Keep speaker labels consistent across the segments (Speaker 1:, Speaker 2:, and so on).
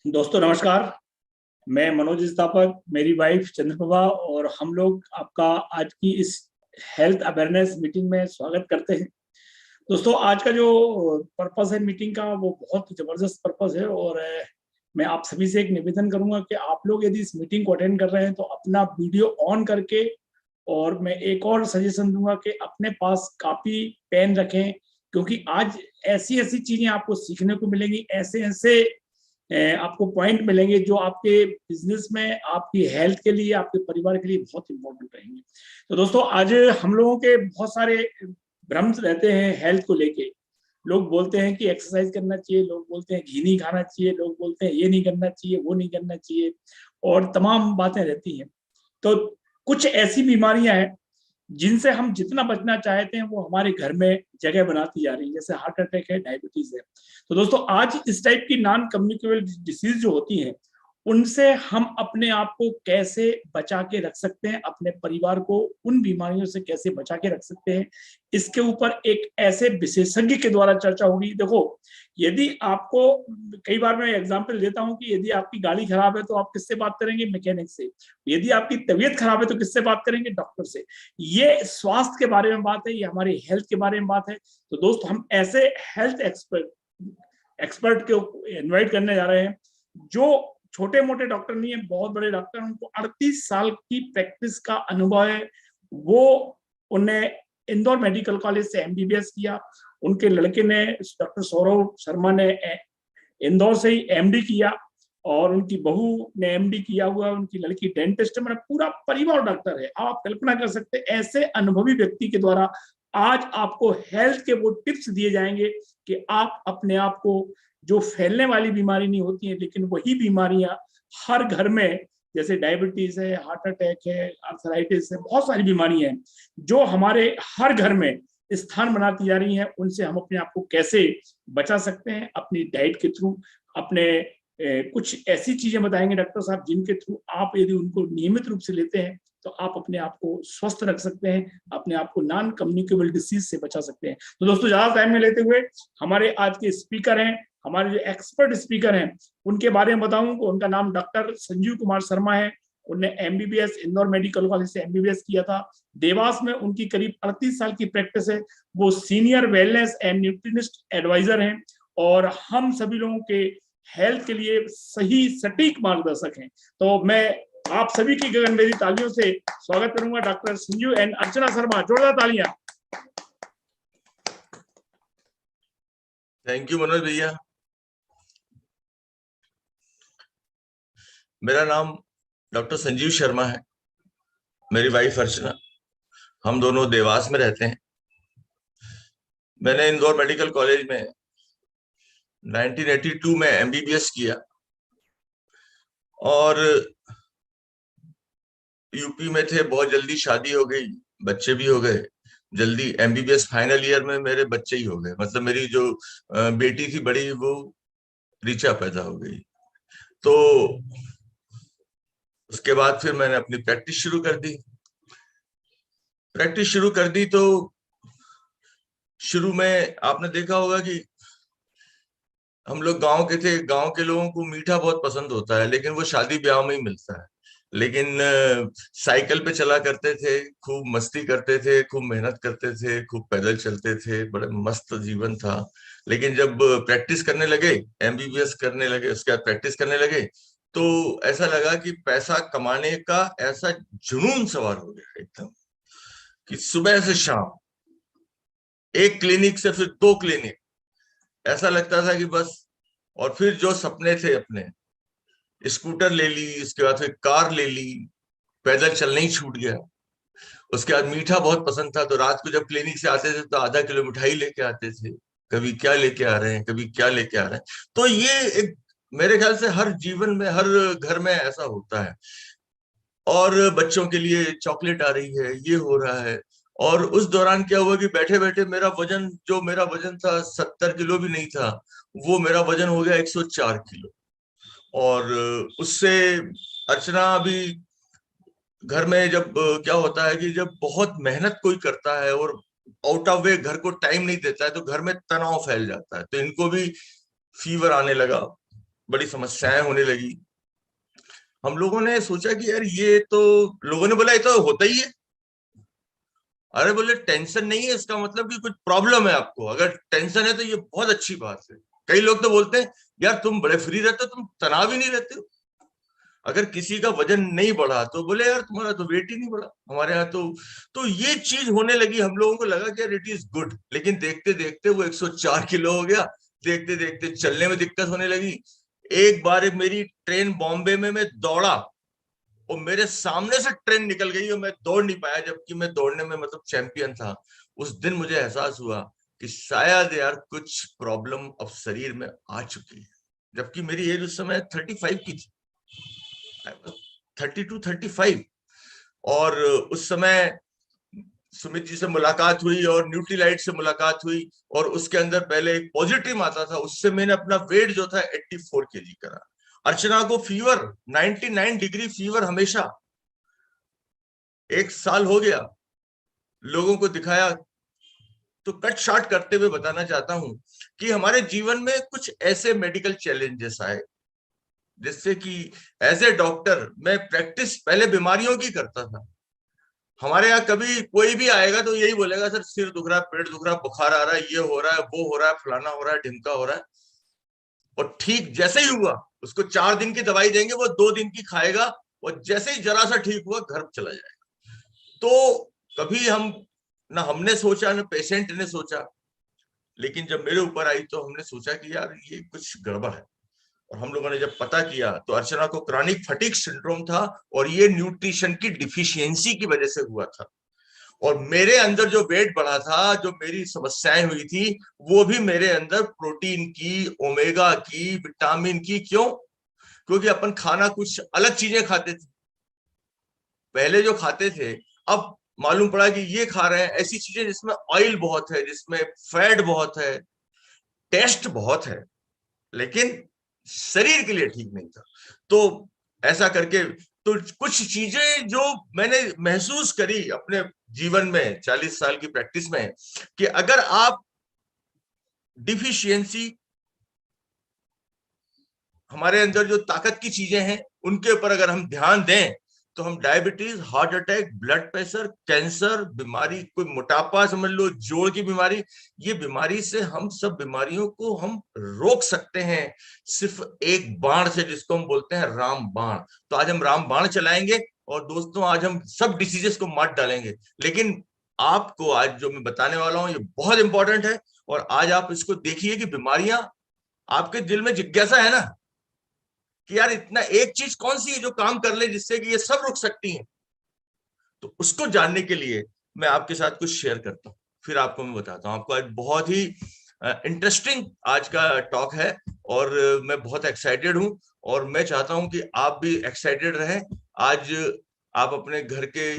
Speaker 1: दोस्तों नमस्कार। मैं मनोज स्थापक, मेरी वाइफ चंद्रप्रभा और हम लोग आपका आज की इस हेल्थ अवेयरनेस मीटिंग में स्वागत करते हैं। दोस्तों आज का जो पर्पस है मीटिंग का वो बहुत जबरदस्त पर्पस है और मैं आप सभी से एक निवेदन करूंगा कि आप लोग यदि इस मीटिंग को अटेंड कर रहे हैं तो अपना वीडियो ऑन करके, और मैं एक और सजेशन दूंगा कि अपने पास कॉपी पेन रखें, क्योंकि आज ऐसी ऐसी चीजें आपको सीखने को मिलेंगी, ऐसे ऐसे आपको पॉइंट मिलेंगे जो आपके बिजनेस में, आपकी हेल्थ के लिए, आपके परिवार के लिए बहुत इंपॉर्टेंट रहेंगे। तो दोस्तों आज हम लोगों के बहुत सारे भ्रम रहते हैं हेल्थ को लेके। लोग बोलते हैं कि एक्सरसाइज करना चाहिए, लोग बोलते हैं घी नहीं खाना चाहिए, लोग बोलते हैं ये नहीं करना चाहिए, वो नहीं करना चाहिए, और तमाम बातें रहती हैं। तो कुछ ऐसी बीमारियां हैं जिनसे हम जितना बचना चाहते हैं वो हमारे घर में जगह बनाती जा रही है, जैसे हार्ट अटैक है, डायबिटीज है। तो दोस्तों आज इस टाइप की नॉन कम्युनिकेबल डिसीज जो होती हैं उनसे हम अपने आप को कैसे बचा के रख सकते हैं, अपने परिवार को उन बीमारियों से कैसे बचा के रख सकते हैं, इसके ऊपर एक ऐसे विशेषज्ञ के द्वारा चर्चा होगी। देखो, यदि आपको, कई बार मैं एग्जांपल देता हूं कि यदि आपकी गाड़ी खराब है तो आप किससे बात करेंगे? मैकेनिक से। यदि आपकी तबीयत खराब है तो किससे बात करेंगे? डॉक्टर से। ये स्वास्थ्य के बारे में बात है, ये हमारी हेल्थ के बारे में बात है। तो दोस्त हम ऐसे हेल्थ एक्सपर्ट को इनवाइट करने जा रहे हैं जो छोटे मोटे डॉक्टर नहीं है, बहुत बड़े डॉक्टर। उनको 38 साल की प्रैक्टिस का अनुभव है। वो उन्हें इंदौर मेडिकल कॉलेज से एमबीबीएस किया। उनके लड़के ने, डॉक्टर सौरभ शर्मा ने इंदौर से ही एमडी किया, और उनकी बहू ने एमडी किया हुआ, उनकी लड़की डेंटिस्ट है। मतलब पूरा परिवार डॉक्टर है। आप कल्पना कर सकते हैं ऐसे अनुभवी व्यक्ति के द्वारा आज आपको हेल्थ के वो टिप्स दिए जाएंगे कि आप अपने आप को, जो फैलने वाली बीमारी नहीं होती है लेकिन वही बीमारियां हर घर में, जैसे डायबिटीज है, हार्ट अटैक है, आर्थराइटिस है, बहुत सारी बीमारियां हैं जो हमारे हर घर में स्थान बनाती जा रही हैं, उनसे हम अपने आप को कैसे बचा सकते हैं अपनी डाइट के थ्रू। अपने कुछ ऐसी चीजें बताएंगे डॉक्टर साहब जिनके थ्रू आप यदि उनको नियमित रूप से लेते हैं तो आप अपने आप को स्वस्थ रख सकते हैं, अपने आप को नॉन कम्युनिकेबल डिसीज से बचा सकते हैं। तो दोस्तों ज्यादा टाइम में लेते हुए हमारे आज के स्पीकर हैं, हमारे जो एक्सपर्ट स्पीकर हैं, उनके बारे में बताऊं तो उनका नाम डॉक्टर संजीव कुमार शर्मा है। उन्होंने एमबीबीएस इंदौर मेडिकल कॉलेज से एमबीबीएस किया था। देवास में उनकी करीब 38 साल की प्रैक्टिस है। वो सीनियर वेलनेस एंड न्यूट्रिनिस्ट एडवाइजर हैं और हम सभी लोगों के हेल्थ के लिए सही सटीक मार्गदर्शक हैं। तो मैं आप सभी की गगन मेरी तालियों से स्वागत करूंगा डॉक्टर संजीव एंड अर्चना शर्मा। जोरदार तालियां।
Speaker 2: थैंक यू मनोज भैया। मेरा नाम डॉक्टर संजीव शर्मा है, मेरी वाइफ अर्चना, हम दोनों देवास में रहते हैं। मैंने इंदौर मेडिकल कॉलेज में 1982 में एमबीबीएस किया और यूपी में थे। बहुत जल्दी शादी हो गई, बच्चे भी हो गए जल्दी। एमबीबीएस फाइनल ईयर में मेरे बच्चे ही हो गए। मतलब मेरी जो बेटी थी बड़ी, वो ऋचा पैदा हो गई। तो उसके बाद फिर मैंने अपनी प्रैक्टिस शुरू कर दी। तो शुरू में आपने देखा होगा कि हम लोग गांव के थे। गांव के लोगों को मीठा बहुत पसंद होता है, लेकिन वो शादी ब्याह में ही मिलता है। लेकिन साइकिल पे चला करते थे, खूब मस्ती करते थे, खूब मेहनत करते थे, खूब पैदल चलते थे, बड़े मस्त जीवन था। लेकिन जब प्रैक्टिस करने लगे, एमबीबीएस करने लगे, उसके बाद प्रैक्टिस करने लगे, तो ऐसा लगा कि पैसा कमाने का ऐसा जुनून सवार हो गया एकदम, कि सुबह से शाम एक क्लिनिक से फिर 2 क्लिनिक, ऐसा लगता था कि बस। और फिर जो सपने थे अपने, स्कूटर ले ली, इसके बाद फिर कार ले ली, पैदल चलना ही छूट गया। उसके बाद मीठा बहुत पसंद था, तो रात को जब क्लिनिक से आते थे तो आधा किलो मिठाई लेके आते थे। कभी क्या लेके आ रहे हैं, कभी क्या लेके आ रहे हैं। तो ये एक, मेरे ख्याल से हर जीवन में, हर घर में ऐसा होता है। और बच्चों के लिए चॉकलेट आ रही है, ये हो रहा है। और उस दौरान क्या हुआ कि बैठे बैठे मेरा वजन, जो मेरा वजन था 70 किलो भी नहीं था, वो मेरा वजन हो गया 104 किलो। और उससे अर्चना अभी घर में जब क्या होता है कि जब बहुत मेहनत कोई करता है और आउट ऑफ वे घर को टाइम नहीं देता है, तो घर में तनाव फैल जाता है। तो इनको भी फीवर आने लगा, बड़ी समस्याएं होने लगी। हम लोगों ने सोचा कि यार ये तो, लोगों ने बोला ये तो होता ही है। अरे बोले टेंशन नहीं है इसका मतलब कि कुछ प्रॉब्लम है आपको, अगर टेंशन है तो ये बहुत अच्छी बात है। कई लोग तो बोलते हैं यार तुम बड़े फ्री रहते हो, तुम तनाव ही नहीं रहते हो। अगर किसी का वजन नहीं बढ़ा तो बोले यार तुम्हारा तो वेट ही नहीं बढ़ा, हमारे यहाँ तो ये चीज होने लगी। हम लोगों को लगा कि यार इट इज गुड, लेकिन देखते देखते वो 104 किलो हो गया। देखते देखते चलने में दिक्कत होने लगी। एक बार एक मेरी ट्रेन बॉम्बे में मैं दौड़ा और मेरे सामने से ट्रेन निकल गई और मैं दौड़ नहीं पाया, जबकि मैं दौड़ने में मतलब चैंपियन था। उस दिन मुझे एहसास हुआ कि शायद यार कुछ प्रॉब्लम अब शरीर में आ चुकी है, जबकि मेरी एज उस समय 35 की थी, 32-35। और उस समय सुमित जी से मुलाकात हुई और न्यूट्रीलाइट से मुलाकात हुई, और उसके अंदर पहले एक पॉजिटिव आता था, उससे मैंने अपना वेट जो था 84 केजी करा। अर्चना को फीवर 99 डिग्री फीवर हमेशा, 1 साल हो गया, लोगों को दिखाया। तो कट शॉर्ट करते हुए बताना चाहता हूं कि हमारे जीवन में कुछ ऐसे मेडिकल चैलेंजेस आए जिससे कि एज ए डॉक्टर मैं प्रैक्टिस पहले बीमारियों की करता था। हमारे यहाँ कभी कोई भी आएगा तो यही बोलेगा सर सिर दुख रहा है, पेट दुख रहा है, बुखार आ रहा है, ये हो रहा है, वो हो रहा है, फलाना हो रहा है, ढिमका हो रहा है। और ठीक जैसे ही हुआ उसको 4 दिन की दवाई देंगे, वो 2 दिन की खाएगा और जैसे ही जरा सा ठीक हुआ घर चला जाएगा। तो कभी हम ना हमने सोचा ना पेशेंट ने सोचा, लेकिन जब मेरे ऊपर आई तो हमने सोचा कि यार ये कुछ गड़बड़ है। और हम लोगों ने जब पता किया तो अर्चना को क्रॉनिक फटीग सिंड्रोम था, और ये न्यूट्रिशन की डिफिशियंसी की वजह से हुआ था। और मेरे अंदर जो वेट बढ़ा था, जो मेरी समस्याएं हुई थी, वो भी मेरे अंदर प्रोटीन की, ओमेगा की, विटामिन की। क्यों? क्योंकि अपन खाना कुछ अलग चीजें खाते थे पहले जो खाते थे, अब मालूम पड़ा कि ये खा रहे हैं ऐसी चीजें जिसमें ऑयल बहुत है, जिसमें फैट बहुत है, टेस्ट बहुत है, लेकिन शरीर के लिए ठीक नहीं था। तो ऐसा करके तो कुछ चीजें जो मैंने महसूस करी अपने जीवन में 40 साल की प्रैक्टिस में, कि अगर आप डिफिशियंसी, हमारे अंदर जो ताकत की चीजें हैं उनके ऊपर अगर हम ध्यान दें तो हम diabetes, heart attack, blood pressure, cancer बीमारी, कोई मोटापा समझ लो, जोड़ की बीमारी, ये बीमारी से हम सब बीमारियों को हम रोक सकते हैं सिर्फ एक बाण से, जिसको हम बोलते हैं राम बाण। तो आज हम राम बाण चलाएंगे और दोस्तों आज हम सब डिसीजेस को मार डालेंगे। लेकिन आपको आज जो मैं बताने वाला हूं ये बहुत इंपॉर्टेंट है। और आज आप इसको देखिए कि बीमारियां, आपके दिल में जिज्ञासा है ना कि यार इतना एक चीज कौन सी है जो काम कर ले जिससे कि ये सब रुक सकती हैं, तो उसको जानने के लिए मैं आपके साथ कुछ शेयर करता हूँ, फिर आपको मैं बताता हूँ। आपको आज बहुत ही इंटरेस्टिंग आज का टॉक है और मैं बहुत एक्साइटेड हूँ, और मैं चाहता हूँ कि आप भी एक्साइटेड रहें। आज आप अपने घर के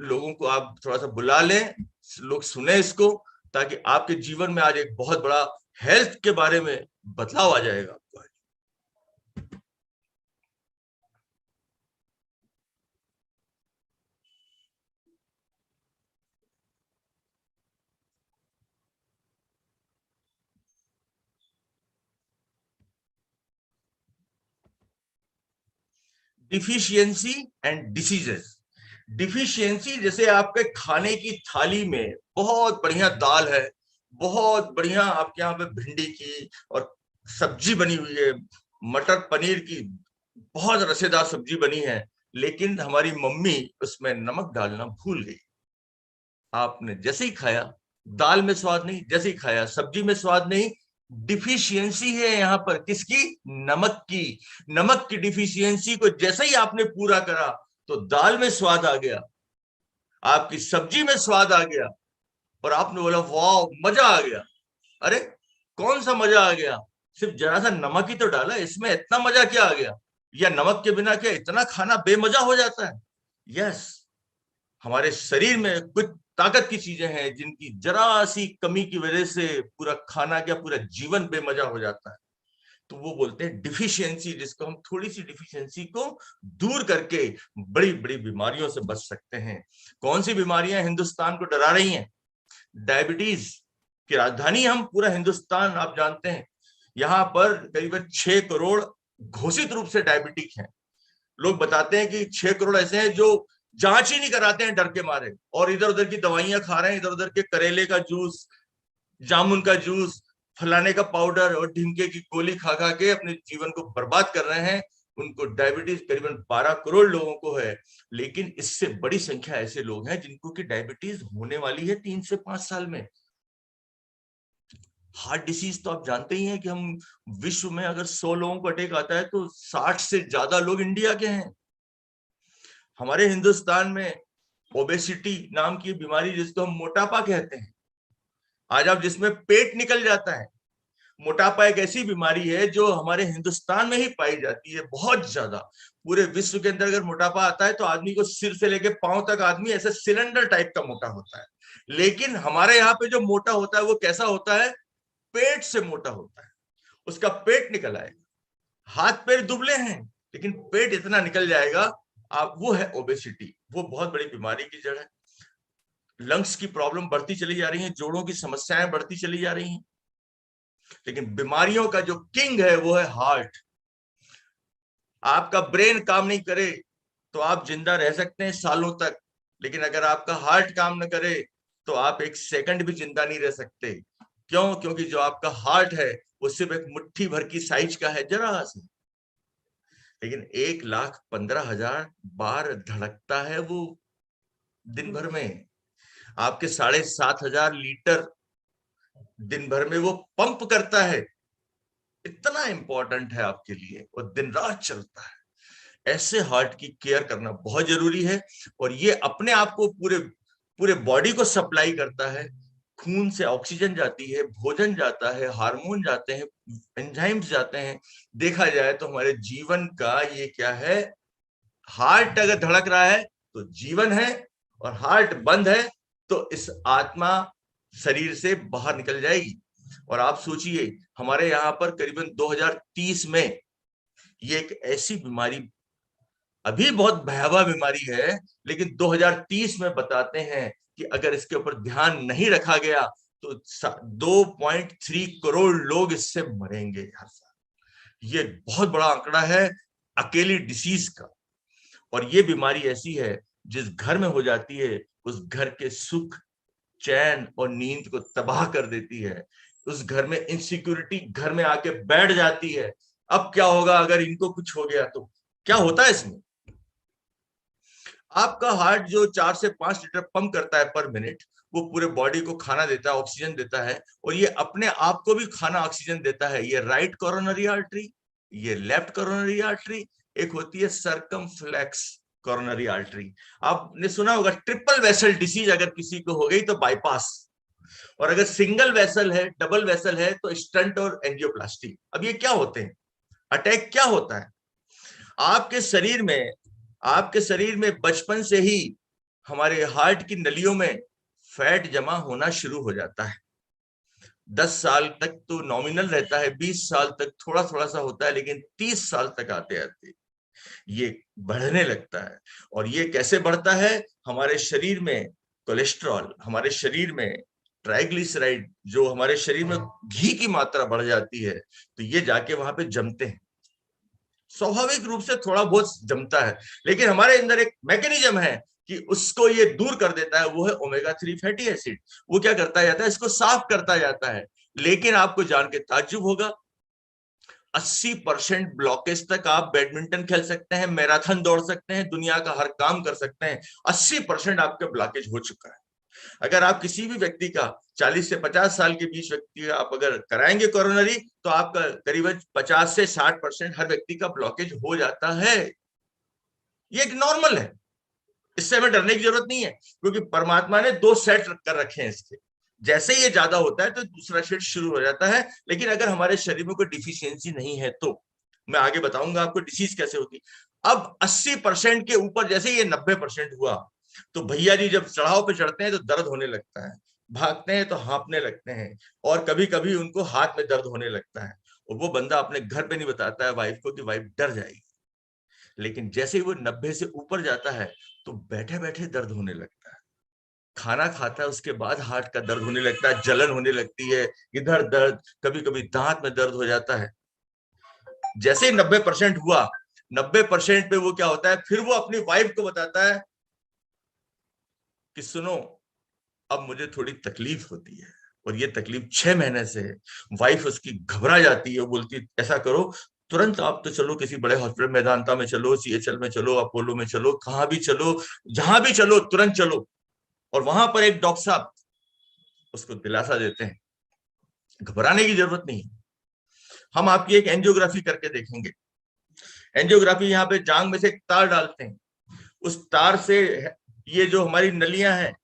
Speaker 2: लोगों को आप थोड़ा सा बुला लें, लोग सुने इसको, ताकि आपके जीवन में आज एक बहुत बड़ा हेल्थ के बारे में बदलाव आ जाएगा आपको। Deficiency and diseases. डिफिशियंसी जैसे आपके खाने की थाली में बहुत बढ़िया दाल है, बहुत बढ़िया आपके यहाँ पे भिंडी की और सब्जी बनी हुई है, मटर पनीर की बहुत रसेदार सब्जी बनी है, लेकिन हमारी मम्मी उसमें नमक डालना भूल गई। आपने जैसे ही खाया, दाल में स्वाद नहीं, जैसे ही खाया सब्जी में स्वाद नहीं। डिफिशियंसी है यहाँ पर किसकी? नमक की। नमक की डिफिशियंसी को जैसे ही आपने पूरा करा तो दाल में स्वाद आ गया, आपकी सब्जी में स्वाद आ गया, और आपने बोला वाह मजा आ गया। अरे कौन सा मजा आ गया? सिर्फ जरा सा नमक ही तो डाला, इसमें इतना मजा क्या आ गया? या नमक के बिना क्या इतना खाना बेमजा हो जाता है? यस, हमारे शरीर में कुछ ताकत की चीजें हैं जिनकी जरा सी कमी की वजह से पूरा खाना क्या पूरा जीवन बेमजा हो जाता है। तो वो बोलते हैं डिफिशियंसी, जिसको हम थोड़ी सी डिफिशियंसी को दूर करके बड़ी बड़ी बीमारियों से बच सकते हैं। कौन सी बीमारियां हिंदुस्तान को डरा रही हैं? डायबिटीज की राजधानी हम पूरा हिंदुस्तान आप जानते हैं, यहाँ पर करीबन 6 करोड़ घोषित रूप से डायबिटिक हैं। लोग बताते हैं कि 6 करोड़ ऐसे हैं जो जांच ही नहीं कराते हैं डर के मारे, और इधर उधर की दवाइयां खा रहे हैं, इधर उधर के करेले का जूस, जामुन का जूस, फलाने का पाउडर और ढिमके की गोली खा खा के अपने जीवन को बर्बाद कर रहे हैं। उनको डायबिटीज करीबन 12 करोड़ लोगों को है, लेकिन इससे बड़ी संख्या ऐसे लोग हैं जिनको की डायबिटीज होने वाली है 3 से 5 साल में। हार्ट डिसीज तो आप जानते ही हैं कि हम विश्व में अगर 100 लोगों को अटैक आता है तो 60 से ज्यादा लोग इंडिया के हैं। हमारे हिंदुस्तान में ओबेसिटी नाम की बीमारी, जिसको हम मोटापा कहते हैं, आज आप जिसमें पेट निकल जाता है, मोटापा एक ऐसी बीमारी है जो हमारे हिंदुस्तान में ही पाई जाती है बहुत ज्यादा। पूरे विश्व के अंदर अगर मोटापा आता है तो आदमी को सिर से लेके पांव तक आदमी ऐसे सिलेंडर टाइप का मोटा होता है, लेकिन हमारे यहाँ पे जो मोटा होता है वो कैसा होता है? पेट से मोटा होता है, उसका पेट निकल आएगा, हाथ पैर दुबले हैं लेकिन पेट इतना निकल जाएगा। आप, वो है ओबेसिटी, वो बहुत बड़ी बीमारी की जड़ है। लंग्स की प्रॉब्लम बढ़ती चली जा रही है, जोड़ों की समस्याएं बढ़ती चली जा रही हैं, लेकिन बीमारियों का जो किंग है वो है हार्ट। आपका ब्रेन काम नहीं करे तो आप जिंदा रह सकते हैं सालों तक, लेकिन अगर आपका हार्ट काम न करे तो आप एक सेकंड भी जिंदा नहीं रह सकते। क्यों? क्योंकि जो आपका हार्ट है वो सिर्फ एक मुट्ठी भर की साइज का है, जरा सा, लेकिन 1,15,000 बार धड़कता है वो दिन भर में। आपके 7,500 लीटर दिन भर में वो पंप करता है। इतना इंपॉर्टेंट है आपके लिए, और दिन रात चलता है। ऐसे हार्ट की केयर करना बहुत जरूरी है, और ये अपने आप को पूरे पूरे बॉडी को सप्लाई करता है। खून से ऑक्सीजन जाती है, भोजन जाता है, हार्मोन जाते हैं, एंजाइम्स जाते हैं। देखा जाए तो हमारे जीवन का ये क्या है? हार्ट अगर धड़क रहा है तो जीवन है, और हार्ट बंद है तो इस आत्मा शरीर से बाहर निकल जाएगी। और आप सोचिए, हमारे यहाँ पर करीबन 2030 में ये एक ऐसी बीमारी, अभी बहुत भयावह बीमारी है, लेकिन 2030 में बताते हैं कि अगर इसके ऊपर ध्यान नहीं रखा गया तो 2.3 करोड़ लोग इससे मरेंगे हर साल। ये बहुत बड़ा आंकड़ा है अकेली डिसीज का। और ये बीमारी ऐसी है जिस घर में हो जाती है उस घर के सुख, चैन और नींद को तबाह कर देती है। उस घर में इनसिक्योरिटी घर में आके बैठ जाती है। अब क्या होगा अगर इनको कुछ हो गया तो? क्या होता है इसमें? आपका हार्ट जो 4 से 5 लीटर पंप करता है पर मिनट, वो पूरे बॉडी को खाना देता है, ऑक्सीजन देता है, और ये अपने आप को भी खाना ऑक्सीजन देता है। ये राइट कोरोनरी आर्टरी, ये लेफ्ट कोरोनरी आर्टरी, एक होती है सर्कमफ्लेक्स कोरोनरी आर्टरी। आपने सुना होगा ट्रिपल वेसल डिसीज अगर किसी को हो गई तो बाईपास, और अगर सिंगल वेसल है, डबल वेसल है तो स्टंट और एंजियोप्लास्टी। अब ये क्या होते हैं? अटैक क्या होता है? आपके शरीर में, आपके शरीर में बचपन से ही हमारे हार्ट की नलियों में फैट जमा होना शुरू हो जाता है। 10 साल तक तो नॉमिनल रहता है, 20 साल तक थोड़ा थोड़ा सा होता है, लेकिन 30 साल तक आते आते ये बढ़ने लगता है। और ये कैसे बढ़ता है? हमारे शरीर में कोलेस्ट्रॉल, हमारे शरीर में ट्राइग्लिसराइड, जो हमारे शरीर में घी की मात्रा बढ़ जाती है, तो ये जाके वहां पे जमते हैं। स्वाभाविक रूप से थोड़ा बहुत जमता है, लेकिन हमारे अंदर एक मैकेनिज्म है कि उसको ये दूर कर देता है, वो है ओमेगा 3 फैटी एसिड। वो क्या करता जाता है? इसको साफ करता जाता है। लेकिन आपको जान के ताज्जुब होगा, 80% ब्लॉकेज तक आप बैडमिंटन खेल सकते हैं, मैराथन दौड़ सकते हैं, दुनिया का हर काम कर सकते हैं, 80% आपका ब्लॉकेज हो चुका है। अगर आप किसी भी व्यक्ति का 40 से 50 साल के बीच व्यक्ति का आप अगर कराएंगे कोरोनरी, तो आपका करीबन 50 से 60% हर व्यक्ति का ब्लॉकेज हो जाता है। ये एक नॉर्मल है, इससे हमें डरने की जरूरत नहीं है, क्योंकि परमात्मा ने 2 सेट कर रखे हैं इसके। जैसे ये ज्यादा होता है तो दूसरा सेट शुरू हो जाता है। लेकिन अगर हमारे शरीर में कोई डिफिशियंसी नहीं है तो मैं आगे बताऊंगा आपको डिसीज कैसे होती। अब 80% के ऊपर जैसे ये 90% हुआ, तो भैया जी जब चढ़ाव पे चढ़ते हैं तो दर्द होने लगता है, भागते हैं तो हाँफने लगते हैं, और कभी कभी उनको हाथ में दर्द होने लगता है। और वो बंदा अपने घर पे नहीं बताता है वाइफ को कि वाइफ डर जाएगी, लेकिन जैसे ही वो 90 से ऊपर जाता है तो बैठे बैठे दर्द होने लगता है। खाना खाता है उसके बाद हार्ट का दर्द होने लगता है, जलन होने लगती है, इधर दर्द, कभी कभी दांत में दर्द हो जाता है। जैसे ही 90% हुआ, 90% पे वो क्या होता है, फिर वो अपनी वाइफ को बताता है कि सुनो अब मुझे थोड़ी तकलीफ होती है, और ये तकलीफ 6 महीने से है। वाइफ उसकी घबरा जाती है, बोलती ऐसा करो तुरंत आप तो चलो किसी बड़े हॉस्पिटल, मेदांता में चलो, सीएचएल में चलो, अपोलो में चलो, कहां भी चलो, जहां भी चलो तुरंत चलो। और वहां पर एक डॉक्टर साहब उसको दिलासा देते हैं, घबराने की जरूरत नहीं, हम आपकी एक एंजियोग्राफी करके देखेंगे। एंजियोग्राफी यहाँ पे जांग में से एक तार डालते हैं, उस तार से ये जो हमारी नलियां हैं,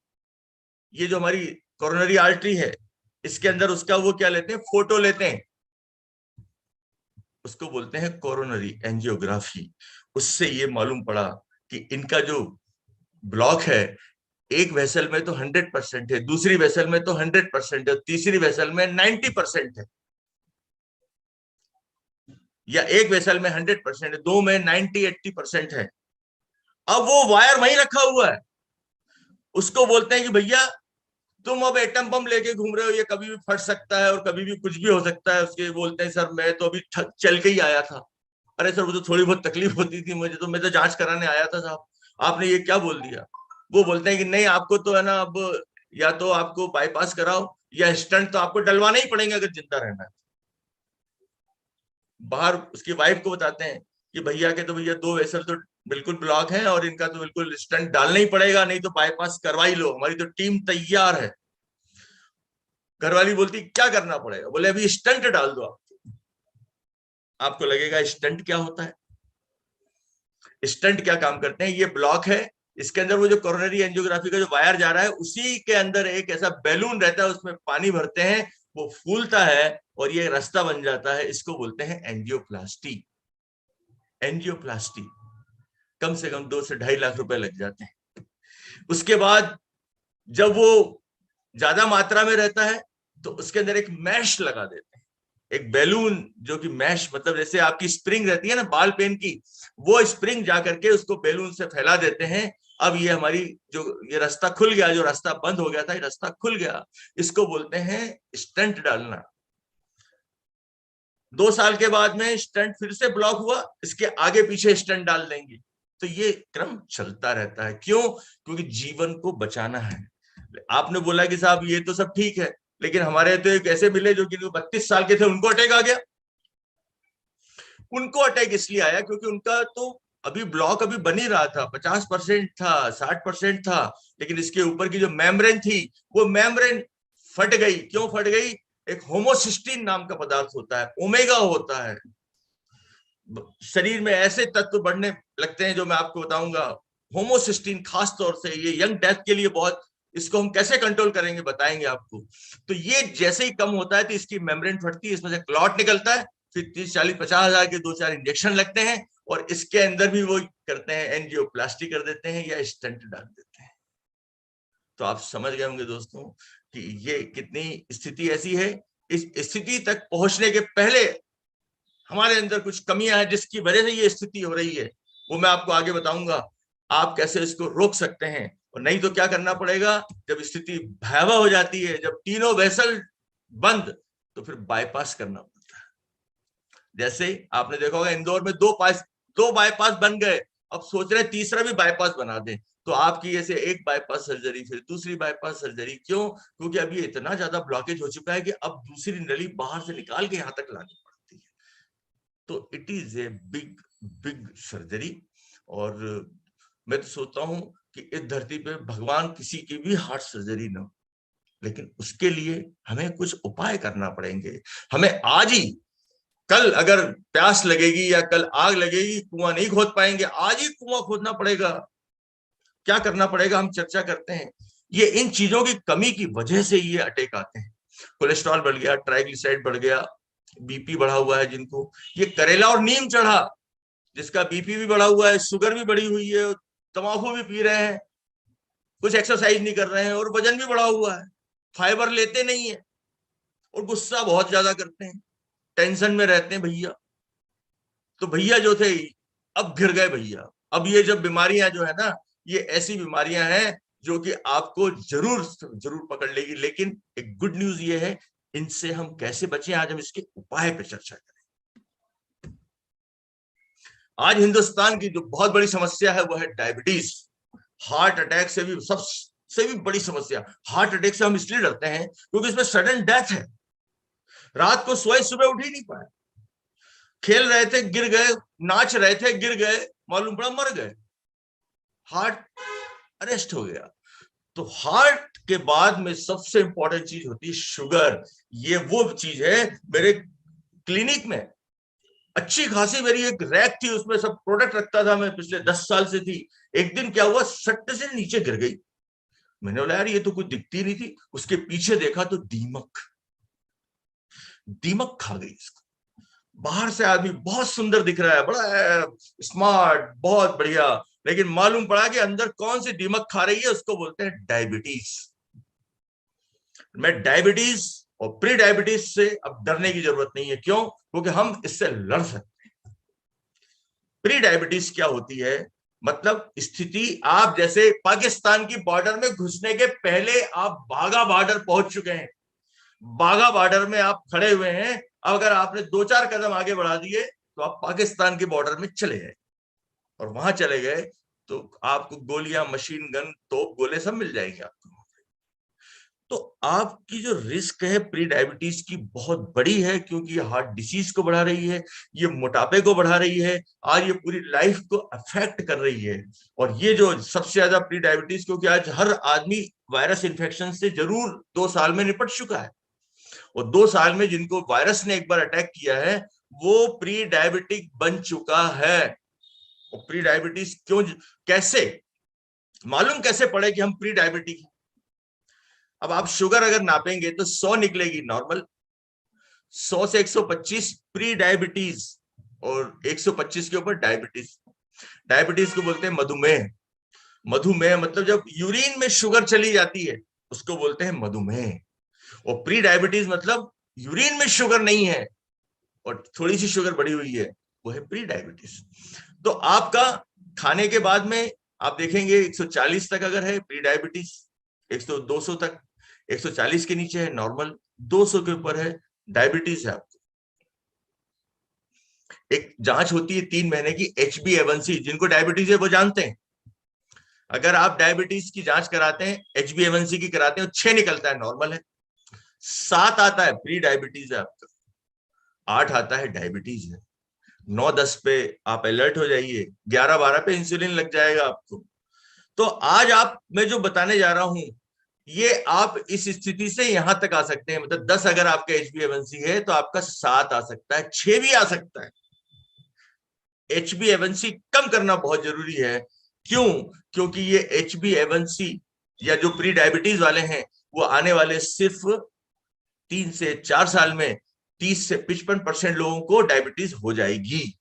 Speaker 2: ये जो हमारी कोरोनरी आर्टरी है, इसके अंदर उसका वो क्या लेते हैं, फोटो लेते हैं, उसको बोलते हैं कोरोनरी एंजियोग्राफी। उससे ये मालूम पड़ा कि इनका जो ब्लॉक है, एक वेसल में तो 100% है, दूसरी वेसल में तो 100% है, तीसरी वेसल में 90% है, या एक वेसल में 100% है, दो में 90-80% है। अब वो वायर वहीं रखा हुआ है, उसको बोलते हैं कि भैया तुम अब एटम बम लेके घूम रहे हो, ये कभी भी फट सकता है और कभी भी कुछ भी हो सकता है। उसके बोलते हैं सर मैं तो अभी चल के ही आया था। अरे सर वो तो थोड़ी बहुत तकलीफ होती थी मुझे, तो मैं तो जांच कराने आया था साहब, आपने ये क्या बोल दिया। वो बोलते हैं कि नहीं आपको तो है ना, अब या तो आपको बाईपास कराओ या स्टंट तो आपको डलवाना ही पड़ेगा अगर जिंदा रहना है। बाहर उसकी वाइफ को बताते हैं कि भैया के तो भैया 2 वेसल तो बिल्कुल ब्लॉक है और इनका तो बिल्कुल स्टंट डालना ही पड़ेगा, नहीं तो बाईपास करवा ही लो, हमारी तो टीम तैयार है। घरवाली बोलती क्या करना पड़ेगा, बोले अभी स्टंट डाल दो आप। आपको लगेगा स्टंट क्या होता है, स्टंट क्या काम करते हैं, ये ब्लॉक है, इसके अंदर वो जो कोरोनरी एंजियोग्राफी का जो वायर जा रहा है, उसी के अंदर एक ऐसा बैलून रहता है, उसमें पानी भरते हैं, वो फूलता है और ये रास्ता बन जाता है, इसको बोलते हैं एंजियोप्लास्टी। एंजियोप्लास्टी कम से कम 2 से 2.5 लाख रुपए लग जाते हैं। उसके बाद जब वो ज्यादा मात्रा में रहता है तो उसके अंदर एक मैश लगा देते हैं, एक बैलून, जो कि मैश मतलब जैसे आपकी स्प्रिंग रहती है ना बाल पेन की, वो स्प्रिंग जा करके उसको बैलून से फैला देते हैं। अब ये हमारी जो ये रास्ता खुल गया, जो रास्ता बंद हो गया था ये रास्ता खुल गया, इसको बोलते हैं स्टंट डालना। 2 साल के बाद में स्टंट फिर से ब्लॉक हुआ, इसके आगे पीछे स्टंट डाल देंगे। तो ये क्रम चलता रहता है। क्यों? क्योंकि जीवन को बचाना है। आपने बोला कि साहब ये तो सब ठीक है, लेकिन हमारे तो एक ऐसे मिले जो कि 32 साल के थे, उनको अटैक आ गया। उनको अटैक इसलिए आया क्योंकि उनका तो अभी ब्लॉक अभी बन ही रहा था, 50% था, 60% था, लेकिन इसके ऊपर की जो मेम्ब्रेन थी वो मेम्ब्रेन फट गई। क्यों फट गई? एक होमोसिस्टीन नाम का पदार्थ होता है, ओमेगा होता है, शरीर में ऐसे तत्व बढ़ने लगते हैं जो मैं आपको बताऊंगा। होमोसिस्टीन खास तौर से ये यंग डेथ के लिए बहुत, इसको हम कैसे कंट्रोल करेंगे बताएंगे आपको। तो ये जैसे ही कम होता है तो इसकी मेम्ब्रेन फटती है, इसमें से क्लॉट निकलता है, फिर 30-40-50 हजार के 2-4 इंजेक्शन लगते हैं और इसके अंदर भी वो करते हैं, एंजियोप्लास्टी कर देते हैं या स्टंट डाल देते हैं। तो आप समझ गए होंगे दोस्तों कि ये कितनी स्थिति ऐसी है। इस स्थिति तक पहुंचने के पहले हमारे अंदर कुछ कमियां हैं जिसकी वजह से ये स्थिति हो रही है, वो मैं आपको आगे बताऊंगा आप कैसे इसको रोक सकते हैं। और नहीं तो क्या करना पड़ेगा, जब स्थिति भयावह हो जाती है, जब तीनों वेसल बंद, तो फिर बाईपास करना पड़ता है। जैसे आपने देखा होगा इंदौर में 2 बाईपास बन गए, अब सोच रहे तीसरा भी बाईपास बना दें। तो आपकी ऐसे एक बाईपास सर्जरी, फिर दूसरी बाईपास सर्जरी। क्यों? क्योंकि अभी इतना ज्यादा ब्लॉकेज हो चुका है कि अब दूसरी नली बाहर से निकाल के यहां तक लानी पड़ती है। तो it is a big big surgery. और मैं तो सोचता हूं कि इस धरती पे भगवान किसी की भी हार्ट सर्जरी ना हो, लेकिन उसके लिए हमें कुछ उपाय करना पड़ेंगे। हमें आज ही, कल अगर प्यास लगेगी या कल आग लगेगी, कुआं नहीं खोद पाएंगे, आज ही कुआं खोदना पड़ेगा। क्या करना पड़ेगा हम चर्चा करते हैं। ये इन चीजों की कमी की वजह से ये अटैक आते हैं। कोलेस्ट्रॉल बढ़ गया, ट्राइग्लिसराइड बढ़ गया, बीपी बढ़ा हुआ है जिनको, ये करेला और नीम चढ़ा, जिसका बीपी भी बढ़ा हुआ है, शुगर भी बढ़ी हुई है, तंबाकू भी पी रहे हैं, कुछ एक्सरसाइज नहीं कर रहे हैं और वजन भी बढ़ा हुआ है, फाइबर लेते नहीं है और गुस्सा बहुत ज्यादा करते हैं, टेंशन में रहते हैं भैया। तो भैया जो थे अब घिर गए भैया। अब ये जब बीमारियां जो है ना, ये ऐसी बीमारियां हैं जो कि आपको जरूर जरूर पकड़ लेगी। लेकिन एक गुड न्यूज ये है, इनसे हम कैसे बचें, आज हम इसके उपाय पर चर्चा करें। आज हिंदुस्तान की जो बहुत बड़ी समस्या है वो है डायबिटीज। हार्ट अटैक से भी सबसे भी बड़ी समस्या। हार्ट अटैक से हम इसलिए डरते हैं क्योंकि इसमें सडन डेथ है। रात को सोए, सुबह उठ ही नहीं पाए, खेल रहे थे गिर गए, नाच रहे थे गिर गए, मालूम पड़ा मर गए, हार्ट अरेस्ट हो गया। तो हार्ट के बाद में सबसे इंपॉर्टेंट चीज होती है शुगर। ये वो चीज है, मेरे क्लिनिक में अच्छी खासी मेरी एक रैक थी, उसमें सब प्रोडक्ट रखता था मैं, पिछले 10 साल से थी। एक दिन क्या हुआ, सट्टे से नीचे गिर गई। मैंने बोला यार ये तो कुछ दिखती नहीं थी, उसके पीछे देखा तो दीमक खा गई इसको। बाहर से आदमी बहुत सुंदर दिख रहा है, बड़ा स्मार्ट, बहुत बढ़िया, लेकिन मालूम पड़ा कि अंदर कौन सी दीमक खा रही है, उसको बोलते हैं डायबिटीज। मैं डायबिटीज और प्री डायबिटीज से अब डरने की जरूरत नहीं है। क्यों? क्योंकि हम इससे लड़ सकते हैं। प्री डायबिटीज क्या होती है? मतलब स्थिति, आप जैसे पाकिस्तान की बॉर्डर में घुसने के पहले आप बाघा बॉर्डर पहुंच चुके हैं, बाघा बॉर्डर में आप खड़े हुए हैं। अगर आपने 2-4 कदम आगे बढ़ा दिए तो आप पाकिस्तान के बॉर्डर में चले गए, और वहां चले गए तो आपको गोलियां, मशीन गन, तोप, गोले सब मिल जाएंगे आपको। तो आपकी जो रिस्क है प्री डायबिटीज की बहुत बड़ी है, क्योंकि ये हार्ट डिसीज को बढ़ा रही है, ये मोटापे को बढ़ा रही है, आज ये पूरी लाइफ को अफेक्ट कर रही है। और ये जो सबसे ज्यादा प्री डायबिटीज, क्योंकि आज हर आदमी वायरस इन्फेक्शन से जरूर 2 साल में निपट चुका है, और 2 साल में जिनको वायरस ने एक बार अटैक किया है वो प्री डायबिटिक बन चुका है। और प्री डायबिटीज क्यों, कैसे मालूम कैसे पड़े कि हम प्री डायबिटिक हैं? अब आप शुगर अगर नापेंगे तो 100 निकलेगी नॉर्मल, 100 से 125 प्री डायबिटीज, और 125 के ऊपर डायबिटीज। डायबिटीज को बोलते हैं मधुमेह। मधुमेह मतलब जब यूरिन में शुगर चली जाती है उसको बोलते हैं मधुमेह। और प्री डायबिटीज मतलब यूरिन में शुगर नहीं है और थोड़ी सी शुगर बढ़ी हुई है, वो है प्री डायबिटीज। तो आपका खाने के बाद में आप देखेंगे 140 तक अगर है प्री डायबिटीज, 200 तक, 140 के नीचे है नॉर्मल, 200 के ऊपर है डायबिटीज है आपको। एक जांच होती है 3 महीने की, HbA1c, जिनको डायबिटीज है वो जानते हैं। अगर आप डायबिटीज की जांच कराते हैं, HbA1c की कराते हैं, 6 निकलता है नॉर्मल है, 7 आता है प्री डायबिटीज है आपका, 8 आता है डायबिटीज है, 9-10 पे आप अलर्ट हो जाइए, 11-12 पे इंसुलिन लग जाएगा आपको। तो आज आप, मैं जो बताने जा रहा हूं, ये आप इस स्थिति से यहां तक आ सकते हैं। मतलब 10 अगर आपका HbA1c है तो आपका 7 आ सकता है, 6 भी आ सकता है। HbA1c कम करना बहुत जरूरी है। क्यों? क्योंकि ये HbA1c या जो प्री डायबिटीज वाले हैं वो आने वाले सिर्फ 3 से 4 साल में 30 से 55% लोगों को डायबिटीज हो जाएगी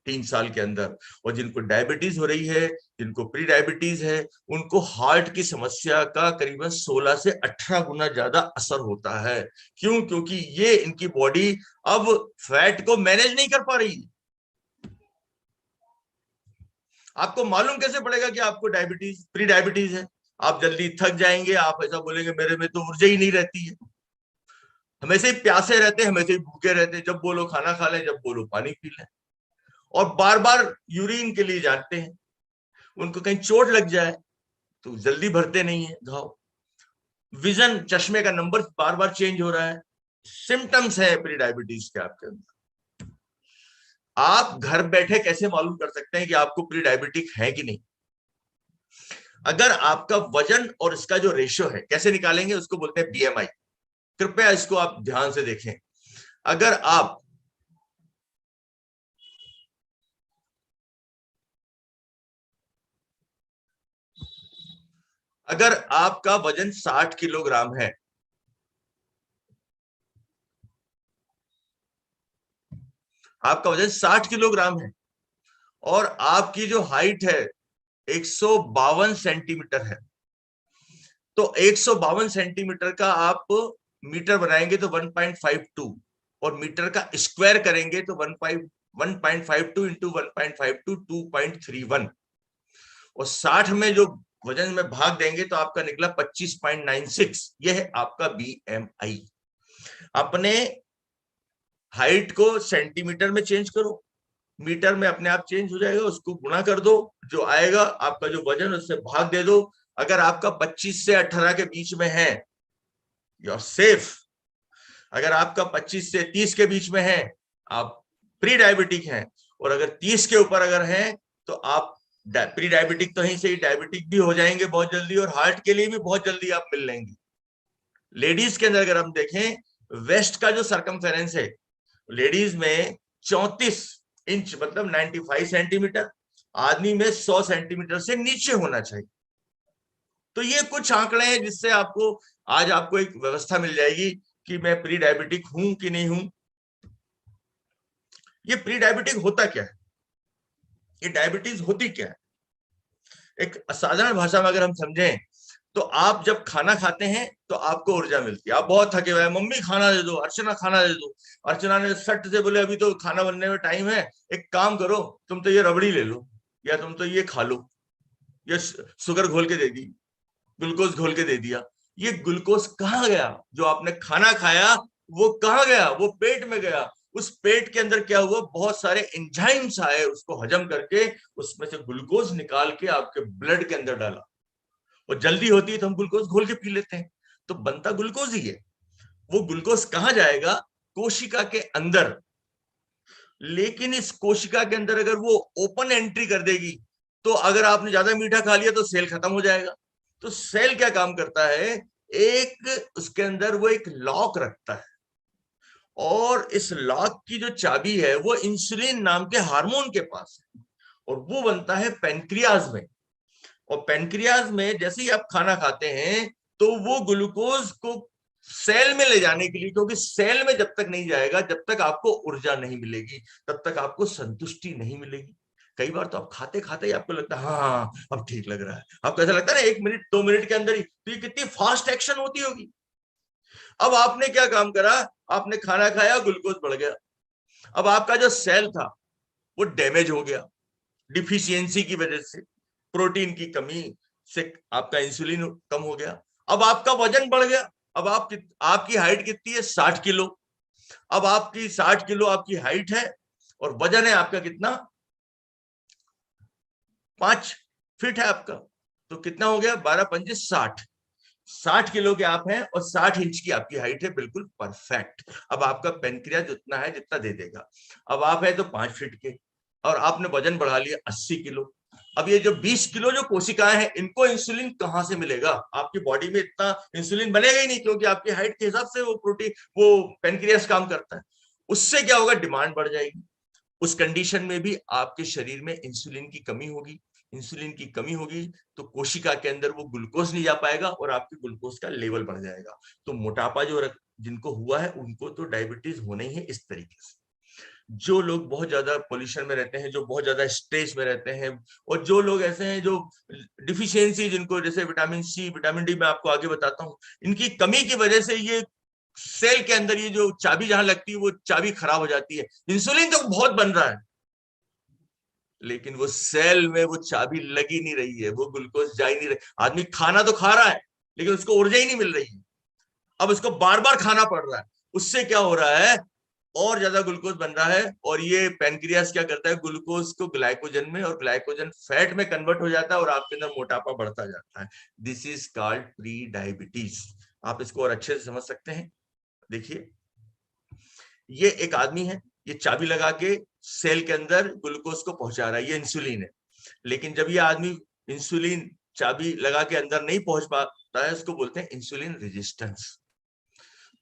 Speaker 2: 3 साल के अंदर। और जिनको डायबिटीज हो रही है, जिनको प्री डायबिटीज है, उनको हार्ट की समस्या का करीबन 16 से 18 गुना ज्यादा असर होता है। क्यों? क्योंकि ये इनकी बॉडी अब फैट को मैनेज नहीं कर पा रही। आपको मालूम कैसे पड़ेगा कि आपको डायबिटीज, प्री डायबिटीज है? आप जल्दी थक जाएंगे, आप ऐसा बोलेंगे मेरे में तो ऊर्जा ही नहीं रहती है, हमेशा ही प्यासे रहते हैं, हमेशा ही भूखे रहते हैं, जब बोलो खाना खा लें, जब बोलो पानी पी लें, और बार बार यूरिन के लिए जाते हैं। उनको कहीं चोट लग जाए तो जल्दी भरते नहीं है घाव। विजन, चश्मे का नंबर बार बार चेंज हो रहा है। सिम्टम्स है प्री डायबिटीज के आपके अंदर। आप घर बैठे कैसे मालूम कर सकते हैं कि आपको प्री डायबिटिक है कि नहीं? अगर आपका वजन और इसका जो रेशियो है, कैसे निकालेंगे? उसको बोलते हैं BMI। कृपया इसको आप ध्यान से देखें। अगर आपका वजन 60 किलोग्राम है, आपका वजन 60 किलोग्राम है, और आपकी जो हाइट है 152 सेंटीमीटर है, तो 152 सेंटीमीटर का आप मीटर बनाएंगे तो 1.52, और मीटर का स्क्वायर करेंगे तो 1.52 इंटू 1.52 2.31। और 60 में जो वजन में भाग देंगे तो आपका निकला 25.96। यह है आपका BMI। अपने हाइट को सेंटीमीटर में चेंज करो, मीटर में अपने आप चेंज हो जाएगा, उसको गुणा कर दो, जो आएगा आपका जो वजन उससे भाग दे दो। अगर आपका 25 से 18 के बीच में है, यू आर सेफ। अगर आपका 25 से 30 के बीच में है, आप प्री डायबिटिक हैं। और अगर 30 के ऊपर अगर हैं तो आप प्री डायबिटिक तो ही सही, डायबिटिक भी हो जाएंगे बहुत जल्दी, और हार्ट के लिए भी बहुत जल्दी आप मिल लेंगे। लेडीज के अंदर अगर हम देखें, वेस्ट का जो सरकमफेरेंस है लेडीज में 34 इंच मतलब 95 सेंटीमीटर, आदमी में 100 सेंटीमीटर से नीचे होना चाहिए। तो ये कुछ आंकड़े हैं जिससे आपको आज आपको एक व्यवस्था मिल जाएगी कि मैं प्री डायबिटिक हूं कि नहीं हूं। ये प्री डायबिटिक होता क्या है, ये डायबिटीज होती क्या है? एक साधारण भाषा में अगर हम समझें तो आप जब खाना खाते हैं तो आपको ऊर्जा मिलती है, आप बहुत थके हुए हैं, मम्मी खाना दे दो, अर्चना खाना दे दो। अर्चना ने सट से बोले अभी तो खाना बनने में टाइम है, एक काम करो तुम तो ये रबड़ी ले लो, या तुम तो ये खा लो, ये शुगर घोल के दे दी, ग्लूकोज घोल के दे दिया। ये ग्लूकोज कहाँ गया? जो आपने खाना खाया वो कहाँ गया? वो पेट में गया। उस पेट के अंदर क्या हुआ, बहुत सारे एंजाइम्स आए, उसको हजम करके उसमें से ग्लूकोज निकाल के आपके ब्लड के अंदर डाला। और जल्दी होती है तो हम ग्लूकोज घोल के पी लेते हैं, तो बनता ग्लूकोज ही है। वो ग्लूकोज कहाँ जाएगा? कोशिका के अंदर। लेकिन इस कोशिका के अंदर अगर वो ओपन एंट्री कर देगी तो अगर आपने ज्यादा मीठा खा लिया तो सेल खत्म हो जाएगा। तो सेल क्या काम करता है, एक उसके अंदर वो एक लॉक रखता है, और इस लॉक की जो चाबी है वो इंसुलिन नाम के हार्मोन के पास है, और वो बनता है पेनक्रियाज में। और पेनक्रियाज में जैसे ही आप खाना खाते हैं तो वो ग्लूकोज को सेल में ले जाने के लिए, क्योंकि सेल में जब तक नहीं जाएगा, जब तक आपको ऊर्जा नहीं मिलेगी, तब तक आपको संतुष्टि नहीं मिलेगी। कई बार तो आप खाते खाते ही आपको लगता है हाँ अब ठीक लग रहा है, आपको ऐसा लगता है ना 1 मिनट 2 मिनट के अंदर ही, तो ये कितनी फास्ट एक्शन होती होगी। अब आपने क्या काम करा, आपने खाना खाया, ग्लूकोज बढ़ गया, अब आपका जो सेल था वो डैमेज हो गया डिफिशियंसी की वजह से, प्रोटीन की कमी से आपका इंसुलिन कम हो गया। अब आपका वजन बढ़ गया, अब आपकी हाइट कितनी है, 60 किलो। अब आपकी 60 किलो आपकी हाइट है और वजन है आपका कितना, 5 फीट है आपका, तो कितना हो गया, 12 पंजे 60। 60 किलो के आप हैं और 60 इंच की आपकी हाइट है, बिल्कुल परफेक्ट। अब आपका पेनक्रियाज जितना है जितना दे देगा। अब आप है तो 5 फीट के, और आपने वजन बढ़ा लिया 80 किलो। अब ये जो 20 किलो जो कोशिकाएं हैं, इनको इंसुलिन कहां से मिलेगा? आपकी बॉडी में इतना इंसुलिन बनेगा ही नहीं, क्योंकि आपकी हाइट के हिसाब से वो प्रोटीन वो पेनक्रियाज काम करता है। उससे क्या होगा, डिमांड बढ़ जाएगी। उस कंडीशन में भी आपके शरीर में इंसुलिन की कमी होगी। इंसुलिन की कमी होगी तो कोशिका के अंदर वो ग्लूकोज नहीं जा पाएगा और आपकी ग्लूकोज का लेवल बढ़ जाएगा। तो मोटापा जो जिनको हुआ है उनको तो डायबिटीज होना ही है इस तरीके से। जो लोग बहुत ज्यादा पोल्यूशन में रहते हैं, जो बहुत ज्यादा स्ट्रेस में रहते हैं, और जो लोग ऐसे हैं जो डिफिशियंसी जिनको, जैसे विटामिन सी विटामिन डी मैं आपको आगे बताता हूँ, इनकी कमी की वजह से ये सेल के अंदर ये जो चाबी जहां लगती है वो चाबी खराब हो जाती है। इंसुलिन तो बहुत बन रहा है लेकिन वो सेल में वो चाबी लगी नहीं रही है, वो ग्लूकोज जा ही नहीं रही। आदमी खाना तो खा रहा है लेकिन उसको ऊर्जा ही नहीं मिल रही है, अब उसको बार बार खाना पड़ रहा है। उससे क्या हो रहा है, और ज्यादा ग्लूकोज बन रहा है, और ये पेनक्रियास क्या करता है, ग्लूकोज को ग्लाइकोजन में और ग्लाइकोजन फैट में कन्वर्ट हो जाता है और आपके अंदर मोटापा बढ़ता जाता है। This is called pre diabetes. आप इसको और अच्छे से समझ सकते हैं। देखिए, ये एक आदमी है, ये चाबी लगा के सेल के अंदर ग्लूकोज को पहुंचा रहा है, ये इंसुलिन है। लेकिन जब ये आदमी इंसुलिन चाबी लगा के अंदर नहीं पहुंच पाता है, उसको बोलते हैं इंसुलिन रेजिस्टेंस।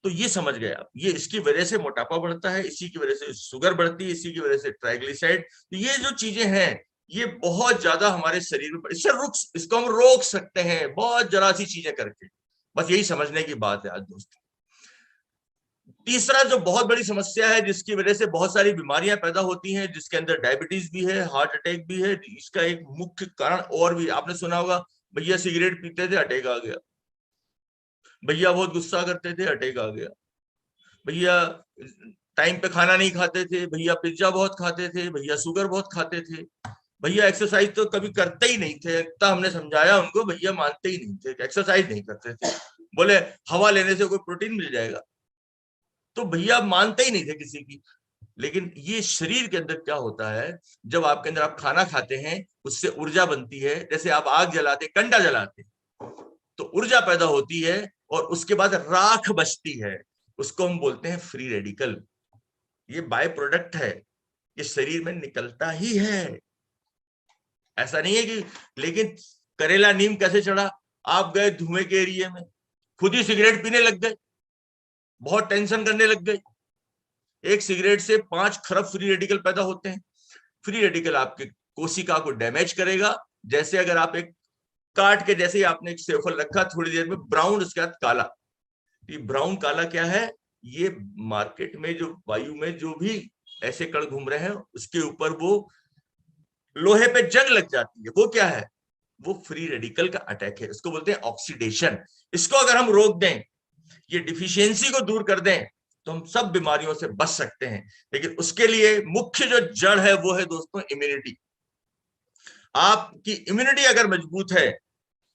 Speaker 2: तो ये समझ गए आप, ये इसकी वजह से मोटापा बढ़ता है, इसी की वजह से शुगर बढ़ती है, इसी की वजह से ट्राइग्लिसराइड। ये जो चीजें हैं ये बहुत ज्यादा हमारे शरीर में, इसको हम रोक सकते हैं बहुत जरा सी चीजें करके। बस यही समझने की बात है आज दोस्तों। तीसरा जो बहुत बड़ी समस्या है जिसकी वजह से बहुत सारी बीमारियां पैदा होती हैं, जिसके अंदर डायबिटीज भी है, हार्ट अटैक भी है, इसका एक मुख्य कारण और भी आपने सुना होगा, भैया सिगरेट पीते थे अटैक आ गया, भैया बहुत गुस्सा करते थे अटैक आ गया, भैया टाइम पे खाना नहीं खाते थे, भैया पिज्जा बहुत खाते थे, भैया शुगर बहुत खाते थे, भैया एक्सरसाइज तो कभी करते ही नहीं थे, इतना हमने समझाया उनको, भैया मानते ही नहीं थे, एक्सरसाइज नहीं करते थे। बोले हवा लेने से कोई प्रोटीन मिल जाएगा, तो भैया मानते ही नहीं थे किसी की। लेकिन ये शरीर के अंदर क्या होता है, जब आपके अंदर आप खाना खाते हैं उससे ऊर्जा बनती है, जैसे आप आग जलाते, कंडा जलाते, तो ऊर्जा पैदा होती है और उसके बाद राख बचती है, उसको हम बोलते हैं फ्री रेडिकल। ये बाय प्रोडक्ट है, ये शरीर में निकलता ही है, ऐसा नहीं है कि। लेकिन करेला नीम कैसे चढ़ा, आप गए धुएं के एरिया में, खुद ही सिगरेट पीने लग गए, बहुत टेंशन करने लग गए। एक सिगरेट से 5 खरब फ्री रेडिकल पैदा होते हैं। फ्री रेडिकल आपके कोशिका को डैमेज करेगा, जैसे अगर आप एक काट के, जैसे ही आपने एक सेफल रखा, थोड़ी देर में ब्राउन, उसके बाद काला। ये ब्राउन काला क्या है, ये मार्केट में जो वायु में जो भी ऐसे कण घूम रहे हैं उसके ऊपर वो लोहे पे जंग लग जाती है, वो क्या है, वो फ्री रेडिकल का अटैक है, इसको बोलते हैं ऑक्सीडेशन। इसको अगर हम रोक दें, ये डिफिशियंसी को दूर कर दें, तो हम सब बीमारियों से बच सकते हैं। लेकिन उसके लिए मुख्य जो जड़ है वो है दोस्तों इम्यूनिटी। आपकी इम्यूनिटी अगर मजबूत है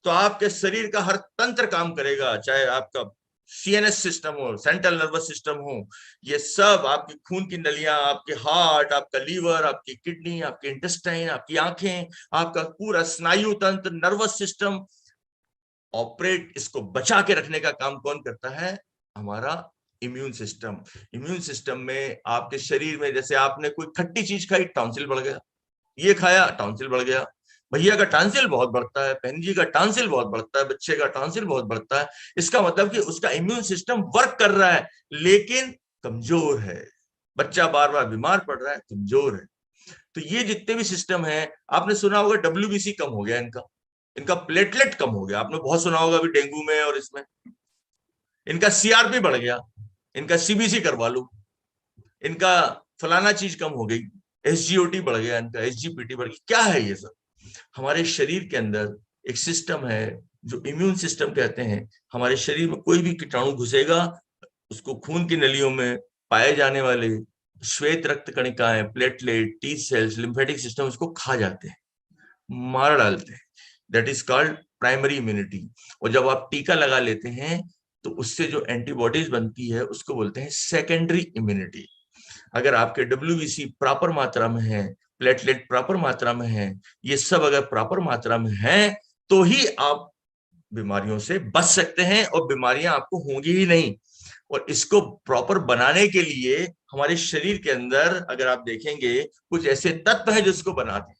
Speaker 2: तो आपके शरीर का हर तंत्र काम करेगा, चाहे आपका सीएनएस सिस्टम हो, सेंट्रल नर्वस सिस्टम हो, ये सब आपकी खून की नलियां, आपके हार्ट, आपका लीवर, आपकी किडनी, आपके इंटेस्टाइन, आपकी आंखें, आपका पूरा स्नायु तंत्र, नर्वस सिस्टम ऑपरेट, इसको बचा के रखने का काम कौन करता है, हमारा इम्यून सिस्टम। इम्यून सिस्टम में आपके शरीर में, जैसे आपने कोई खट्टी चीज खाई, टॉन्सिल बढ़ गया, ये खाया टॉन्सिल बढ़ गया, भैया का टॉन्सिल बहुत बढ़ता है, बहन जी का टॉन्सिल बहुत बढ़ता है, बच्चे का टॉन्सिल बहुत बढ़ता है। इसका मतलब कि उसका इम्यून सिस्टम वर्क कर रहा है लेकिन कमजोर है, बच्चा बार बार बीमार पड़ रहा है, कमजोर है। तो ये जितने भी सिस्टम है, आपने सुना होगा डब्ल्यूबीसी कम हो गया इनका, इनका प्लेटलेट कम हो गया, आपने बहुत सुना होगा अभी डेंगू में और इसमें। इनका सीआरपी बढ़ गया, इनका सीबीसी करवा लो, इनका फलाना चीज कम हो गई, एसजीओटी बढ़ गया, इनका एसजीपीटी बढ़ गया। क्या है ये सब, हमारे शरीर के अंदर एक सिस्टम है जो इम्यून सिस्टम कहते हैं। हमारे शरीर में कोई भी कीटाणु घुसेगा, उसको खून की नलियों में पाए जाने वाले श्वेत रक्त कणिकाएं, platelet, T cells, lymphatic system उसको खा जाते हैं, मार डालते हैं। That is called primary immunity. और जब आप टीका लगा लेते हैं तो उससे जो एंटीबॉडीज बनती है उसको बोलते हैं सेकेंडरी इम्यूनिटी। अगर आपके डब्ल्यूबीसी प्रॉपर मात्रा में है, प्लेटलेट प्रॉपर मात्रा में है, ये सब अगर प्रॉपर मात्रा में है, तो ही आप बीमारियों से बच सकते हैं और बीमारियां आपको होंगी ही नहीं। और इसको प्रॉपर बनाने के लिए हमारे शरीर के अंदर अगर आप देखेंगे कुछ ऐसे तत्व है जिसको बनाते हैं,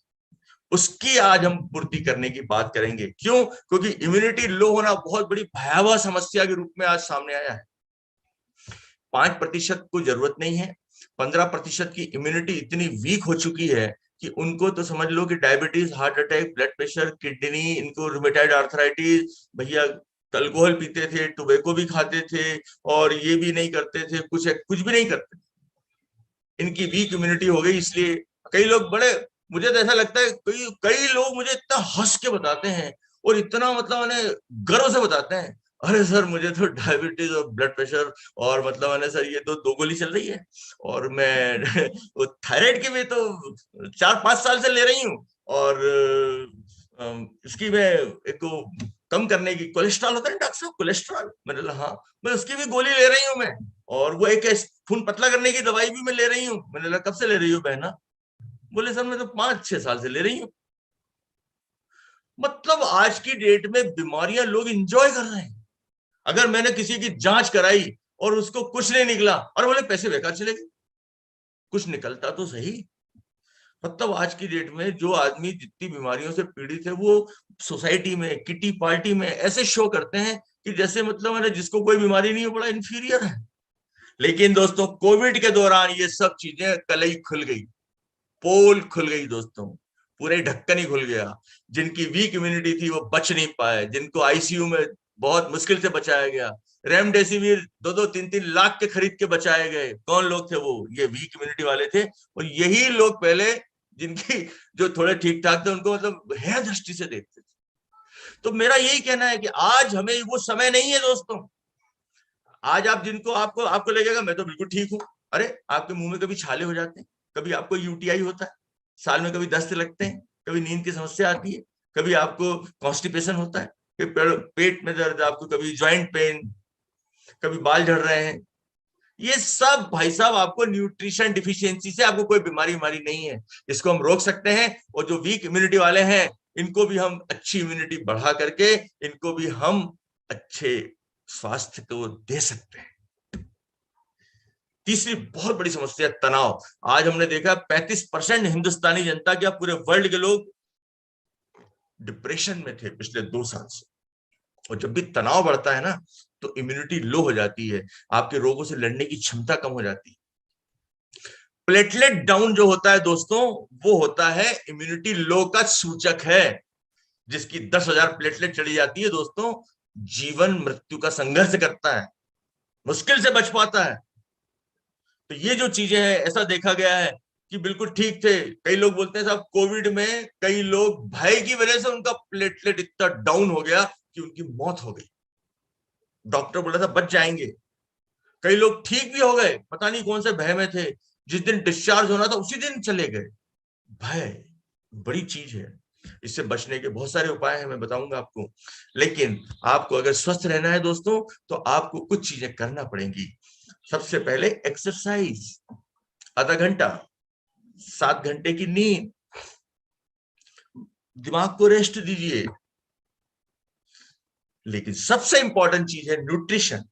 Speaker 2: उसकी आज हम पूर्ति करने की बात करेंगे। क्यों? क्योंकि इम्यूनिटी लो होना बहुत बड़ी भयावह समस्या के रूप में आज सामने आया है। 5% को जरूरत नहीं है, 15% की इम्यूनिटी इतनी वीक हो चुकी है कि उनको तो समझ लो कि diabetes, heart attack, blood pressure, kidney, इनको रूमेटाइड आर्थराइटिस, भैया अल्कोहल पीते थे, टोबैको भी खाते थे और ये भी नहीं करते थे, कुछ भी नहीं करते, इनकी वीक इम्यूनिटी हो गई। इसलिए कई लोग बड़े, मुझे तो ऐसा लगता है कई कई लोग मुझे इतना हंस के बताते हैं और इतना मतलब मैंने गर्व से बताते हैं, अरे सर मुझे तो डायबिटीज और ब्लड प्रेशर और मतलब मैंने सर ये तो 2 गोली चल रही है और मैं वो थायराइड की भी तो 4-5 साल से ले रही हूँ और इसकी मैं एक कम करने की, कोलेस्ट्रॉल होता है डॉक्टर साहब, कोलेस्ट्रॉल, मैंने बोला हाँ, मैं उसकी भी गोली ले रही हूँ मैं, और वो एक खून पतला करने की दवाई भी मैं ले रही हूँ। मैंने बोला कब से ले रही हूँ बहना? बोले सर मैं तो 5-6 साल से ले रही हूँ। मतलब आज की डेट में बीमारियां लोग इंजॉय कर रहे हैं। अगर मैंने किसी की जांच कराई और उसको कुछ नहीं निकला और बोले पैसे बेकार चले गए, कुछ निकलता तो सही। मतलब आज की डेट में जो आदमी जितनी बीमारियों से पीड़ित है वो सोसाइटी में, किटी पार्टी में ऐसे शो करते हैं कि जैसे मतलब मैंने जिसको कोई बीमारी नहीं हो, बड़ा इंफीरियर है। लेकिन दोस्तों कोविड के दौरान ये सब चीजें कलई खुल गई, पोल खुल गई दोस्तों, पूरे ढक्कन ही खुल गया। जिनकी वीक इम्यूनिटी थी वो बच नहीं पाए, जिनको आईसीयू में बहुत मुश्किल से बचाया गया, रेमडेसिविर 2-2, 3-3 लाख के खरीद के बचाए गए। कौन लोग थे वो? ये वीक इम्यूनिटी वाले थे। और यही लोग पहले जिनकी जो थोड़े ठीक ठाक थे उनको मतलब है दृष्टि से देखते थे। तो मेरा यही कहना है कि आज हमें वो समय नहीं है दोस्तों। आज आप जिनको आपको आपको लगेगा मैं तो बिल्कुल ठीक हूं, अरे आपके मुंह में कभी छाले हो जाते हैं, कभी आपको यूटीआई होता है, साल में कभी दस्त लगते हैं, कभी नींद की समस्या आती है, कभी आपको कॉन्स्टिपेशन होता है, कभी पेट में दर्द, आपको कभी ज्वाइंट पेन, कभी बाल झड़ रहे हैं, ये सब भाई साहब आपको न्यूट्रिशन डिफिशियंसी से आपको कोई बीमारी नहीं है। इसको हम रोक सकते हैं, और जो वीक इम्यूनिटी वाले हैं इनको भी हम अच्छी इम्यूनिटी बढ़ा करके इनको भी हम अच्छे स्वास्थ्य को दे सकते हैं। तीसरी बहुत बड़ी समस्या तनाव। आज हमने देखा 35% हिंदुस्तानी जनता क्या पूरे वर्ल्ड के लोग डिप्रेशन में थे पिछले 2 साल से। और जब भी तनाव बढ़ता है ना तो इम्यूनिटी लो हो जाती है, आपके रोगों से लड़ने की क्षमता कम हो जाती है। प्लेटलेट डाउन जो होता है दोस्तों, वो होता है इम्यूनिटी लो का सूचक है। जिसकी 10,000 प्लेटलेट चली जाती है दोस्तों, जीवन मृत्यु का संघर्ष करता है, मुश्किल से बच पाता है। तो ये जो चीजें हैं, ऐसा देखा गया है कि बिल्कुल ठीक थे। कई लोग बोलते हैं साहब कोविड में कई लोग भय की वजह से उनका प्लेटलेट इतना डाउन हो गया कि उनकी मौत हो गई। डॉक्टर बोला था बच जाएंगे। कई लोग ठीक भी हो गए, पता नहीं कौन से भय में थे, जिस दिन डिस्चार्ज होना था उसी दिन चले गए। भय बड़ी चीज है, इससे बचने के बहुत सारे उपाय हैं, मैं बताऊंगा आपको। लेकिन आपको अगर स्वस्थ रहना है दोस्तों तो आपको कुछ चीजें करना पड़ेंगी। सबसे पहले एक्सरसाइज, आधा घंटा, 7 घंटे की नींद, दिमाग को रेस्ट दीजिए। लेकिन सबसे इंपॉर्टेंट चीज है न्यूट्रिशन।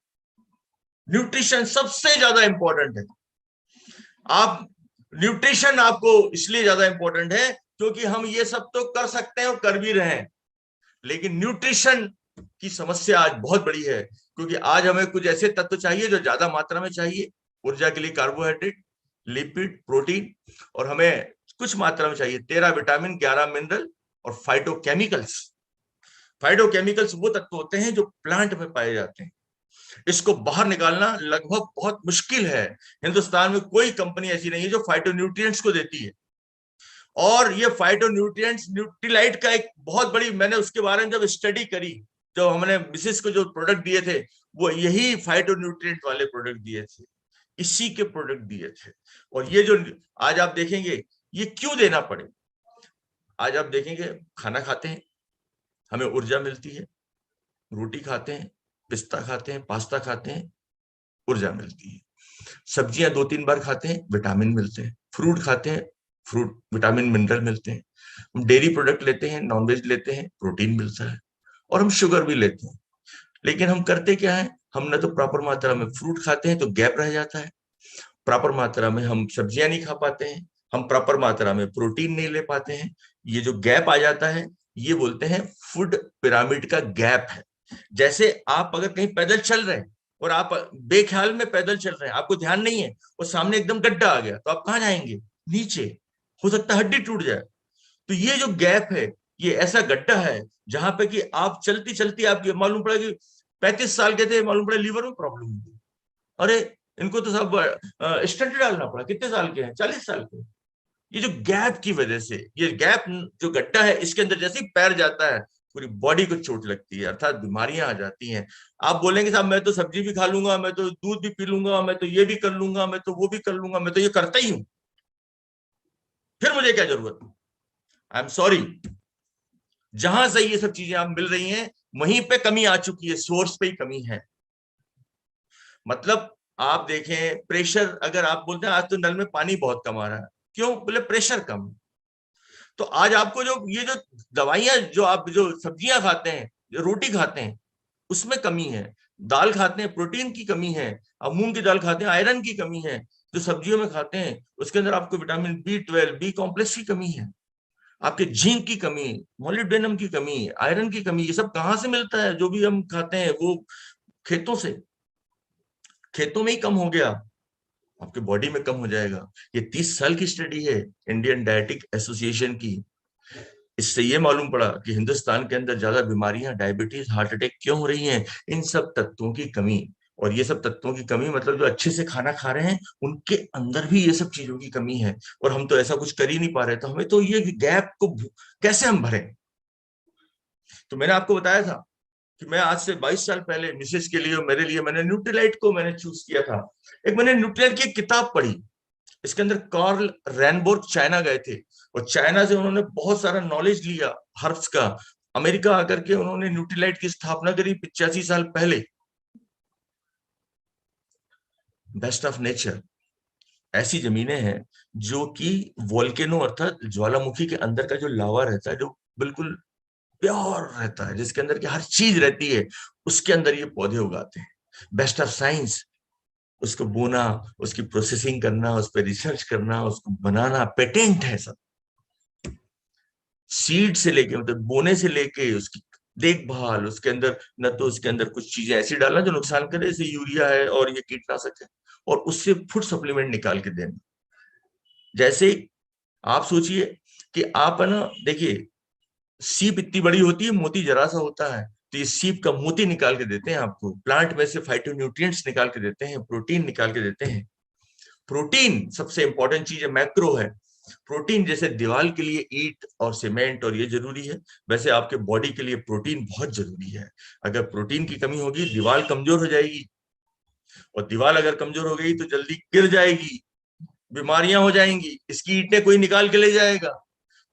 Speaker 2: न्यूट्रिशन सबसे ज्यादा इंपॉर्टेंट है। आप न्यूट्रिशन आपको इसलिए ज्यादा इंपॉर्टेंट है क्योंकि हम ये सब तो कर सकते हैं और कर भी रहे हैं, लेकिन न्यूट्रिशन की समस्या आज बहुत बड़ी है। क्योंकि आज हमें कुछ ऐसे तत्व चाहिए जो ज्यादा मात्रा में चाहिए, ऊर्जा के लिए कार्बोहाइड्रेट, लिपिड, प्रोटीन, और हमें कुछ मात्रा में चाहिए 13 विटामिन, 11 मिनरल और फाइटोकेमिकल्स। फाइटोकेमिकल्स वो तत्व होते हैं जो प्लांट में पाए जाते हैं। इसको बाहर निकालना लगभग बहुत मुश्किल है। हिंदुस्तान में कोई कंपनी ऐसी नहीं है जो फाइटोन्यूट्रिएंट्स को देती है। और ये फाइटोन्यूट्रिएंट्स, न्यूट्रीलाइट का एक बहुत बड़ी, मैंने उसके बारे में जब स्टडी करी, जो हमने मिसेस को जो प्रोडक्ट दिए थे वो यही फाइटोन्यूट्रिएंट वाले प्रोडक्ट दिए थे, इसी के प्रोडक्ट दिए थे। और ये जो आज आप देखेंगे ये क्यों देना पड़े। आज आप देखेंगे खाना खाते हैं हमें ऊर्जा मिलती है, रोटी खाते हैं, पिस्ता खाते हैं, पास्ता खाते हैं, ऊर्जा मिलती है। सब्जियां 2-3 बार खाते हैं, विटामिन मिलते हैं। फ्रूट खाते हैं, फ्रूट विटामिन मिनरल मिलते हैं। हम डेयरी प्रोडक्ट लेते हैं, नॉनवेज लेते हैं, प्रोटीन मिलता है। और हम शुगर भी लेते हैं। लेकिन हम करते क्या है, हम ना तो प्रॉपर मात्रा में फ्रूट खाते हैं तो गैप रह जाता है, प्रॉपर मात्रा में हम सब्जियां नहीं खा पाते हैं, हम प्रॉपर मात्रा में प्रोटीन नहीं ले पाते हैं। ये जो गैप आ जाता है ये बोलते हैं फूड पिरामिड का गैप है। जैसे आप अगर कहीं पैदल चल रहे हैं और आप बेख्याल में पैदल चल रहे हैं, आपको ध्यान नहीं है और सामने एकदम गड्ढा आ गया तो आप कहाँ जाएंगे, नीचे, हो सकता है हड्डी टूट जाए। तो ये जो गैप है ये ऐसा गड्ढा है जहां पे कि आप चलती चलती आपकी मालूम पड़ा कि 35 साल के थे, मालूम पड़ा लीवर में प्रॉब्लम हुई, अरे इनको तो सब स्टंट डालना पड़ा। कितने साल के हैं, 40 साल के। ये जो गैप की वजह से, ये गैप जो गड्ढा है इसके अंदर जैसे ही पैर जाता है पूरी बॉडी को चोट लगती है, अर्थात बीमारियां आ जाती हैं। आप बोलेंगे साहब मैं तो सब्जी भी खा लूंगा, मैं तो दूध भी पी लूंगा, मैं तो ये भी कर लूंगा, मैं तो वो भी कर लूंगा, मैं तो ये करता ही हूं, फिर मुझे क्या जरूरत है। आई एम सॉरी, जहां से ये सब चीजें आप मिल रही हैं वहीं पे कमी आ चुकी है, सोर्स पे ही कमी है। मतलब आप देखें प्रेशर, अगर आप बोलते हैं आज तो नल में पानी बहुत कम आ रहा है, क्यों, बोले प्रेशर कम। तो आज आपको जो ये जो दवाइयां, जो आप जो सब्जियां खाते हैं, जो रोटी खाते हैं उसमें कमी है, दाल खाते हैं प्रोटीन की कमी है, आप मूंग की दाल खाते हैं आयरन की कमी है, जो सब्जियों में खाते हैं उसके अंदर आपको विटामिन B12, बी कॉम्प्लेक्स की कमी है, आपके जिंक की कमी, मोलिब्डेनम की कमी, आयरन की कमी। ये सब कहाँ से मिलता है, जो भी हम खाते हैं वो खेतों से, खेतों में ही कम हो गया, आपके बॉडी में कम हो जाएगा। ये 30 साल की स्टडी है इंडियन डायटिक एसोसिएशन की। इससे ये मालूम पड़ा कि हिंदुस्तान के अंदर ज्यादा बीमारियां, डायबिटीज, हार्ट अटैक क्यों हो रही हैं, इन सब तत्वों की कमी। और ये सब तत्वों की कमी मतलब जो अच्छे से खाना खा रहे हैं उनके अंदर भी ये सब चीजों की कमी है, और हम तो ऐसा कुछ कर ही नहीं पा रहे। तो हमें तो ये गैप को कैसे हम भरें। तो मैंने आपको बताया था कि मैं आज से 22 साल पहले मिसेस के लिए और मेरे लिए मैंने न्यूट्रीलाइट को मैंने चूज किया था। एक मैंने न्यूट्रीलाइट की किताब पढ़ी, इसके अंदर कार्ल रैनबोर्ग चाइना गए थे, और चाइना से उन्होंने बहुत सारा नॉलेज लिया हर्ब्स का। अमेरिका आकर के उन्होंने न्यूट्रीलाइट की स्थापना करी 85 साल पहले। बेस्ट ऑफ नेचर ऐसी जमीनें हैं जो कि वोल्केनो अर्थात ज्वालामुखी के अंदर का जो लावा रहता है, जो बिल्कुल प्योर रहता है, जिसके अंदर की हर चीज रहती है, उसके अंदर ये पौधे उगाते हैं। बेस्ट ऑफ साइंस, उसको बोना, उसकी प्रोसेसिंग करना, उस पर रिसर्च करना, उसको बनाना, पेटेंट है सब। सीड से लेके मतलब बोने से लेके उसकी देखभाल, उसके अंदर न तो उसके अंदर कुछ चीजें ऐसी डालना जो नुकसान करे, जैसे यूरिया है और ये कीटनाशक है, और उससे फूड सप्लीमेंट निकाल के देना। जैसे आप सोचिए कि आप है ना, देखिए सीप इतनी बड़ी होती है, मोती जरा सा होता है, तो ये सीप का मोती निकाल के देते हैं आपको। प्लांट में से फाइटोन्यूट्रिएंट्स निकाल के देते हैं, प्रोटीन निकाल के देते हैं। प्रोटीन सबसे इंपॉर्टेंट चीज है, मैक्रो है। प्रोटीन जैसे दीवार के लिए ईंट और सीमेंट और ये जरूरी है, वैसे आपके बॉडी के लिए प्रोटीन बहुत जरूरी है। अगर प्रोटीन की कमी होगी, दीवार कमजोर हो जाएगी, और दीवार अगर कमजोर हो गई तो जल्दी गिर जाएगी, बीमारियां हो जाएंगी, इसकी ईंटें कोई निकाल के ले जाएगा।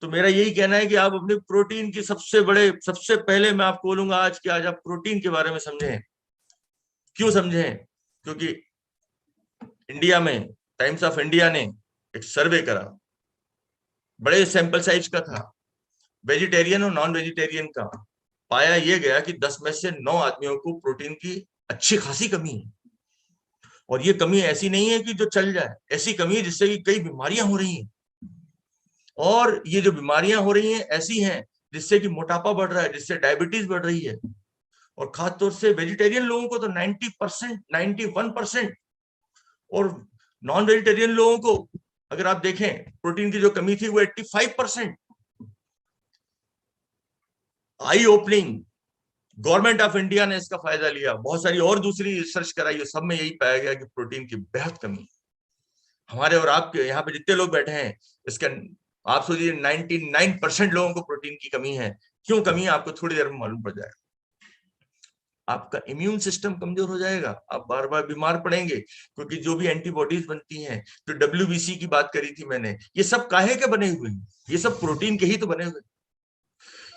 Speaker 2: तो मेरा यही कहना है कि आप अपने प्रोटीन की सबसे पहले मैं आपको बोलूंगा आज कि आज आप प्रोटीन के बारे में समझें। क्यों समझें? क्योंकि इंडिया में टाइम्स ऑफ इंडिया ने एक सर्वे करा, बड़े सैंपल साइज का था, वेजिटेरियन और नॉन वेजिटेरियन का। पाया यह गया कि 10 में से 9 आदमियों को प्रोटीन की अच्छी खासी कमी है। और ये कमी ऐसी नहीं है कि जो चल जाए, ऐसी कमी है जिससे कि कई बीमारियां हो रही हैं। और ये जो बीमारियां हो रही हैं ऐसी हैं जिससे कि मोटापा बढ़ रहा है, जिससे डायबिटीज बढ़ रही है। और खासतौर से वेजिटेरियन लोगों को तो 90%, 91%, और नॉन वेजिटेरियन लोगों को अगर आप देखें प्रोटीन की जो कमी थी वो 85%। आई ओपनिंग, गवर्नमेंट ऑफ इंडिया ने इसका फायदा लिया, बहुत सारी और दूसरी रिसर्च कराई, सब में यही पाया गया कि प्रोटीन की बेहद कमी है। हमारे और आपके यहाँ पे जितने लोग बैठे हैं, इसका आप सोचिए 99% लोगों को प्रोटीन की कमी है। क्यों कमी है आपको थोड़ी देर में मालूम पड़ जाएगा। आपका इम्यून सिस्टम कमजोर हो जाएगा, आप बार बार बीमार पड़ेंगे, क्योंकि जो भी एंटीबॉडीज बनती हैं, तो WBC की बात करी थी मैंने, ये सब काहे के बने हुए हैं? ये सब प्रोटीन के ही तो बने हुए।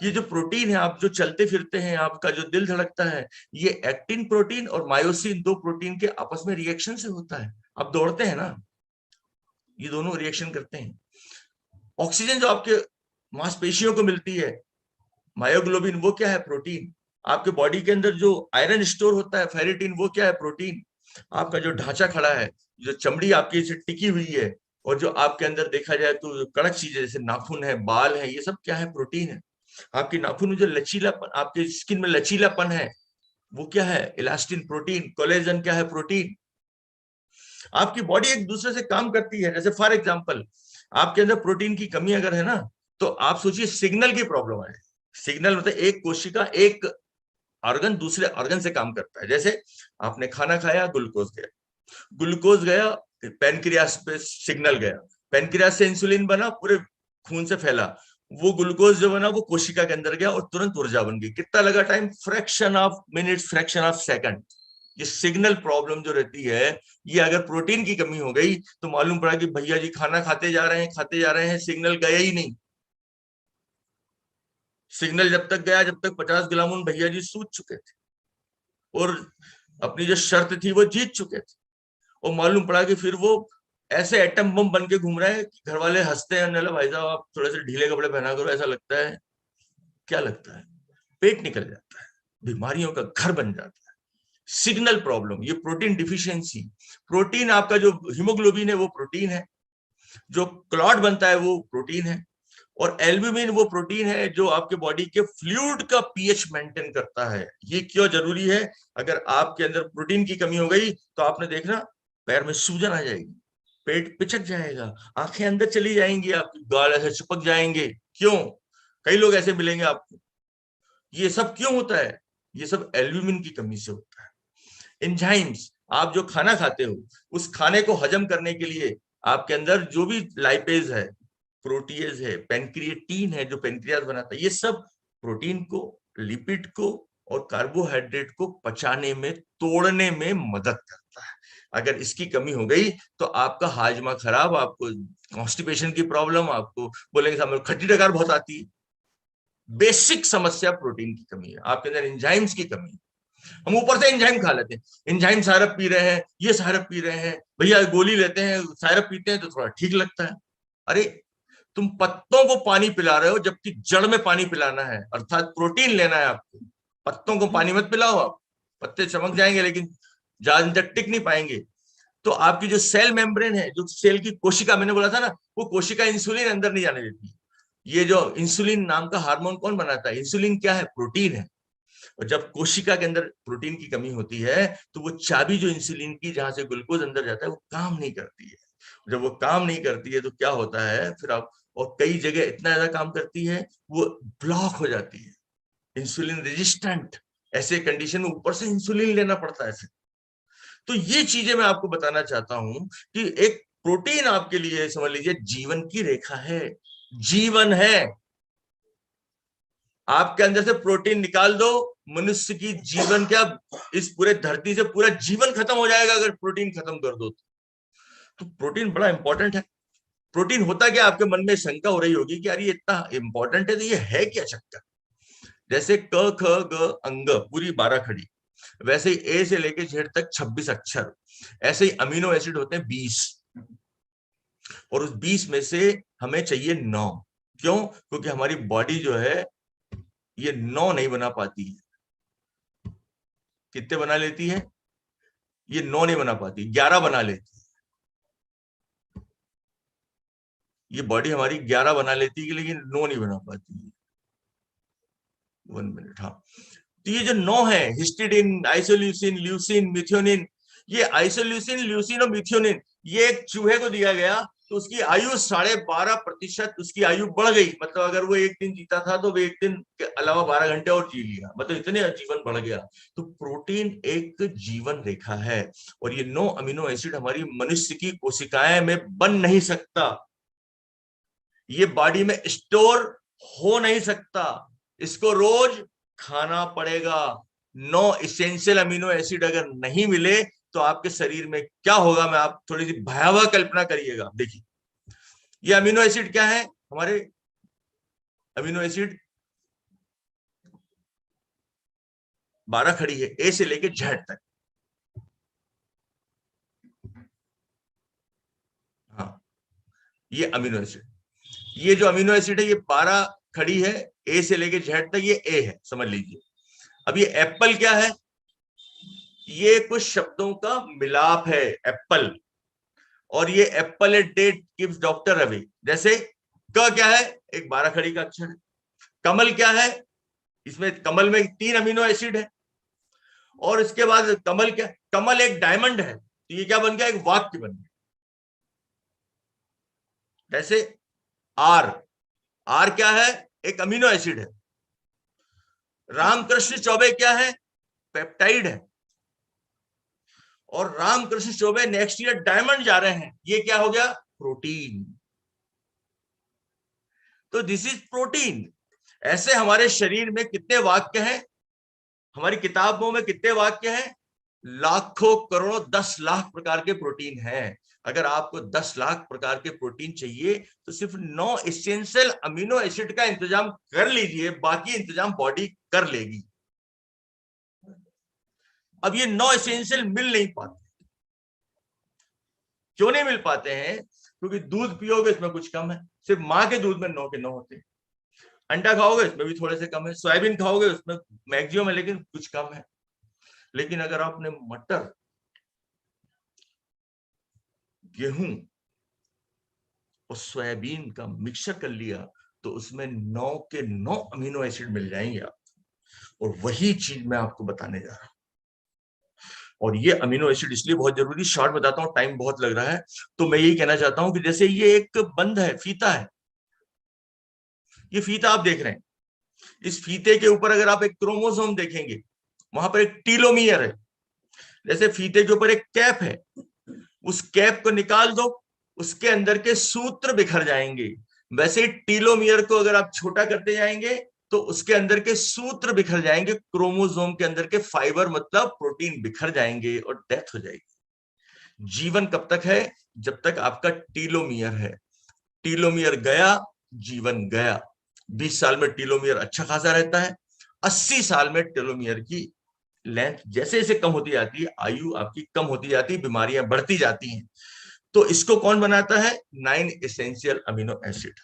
Speaker 2: ये जो प्रोटीन है, आप जो चलते फिरते हैं, आपका जो दिल धड़कता है, ये एक्टिन प्रोटीन और मायोसिन, दो प्रोटीन के आपस में रिएक्शन से होता है। आप दौड़ते हैं ना, ये दोनों रिएक्शन करते हैं। ऑक्सीजन जो आपके मांसपेशियों को मिलती है, मायोग्लोबिन, वो क्या है? प्रोटीन। आपके बॉडी के अंदर जो आयरन स्टोर होता है, फेरिटिन, वो क्या है? प्रोटीन। आपका जो ढांचा खड़ा है, जो चमड़ी आपकी से टिकी हुई है, और जो आपके अंदर देखा जाए तो कड़क चीजें जैसे नाखून है, बाल है, ये सब क्या है? प्रोटीन है। आपकी नाखून में जो लचीलापन, आपके स्किन में लचीलापन है, वो क्या है? Elastin, protein. कोलेजन क्या है? प्रोटीन। आपकी बॉडी एक दूसरे से काम करती है। जैसे फॉर एग्जांपल, आपके अंदर प्रोटीन की कमी अगर है ना, तो आप सोचिए सिग्नल की प्रॉब्लम है। सिग्नल मतलब एक कोशिका, एक ऑर्गन दूसरे ऑर्गन से काम करता है। जैसे आपने खाना खाया, ग्लूकोज गया पेनक्रियास पे, सिग्नल गया, पेनक्रियास से इंसुलिन बना, पूरे खून से फैला, वो ग्लूकोज जो बना वो कोशिका के अंदर गया और तुरंत ऊर्जा बन गई। कितना लगा time? Fraction of minutes, fraction of second. ये सिग्नल प्रॉब्लम जो रहती है, ये अगर प्रोटीन की कमी हो गई तो मालूम पड़ा कि भैया जी खाना खाते जा रहे हैं, सिग्नल गया ही नहीं। सिग्नल जब तक गया जब तक 50 ग्राम भैया जी सूझ चुके थे और अपनी जो शर्त थी वो जीत चुके थे। और मालूम पड़ा कि फिर वो ऐसे एटम बम बन के घूम रहे हैं कि घर वाले हंसते हैं, नला भाई साहब आप थोड़े से ढीले कपड़े पहना करो, ऐसा लगता है। क्या लगता है? पेट निकल जाता है, बीमारियों का घर बन जाता है। सिग्नल प्रॉब्लम, ये प्रोटीन डिफिशियंसी। प्रोटीन, आपका जो हीमोग्लोबिन है वो प्रोटीन है, जो क्लॉट बनता है वो प्रोटीन है, और एल्ब्यूमिन वो प्रोटीन है जो आपके बॉडी के फ्लूइड का पीएच मेंटेन करता है। ये क्यों जरूरी है? अगर आपके अंदर प्रोटीन की कमी हो गई तो आपने देखना पैर में सूजन आ जाएगी, पेट पिचक जाएगा, आंखें अंदर चली जाएंगी, आपके गाल ऐसे चिपक जाएंगे। क्यों? कई लोग ऐसे मिलेंगे आपको। ये सब क्यों होता है? ये सब एल्ब्यूमिन की कमी से होता है। एंजाइम्स, आप जो खाना खाते हो उस खाने को हजम करने के लिए आपके अंदर जो भी लाइपेज है, प्रोटीएज है, पेनक्रिएटिन है जो पेनक्रियास बनाता है, ये सब प्रोटीन को, लिपिड को और कार्बोहाइड्रेट को पचाने में, तोड़ने में मदद करता है। अगर इसकी कमी हो गई तो आपका हाजमा खराब, आपको कॉन्स्टिपेशन की प्रॉब्लम, आपको बोलेंगे साहब खट्टी डकार बहुत आती है। बेसिक समस्या प्रोटीन की कमी है, आपके अंदर एंजाइम्स की कमी है। हम ऊपर से एंजाइम खा लेते हैं, एंजाइम सायरप पी रहे हैं, ये सायरप पी रहे हैं, भैया गोली लेते हैं, सायरप पीते हैं तो थोड़ा ठीक लगता है। अरे तुम पत्तों को पानी पिला रहे हो जबकि जड़ में पानी पिलाना है, अर्थात प्रोटीन लेना है आपको। पत्तों को पानी मत पिलाओ, आप पत्ते चमक जाएंगे लेकिन ज्यादा तक टिक नहीं पाएंगे। तो आपकी जो सेल मेम्ब्रेन है, जो सेल की कोशिका, मैंने बोला था ना, वो कोशिका इंसुलिन अंदर नहीं जाने देती। ये जो इंसुलिन नाम का हार्मोन कौन बनाता है? इंसुलिन क्या है? प्रोटीन है। और जब कोशिका के अंदर प्रोटीन की कमी होती है तो वो चाबी जो इंसुलिन की, जहां से ग्लूकोज अंदर जाता है, वो काम नहीं करती है। जब वो काम नहीं करती है तो क्या होता है फिर आप, और कई जगह इतना ज्यादा काम करती है वो ब्लॉक हो जाती है, इंसुलिन रेजिस्टेंट। ऐसे कंडीशन में ऊपर से इंसुलिन लेना पड़ता है फिर। तो ये चीजें मैं आपको बताना चाहता हूं कि एक प्रोटीन आपके लिए समझ लीजिए जीवन की रेखा है, जीवन है। आपके अंदर से प्रोटीन निकाल दो, मनुष्य की जीवन क्या, इस पूरे धरती से पूरा जीवन खत्म हो जाएगा अगर प्रोटीन खत्म कर दो तो प्रोटीन बड़ा इंपॉर्टेंट है। प्रोटीन होता क्या, आपके मन में शंका हो रही होगी कि यार ये इतना इंपॉर्टेंट है तो ये है क्या चक्कर। जैसे क ख ग अंग पूरी 12 खड़ी, वैसे ही ए से लेके जेड तक 26 अक्षर, ऐसे ही अमीनो एसिड होते हैं 20, और उस 20 में से हमें चाहिए 9। क्यों? क्योंकि हमारी बॉडी जो है ये 9 नहीं बना पाती है। कितने बना लेती है? ये 9 नहीं बना पाती, 11 बना लेती है। ये बॉडी हमारी 11 बना लेती है लेकिन 9 नहीं बना पाती है। 1 मिनट, हाँ। तो ये जो 9 है, हिस्टिडिन, आइसोल्यूसिन, ल्यूसिन, मिथ्योनिन, ये आइसोल्यूसिन, ल्यूसिन और मिथ्योनिन ये एक चूहे को दिया गया तो उसकी आयु 12.5% उसकी आयु बढ़ गई। मतलब अगर वो एक दिन जीता था तो वो एक दिन के अलावा 12 घंटे और जी लिया, मतलब इतने जीवन बढ़ गया। तो प्रोटीन एक जीवन रेखा है, और ये 9 अमीनो एसिड हमारी मनुष्य की कोशिकाएं में बन नहीं सकता, ये बॉडी में स्टोर हो नहीं सकता, इसको रोज खाना पड़ेगा। 9 इसेंशियल अमीनो एसिड अगर नहीं मिले तो आपके शरीर में क्या होगा, मैं आप थोड़ी सी भयावह कल्पना करिएगा। देखिए ये अमीनो एसिड क्या है, हमारे अमीनो एसिड 12 खड़ी है, ए से लेके जेड तक। हाँ, ये अमीनो एसिड, ये जो अमीनो एसिड है ये 12 खड़ी है, ए से लेके जेड तक, ये ए है समझ लीजिए। अब ये एप्पल क्या है? ये कुछ शब्दों का मिलाप है, एप्पल। और ये apple a day gives doctor away. जैसे क क्या है? एक 12 खड़ी का अक्षर है। कमल क्या है? इसमें कमल में 3 अमीनो एसिड है। और इसके बाद कमल क्या? कमल एक डायमंड है, तो ये क्या बन गया? एक वाक्य बन गया। जैसे आर, आर क्या है? एक अमीनो एसिड है। रामकृष्ण चौबे क्या है? पेप्टाइड है। और Ramkrishna Choubey next year diamond जा रहे हैं, ये क्या हो गया? प्रोटीन। तो दिस इज प्रोटीन। ऐसे हमारे शरीर में कितने वाक्य हैं, हमारी किताबों में कितने वाक्य हैं? लाखों करोड़ों 10 लाख प्रकार के प्रोटीन हैं। अगर आपको 10 लाख प्रकार के प्रोटीन चाहिए तो सिर्फ 9 एसेंशियल अमीनो एसिड का इंतजाम कर लीजिए, बाकी इंतजाम बॉडी कर लेगी। अब ये 9 एसेंशियल मिल नहीं पाते। क्यों नहीं मिल पाते हैं? क्योंकि दूध पियोगे इसमें कुछ कम है, सिर्फ माँ के दूध में 9 के 9 होते हैं। अंडा खाओगे इसमें भी थोड़े से कम है, सोयाबीन खाओगे उसमें मैक्सिमम है लेकिन कुछ कम है। लेकिन अगर आपने मटर, गेहूं और सोयाबीन का मिक्सचर कर लिया तो उसमें 9 के 9 अमीनो एसिड मिल जाएंगे आप। और वही चीज मैं आपको बताने जा रहा हूं। और ये अमीनो एसिड इसलिए बहुत जरूरी, शॉर्ट बताता हूं, टाइम बहुत लग रहा है। तो मैं यही कहना चाहता हूं कि जैसे ये एक बंध है, फीता है, ये फीता आप देख रहे हैं, इस फीते के ऊपर अगर आप एक क्रोमोसोम देखेंगे, वहां पर एक टीलोमियर है। जैसे फीते के ऊपर एक कैप है, उस कैप को निकाल दो, उसके अंदर के सूत्र बिखर जाएंगे। वैसे टीलोमियर को अगर आप छोटा करते जाएंगे तो उसके अंदर के सूत्र बिखर जाएंगे, क्रोमोसोम के अंदर के फाइबर मतलब प्रोटीन बिखर जाएंगे और डेथ हो जाएगी। जीवन कब तक है? जब तक आपका टीलोमियर है। टीलोमियर गया, जीवन गया। 20 साल में टीलोमियर अच्छा खासा रहता है। 80 साल में टेलोमियर की लेंथ जैसे जैसे कम होती जाती है, आयु आपकी कम होती जाती है, बीमारियां बढ़ती जाती हैं। तो इसको कौन बनाता है? 9 एसेंशियल अमीनो एसिड।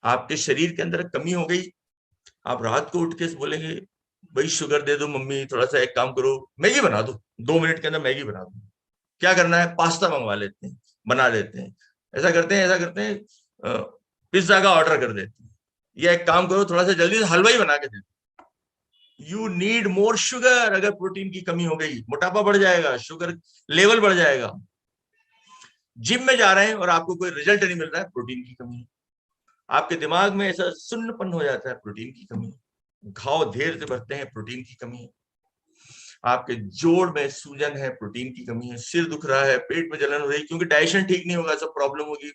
Speaker 2: आपके शरीर के अंदर कमी हो गई, आप रात को उठ के बोलेंगे भाई शुगर दे दो मम्मी, थोड़ा सा एक काम करो मैगी बना दो, 2 मिनट के अंदर मैगी बना दो। क्या करना है? पास्ता मंगवा लेते हैं, बना लेते हैं। ऐसा करते हैं पिज्जा का ऑर्डर कर देते हैं। या एक काम करो, थोड़ा सा जल्दी से हलवा ही बना के दे दो। You need more sugar. अगर प्रोटीन की कमी हो गई, मोटापा बढ़ जाएगा, शुगर लेवल बढ़ जाएगा। जिम में जा रहे हैं और आपको कोई रिजल्ट नहीं मिल रहा है, प्रोटीन की कमी है। आपके दिमाग में ऐसा सुन्नपन हो जाता है, प्रोटीन की कमी है। घाव देर से बढ़ते हैं, प्रोटीन की कमी है। आपके जोड़ में सूजन है, प्रोटीन की कमी है। सिर दुख रहा है, पेट में जलन हो रही है, क्योंकि डाइजेशन ठीक नहीं होगा, सब प्रॉब्लम होगी।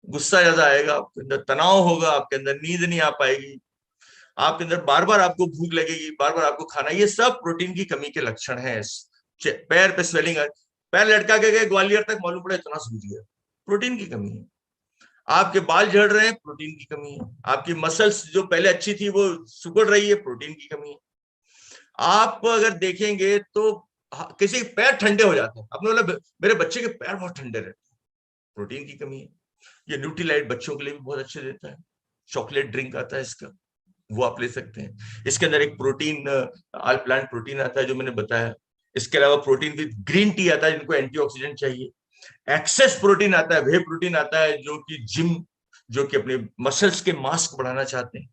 Speaker 2: गुस्सा ज्यादा आएगा, आपके अंदर तनाव होगा, आपके अंदर नींद नहीं आ पाएगी, आपके अंदर बार बार आपको भूख लगेगी, बार बार आपको खाना। ये सब प्रोटीन की कमी के लक्षण है। पैर पे स्वेलिंग, पैर लटका के गए ग्वालियर तक, मालूम पड़ा इतना सूज गया, प्रोटीन की कमी है। आपके बाल झड़ रहे हैं, प्रोटीन की कमी है। आपकी मसल्स जो पहले अच्छी थी वो सिकुड़ रही है, प्रोटीन की कमी है। आप अगर देखेंगे तो किसी के पैर ठंडे हो जाते हैं, आपने बोला मेरे बच्चे के पैर बहुत ठंडे रहते हैं, प्रोटीन की कमी है। ये न्यूट्रीलाइट बच्चों के लिए भी बहुत अच्छे देता है। चॉकलेट ड्रिंक आता है इसका, वो आप ले सकते हैं। इसके अंदर एक प्रोटीन ऑल प्लांट प्रोटीन आता है जो मैंने बताया। इसके अलावा प्रोटीन विद ग्रीन टी आता है, जिनको एंटीऑक्सीडेंट चाहिए। एक्सेस प्रोटीन आता है, वे प्रोटीन आता है जो कि जिम, जो कि अपने मसल्स के मास को बढ़ाना चाहते हैं।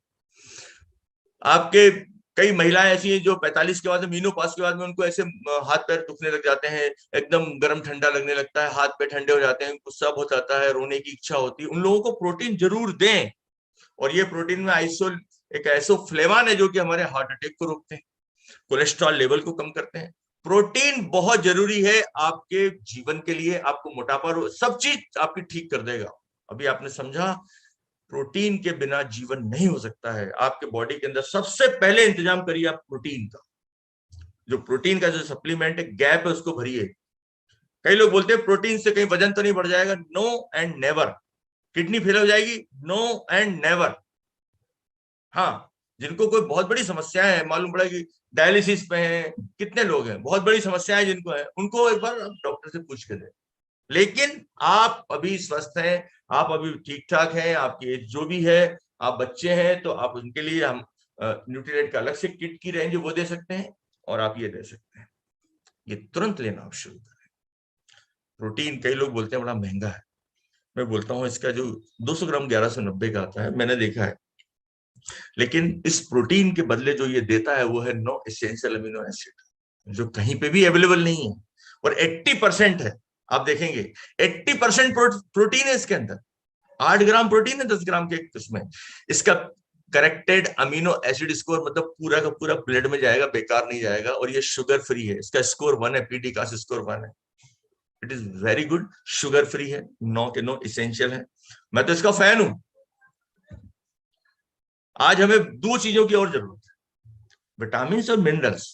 Speaker 2: आपके कई महिलाएं ऐसी हैं जो 45 के बाद, मीनोपॉज के बाद में उनको ऐसे हाथ पैर दुखने लग जाते हैं, एकदम गर्म ठंडा लगने लगता है, हाथ पैर ठंडे हो जाते हैं, गुस्सा बहुत आता है, रोने की इच्छा होती है। उन लोगों को प्रोटीन जरूर दें। और ये प्रोटीन में एक आइसोफ्लेवान है जो कि हमारे हार्ट अटैक को रोकते हैं, कोलेस्ट्रॉल लेवल को कम करते हैं। प्रोटीन बहुत जरूरी है आपके जीवन के लिए। आपको मोटापा, सब चीज आपकी ठीक कर देगा। अभी आपने समझा, प्रोटीन के बिना जीवन नहीं हो सकता है। आपके बॉडी के अंदर सबसे पहले इंतजाम करिए आप प्रोटीन का। जो प्रोटीन का जो सप्लीमेंट है, गैप है, उसको भरिए। कई लोग बोलते हैं प्रोटीन से कहीं वजन तो नहीं बढ़ जाएगा। No and never. Kidney fail हो जाएगी? No and never. हाँ, जिनको कोई बहुत बड़ी समस्या है, मालूम पड़ा कि डायलिसिस पे हैं, कितने लोग हैं बहुत बड़ी समस्याएं जिनको है, उनको एक बार डॉक्टर से पूछ के दें। लेकिन आप अभी स्वस्थ हैं, आप अभी ठीक ठाक हैं, आपकी एज जो भी है, आप बच्चे हैं, तो आप उनके लिए हम न्यूट्रीएंट का अलग से किट की रेंज वो दे सकते हैं, और आप ये दे सकते हैं। ये तुरंत लेना आप शुरू करें। प्रोटीन कई लोग बोलते हैं बड़ा महंगा है। मैं बोलता हूँ इसका जो 200 ग्राम 1190 का आता है, मैंने देखा है। लेकिन इस प्रोटीन के बदले जो ये देता है वो है 9 एसेंशियल अमीनो एसिड, जो कहीं पे भी अवेलेबल नहीं है। और 80% है। आप देखेंगे 80% प्रोटीन है इसके अंदर। 8 ग्राम प्रोटीन है 10 ग्राम के उसमें। इसका करेक्टेड अमीनो एसिड स्कोर मतलब पूरा का पूरा ब्लड में जाएगा, बेकार नहीं जाएगा। और ये शुगर फ्री है, इसका स्कोर 1 है, पीडी का स्कोर 1 है। It is very good. Sugar free है, 9 के 9 इसेंशियल है। मैं तो इसका फैन हूं। आज हमें 2 चीजों की और जरूरत है, विटामिन और मिनरल्स।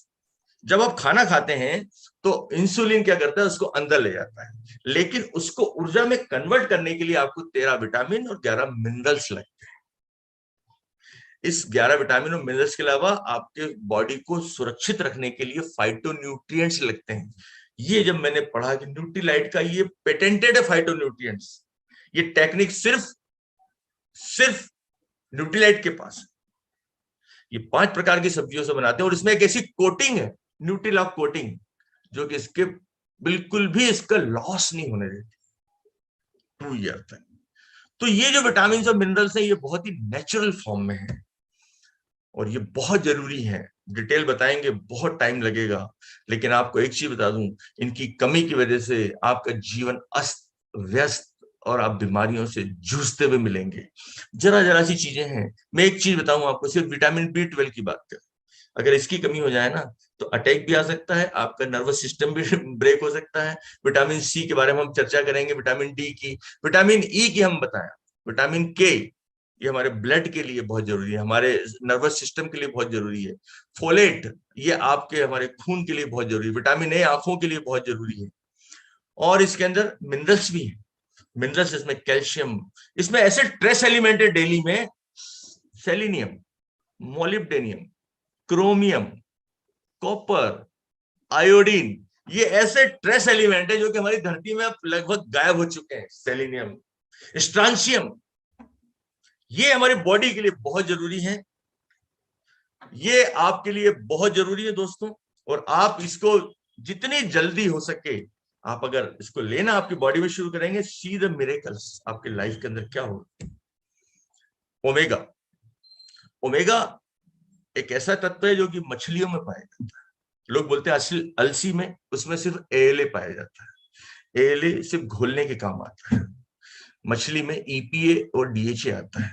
Speaker 2: जब आप खाना खाते हैं तो इंसुलिन क्या करता है, उसको अंदर ले जाता है, लेकिन उसको ऊर्जा में कन्वर्ट करने के लिए आपको 13 विटामिन और 11 मिनरल्स लगते हैं। इस 11 विटामिन और मिनरल्स के अलावा आपके बॉडी को सुरक्षित रखने के लिए फाइटोन्यूट्रिएंट्स लगते हैं। ये जब मैंने पढ़ा कि न्यूट्रीलाइट का ये पेटेंटेड है फाइटोन्यूट्रिएंट्स, ये टेक्निक सिर्फ न्यूट्रीलाइट के पास है। ये 5 प्रकार की सब्जियों से बनाते हैं, और इसमें एक ऐसी कोटिंग है, न्यूट्रीलॉक कोटिंग, जो कि इसके बिल्कुल भी इसका लॉस नहीं होने देती 2 ईयर तक। तो ये जो विटामिन और मिनरल्स हैं, ये बहुत ही नेचुरल फॉर्म में है, और ये बहुत जरूरी है। डिटेल बताएंगे, बहुत टाइम लगेगा, लेकिन आपको एक चीज बता दूं, इनकी कमी की वजह से आपका जीवन अस्त व्यस्त और आप बीमारियों से जूझते हुए मिलेंगे। जरा जरा सी चीजें हैं। मैं एक चीज बताऊं आपको, सिर्फ विटामिन B12 की बात करें, अगर इसकी कमी हो जाए ना तो अटैक भी आ सकता है, आपका नर्वस सिस्टम भी ब्रेक हो सकता है। विटामिन C के बारे में हम चर्चा करेंगे, विटामिन D की, विटामिन E की हम बताएं, विटामिन K, ये हमारे ब्लड के लिए बहुत जरूरी है, हमारे नर्वस सिस्टम के लिए बहुत जरूरी है। फोलेट, ये आपके हमारे खून के लिए बहुत जरूरी है। विटामिन A आंखों के लिए बहुत जरूरी है। और इसके अंदर मिनरल्स भी है। मिनरल्स इसमें कैल्शियम, इसमें ऐसे ट्रेस एलिमेंट है डेली में, सेलिनियम, मोलिब्डेनियम, क्रोमियम, कॉपर, आयोडीन, ये ऐसे ट्रेस एलिमेंट है जो कि हमारी धरती में अब लगभग गायब हो चुके हैं। सेलेनियम, स्ट्रांशियम, ये हमारी बॉडी के लिए बहुत जरूरी है, ये आपके लिए बहुत जरूरी है दोस्तों। और आप इसको जितनी जल्दी हो सके आप अगर इसको लेना आपकी बॉडी में शुरू करेंगे, सी द मिरेकल्स आपकी लाइफ के अंदर क्या होगा। ओमेगा, ओमेगा एक ऐसा तत्व है जो कि मछलियों में पाया जाता है। लोग बोलते हैं अलसी में, उसमें सिर्फ एएलए पाया जाता है। एएलए सिर्फ घोलने के काम आता है। मछली में ईपीए और डीएचए आता है।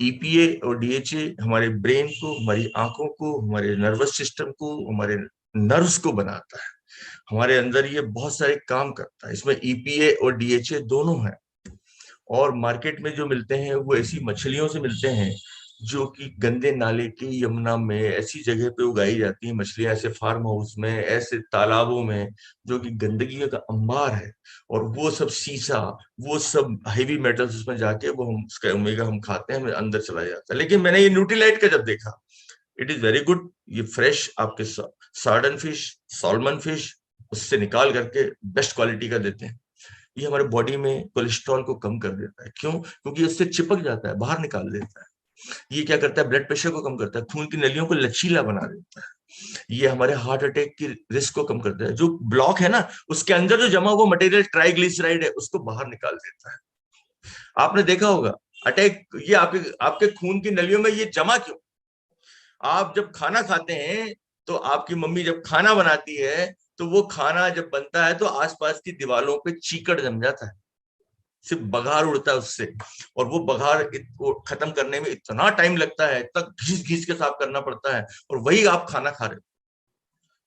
Speaker 2: ईपीए और डीएचए हमारे ब्रेन को, हमारी आंखों को, हमारे नर्वस सिस्टम को, हमारे नर्व्स को बनाता है। हमारे अंदर ये बहुत सारे काम करता है। इसमें ईपीए और डीएचए दोनों हैं। और मार्केट में जो मिलते हैं वो ऐसी मछलियों से मिलते हैं जो कि गंदे नाले के, यमुना में, ऐसी जगह पे उगाई जाती हैं मछलियां, ऐसे फार्म हाउस में, ऐसे तालाबों में जो कि गंदगी का अंबार है। और वो सब सीसा, वो सब हेवी मेटल्स उसमें जाके वो हम उसका ओमेगा हम खाते हैं, हमें अंदर चला जाता है। लेकिन मैंने ये न्यूट्रीलाइट का जब देखा, इट इज वेरी गुड। ये फ्रेश आपके सार्डन फिश, सॉल्मन फिश उससे निकाल करके बेस्ट क्वालिटी का देते हैं। ये हमारे बॉडी में कोलेस्ट्रॉल को कम कर देता है। क्यों? क्योंकि इससे चिपक जाता है, बाहर निकाल देता है। ये क्या करता है? ब्लड प्रेशर को कम करता है, खून की नलियों को लचीला बना देता है। ये हमारे हार्ट अटैक की रिस्क को कम करता है। जो ब्लॉक है ना, उसके अंदर जो जमा हुआ मटेरियल ट्राइग्लिसराइड है, उसको बाहर निकाल देता है। आपने देखा होगा अटैक, ये आपके आपके खून की नलियों में ये जमा क्यों? आप जब खाना खाते हैं तो आपकी मम्मी जब खाना बनाती है तो वो खाना जब बनता है तो आसपास की दीवारों पे चीकड़ जम जाता है, सिर्फ बघार उड़ता है उससे। और वो बघार को खत्म करने में इतना टाइम लगता है, तक घिस घिस के साफ करना पड़ता है। और वही आप खाना खा रहे हो,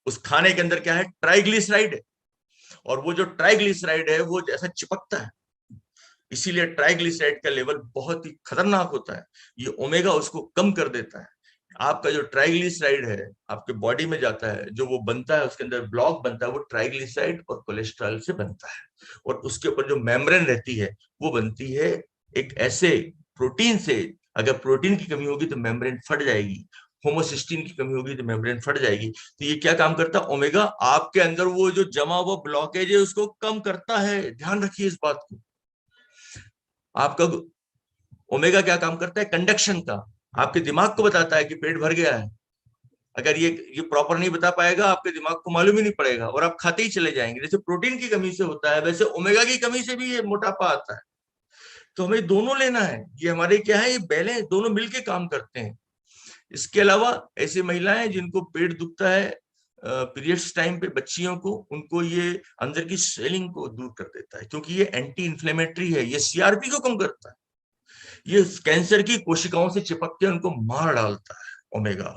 Speaker 2: उस खाने के अंदर क्या है? ट्राइग्लिसराइड है। और वो जो ट्राइग्लिसराइड है वो जैसा चिपकता है, इसीलिए ट्राइग्लिसराइड का लेवल बहुत ही खतरनाक होता है। ये ओमेगा उसको कम कर देता है। आपका जो ट्राइग्लिसराइड है आपके बॉडी में जाता है, जो वो बनता है उसके अंदर ब्लॉक बनता है, वो ट्राइग्लिसराइड और कोलेस्ट्रॉल से बनता है। और उसके ऊपर जो मेम्ब्रेन रहती है वो बनती है एक ऐसे प्रोटीन से, अगर प्रोटीन की कमी होगी तो मेम्ब्रेन फट जाएगी, होमोसिस्टीन की कमी होगी तो मेम्ब्रेन फट जाएगी। तो ये क्या काम करता है? ओमेगा आपके अंदर वो जो जमा हुआ ब्लॉकेज है उसको कम करता है। ध्यान रखिए इस बात को। आपका ओमेगा क्या काम करता है? कंडक्शन का। आपके दिमाग को बताता है कि पेट भर गया है। अगर ये प्रॉपर नहीं बता पाएगा, आपके दिमाग को मालूम ही नहीं पड़ेगा और आप खाते ही चले जाएंगे। जैसे प्रोटीन की कमी से होता है, वैसे ओमेगा की कमी से भी ये मोटापा आता है। तो हमें दोनों लेना है। ये हमारे क्या है, ये बैलेंस, दोनों मिलके काम करते हैं। इसके अलावा ऐसी महिलाएं जिनको पेट दुखता है पीरियड्स टाइम पे, बच्चियों को, उनको ये अंदर की स्वेलिंग को दूर कर देता है, क्योंकि ये एंटी इन्फ्लेमेटरी है। ये सीआरपी को कम करता है। ये कैंसर की कोशिकाओं से चिपक के उनको मार डालता है ओमेगा।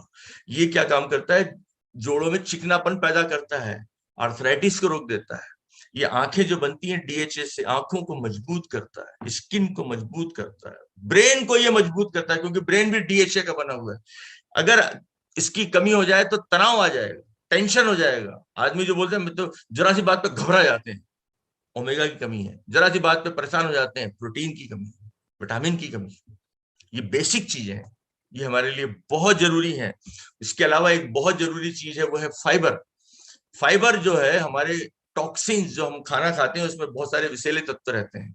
Speaker 2: ये क्या काम करता है? जोड़ों में चिकनापन पैदा करता है, आर्थराइटिस को रोक देता है। ये आंखें जो बनती हैं डीएचए से, आंखों को मजबूत करता है, स्किन को मजबूत करता है, ब्रेन को ये मजबूत करता है, क्योंकि ब्रेन भी डीएचए का बना हुआ है। अगर इसकी कमी हो जाए तो तनाव आ जाएगा, टेंशन हो जाएगा। आदमी जो बोलते हैं तो जरा सी बात पे घबरा जाते हैं, ओमेगा की कमी है। जरा सी बात पे परेशान हो जाते हैं, प्रोटीन की कमी, विटामिन की कमी। ये बेसिक चीजें हैं, ये हमारे लिए बहुत जरूरी है। इसके अलावा एक बहुत जरूरी चीज है, वो है फाइबर। फाइबर जो है, हमारे टॉक्सिन्स जो हम खाना खाते हैं उसमें बहुत सारे विषैले तत्व रहते हैं।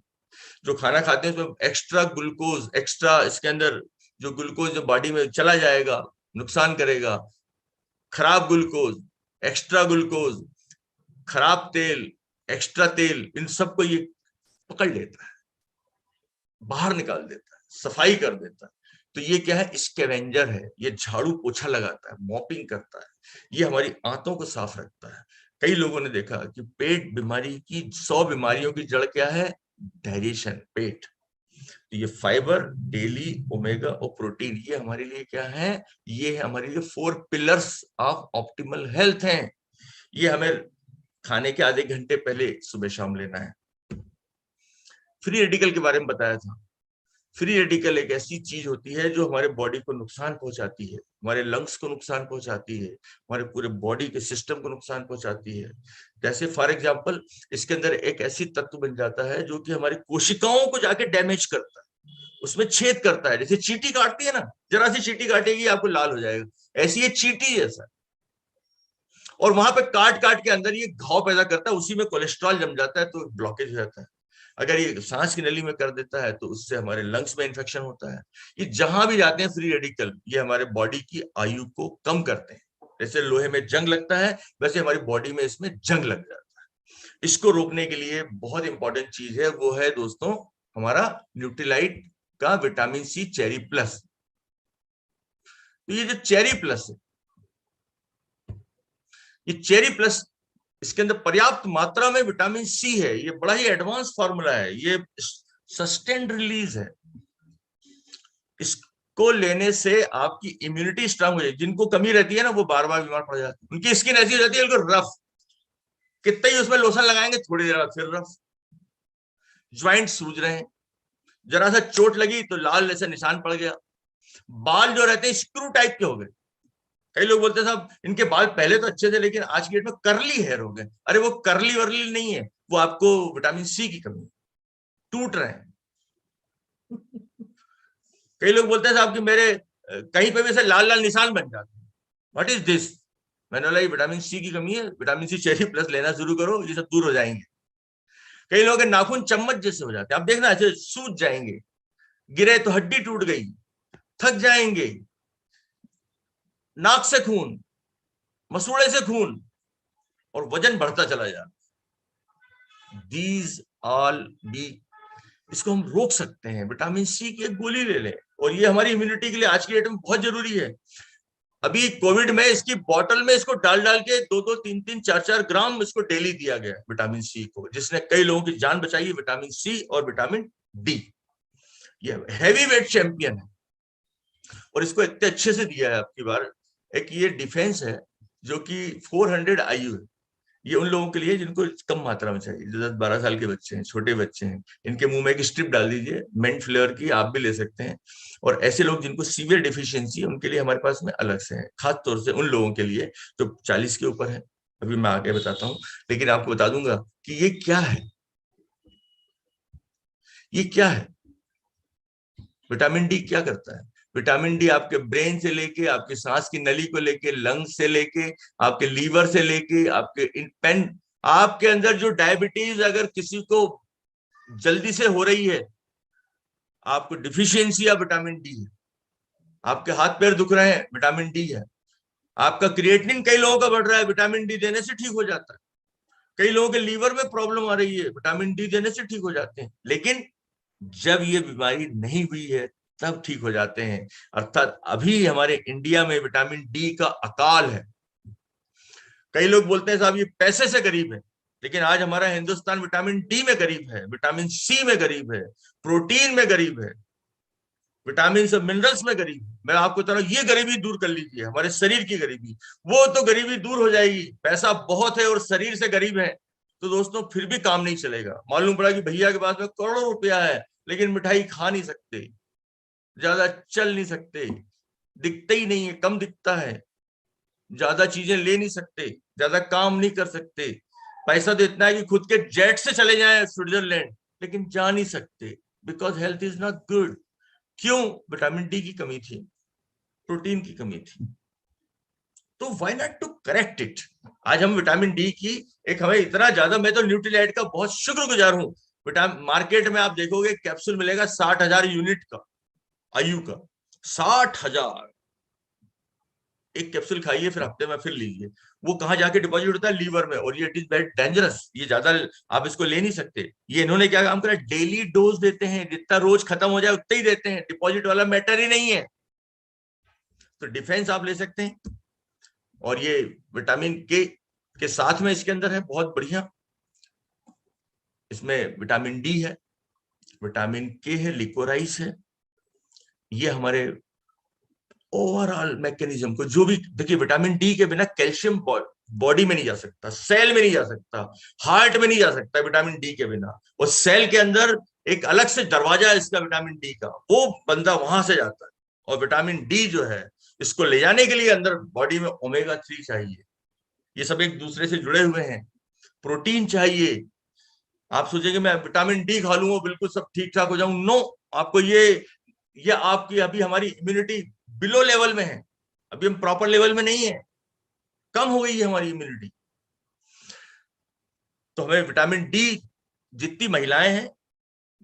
Speaker 2: जो खाना खाते हैं उसमें एक्स्ट्रा ग्लूकोज, एक्स्ट्रा इसके अंदर जो ग्लूकोज जो बॉडी में चला जाएगा नुकसान करेगा। खराब ग्लूकोज, एक्स्ट्रा ग्लूकोज, खराब तेल, एक्स्ट्रा तेल, इन सबको ये पकड़ लेता है, बाहर निकाल देता है, सफाई कर देता है। तो ये क्या है? स्कैवेंजर है। ये झाड़ू पोछा लगाता है, मॉपिंग करता है। ये हमारी आंतों को साफ रखता है। कई लोगों ने देखा कि पेट बीमारी की 100 बीमारियों की जड़ क्या है? डाइजेशन, पेट। तो ये फाइबर, डेली, ओमेगा और प्रोटीन, ये हमारे लिए क्या है? ये हमारे लिए 4 पिलर्स ऑफ ऑप्टिमल हेल्थ हैं। ये हमें खाने के आधे घंटे पहले सुबह शाम लेना है। फ्री रेडिकल के बारे में बताया था। फ्री रेडिकल एक ऐसी चीज होती है जो हमारे बॉडी को नुकसान पहुंचाती है, हमारे लंग्स को नुकसान पहुंचाती है, हमारे पूरे बॉडी के सिस्टम को नुकसान पहुंचाती है। जैसे फॉर एग्जांपल इसके अंदर एक ऐसी तत्व बन जाता है जो कि हमारी कोशिकाओं को जाके डैमेज करता है, उसमें छेद करता है। जैसे चींटी काटती है ना, जरा सी चींटी काटेगी आपको लाल हो जाएगा, ऐसी ये चींटी जैसा, और वहां पे काट काट के अंदर ये घाव पैदा करता है, उसी में कोलेस्ट्रॉल जम जाता है तो ब्लॉकेज हो जाता है। अगर ये सांस की नली में कर देता है तो उससे हमारे लंग्स में इन्फेक्शन होता है। ये जहां भी जाते हैं फ्री रेडिकल, ये हमारे बॉडी की आयु को कम करते हैं। जैसे लोहे में जंग लगता है वैसे हमारी बॉडी में इसमें जंग लग जाता है। इसको रोकने के लिए बहुत इंपॉर्टेंट चीज है, वो है दोस्तों हमारा न्यूट्रीलाइट का विटामिन सी चेरी प्लस। तो ये जो चेरी प्लस है, ये चेरी प्लस, इसके अंदर पर्याप्त मात्रा में विटामिन सी है। ये बड़ा ही एडवांस फार्मूला है, ये सस्टेन्ड रिलीज है। इसको लेने से आपकी इम्यूनिटी स्ट्रांग हो जाएगी। जिनको कमी रहती है ना वो बार बार बीमार पड़ जाते हैं, उनकी स्किन ऐसी हो जाती है बिल्कुल रफ, कितना ही उसमें लोशन लगाएंगे थोड़ी देर बाद फिर रफ। ज्वाइंट सूज रहे हैं, जरा सा चोट लगी तो लाल जैसा निशान पड़ गया। बाल जो रहते हैं स्क्रू टाइप के हो गए। कई लोग बोलते हैं साहब इनके बाल पहले तो अच्छे थे लेकिन आज की डेट में करली हेयर हो गए। अरे वो करली वर्ली नहीं है, वो आपको विटामिन सी की कमी, टूट रहे हैं। कई लोग बोलते हैं साहब कि मेरे कहीं पे भी ऐसे लाल लाल निशान बन जाते हैं। What is this? मैंने बोला ये विटामिन सी की कमी है, विटामिन सी चेरी प्लस लेना शुरू करो, ये सब दूर हो जाएंगे। कई लोगों के नाखून चम्मच जैसे हो जाते हैं, आप देखना ऐसे सूज जाएंगे, गिरे तो हड्डी टूट गई, थक जाएंगे, नाक से खून, मसूड़े से खून, और वजन बढ़ता चला जाता। दीज ऑल बी, इसको हम रोक सकते हैं। विटामिन सी की एक गोली ले लें, और ये हमारी इम्यूनिटी के लिए आज की डेट में बहुत जरूरी है। अभी कोविड में इसकी बोतल में इसको डाल डाल के 2-2, 3-3, 4-4 ग्राम इसको डेली दिया गया विटामिन सी को, जिसने कई लोगों की जान बचाई है। विटामिन सी और विटामिन डी, ये हैवी वेट चैंपियन है, और इसको इतने अच्छे से दिया है आपकी बार। एक ये डिफेंस है जो कि 400 IU है। ये उन लोगों के लिए जिनको कम मात्रा में चाहिए, जो 10-12 साल के बच्चे हैं, छोटे बच्चे हैं, इनके मुंह में एक स्ट्रिप डाल दीजिए मेंट फ्लेवर की, आप भी ले सकते हैं। और ऐसे लोग जिनको सीवियर डिफिशियंसी है उनके लिए हमारे पास में अलग से है, खास तौर से उन लोगों के लिए जो 40 के ऊपर है। अभी मैं आगे बताता हूँ, लेकिन आपको बता दूंगा कि ये क्या है। ये क्या है, विटामिन डी क्या करता है? विटामिन डी आपके ब्रेन से लेके, आपकी सांस की नली को लेके, लंग्स से लेके, आपके लीवर से लेके, आपके पेन, आपके अंदर जो डायबिटीज अगर किसी को जल्दी से हो रही है, आपको डिफिशियंसी ऑफ विटामिन डी है, आपके हाथ पैर दुख रहे हैं, विटामिन डी है, आपका क्रिएटिनिन कई लोगों का बढ़ रहा है, विटामिन डी देने से ठीक हो जाता है। कई लोगों के लीवर में प्रॉब्लम आ रही है, विटामिन डी देने से ठीक हो जाते हैं। लेकिन जब ये बीमारी नहीं हुई है तब ठीक हो जाते हैं। अर्थात अभी हमारे इंडिया में विटामिन डी का अकाल है। कई लोग बोलते हैं साहब ये पैसे से गरीब है, लेकिन आज हमारा हिंदुस्तान विटामिन डी में गरीब है, विटामिन सी में गरीब है, प्रोटीन में गरीब है, विटामिन और मिनरल्स में गरीब है। मैं आपको बता रहा हूं, ये गरीबी दूर कर लीजिए, हमारे शरीर की गरीबी, वो तो गरीबी दूर हो जाएगी। पैसा बहुत है और शरीर से गरीब है तो दोस्तों फिर भी काम नहीं चलेगा। मालूम पड़ा कि भैया के पास में करोड़ों रुपया है लेकिन मिठाई खा नहीं सकते, ज्यादा चल नहीं सकते, दिखते ही नहीं है, कम दिखता है, ज्यादा चीजें ले नहीं सकते, ज्यादा काम नहीं कर सकते। पैसा तो इतना है कि खुद के जेट से चले जाएं स्विट्जरलैंड, लेकिन जा नहीं सकते, because health is not good. क्यों? विटामिन डी की कमी थी, प्रोटीन की कमी थी। तो why not to correct it? आज हम विटामिन डी की एक, हमें इतना ज्यादा, मैं तो न्यूट्रीलाइट का बहुत शुक्रगुजार हूं। विटामिन मार्केट में आप देखोगे कैप्सूल मिलेगा 60,000 यूनिट का, आयु का 60,000। एक कैप्सूल खाइए फिर हफ्ते में फिर लीजिए। वो कहाँ जाके डिपॉजिट होता है? लीवर में, और ये इट इज वेरी डेंजरस। ये ज्यादा आप इसको ले नहीं सकते। ये इन्होंने क्या काम करा, डेली डोज देते हैं, जितना रोज खत्म हो जाए उतना ही देते हैं, डिपॉजिट वाला मैटर ही नहीं है। तो डिफेंस आप ले सकते हैं। और ये विटामिन के साथ में इसके अंदर है बहुत बढ़िया, इसमें विटामिन डी है, विटामिन के है, लिकोराइस है। ये हमारे ओवरऑल मैकेनिज्म को, जो भी देखिए, विटामिन डी के बिना कैल्शियम बॉडी में नहीं जा सकता, सेल में नहीं जा सकता, हार्ट में नहीं जा सकता विटामिन डी के बिना। और सेल के अंदर एक अलग से दरवाजा है इसका विटामिन डी का, वो बंदा वहां से जाता है। और विटामिन डी जो है, इसको ले जाने के लिए अंदर बॉडी में ओमेगा 3 चाहिए, ये सब एक दूसरे से जुड़े हुए हैं। प्रोटीन चाहिए। आप सोचेंगे मैं विटामिन डी खा लूंगा बिल्कुल सब ठीक ठाक हो जाऊं, नो। आपको ये आपकी अभी हमारी इम्यूनिटी बिलो लेवल में है, अभी हम प्रॉपर लेवल में नहीं है, कम हो गई है हमारी इम्यूनिटी। तो हमें विटामिन डी, जितनी महिलाएं हैं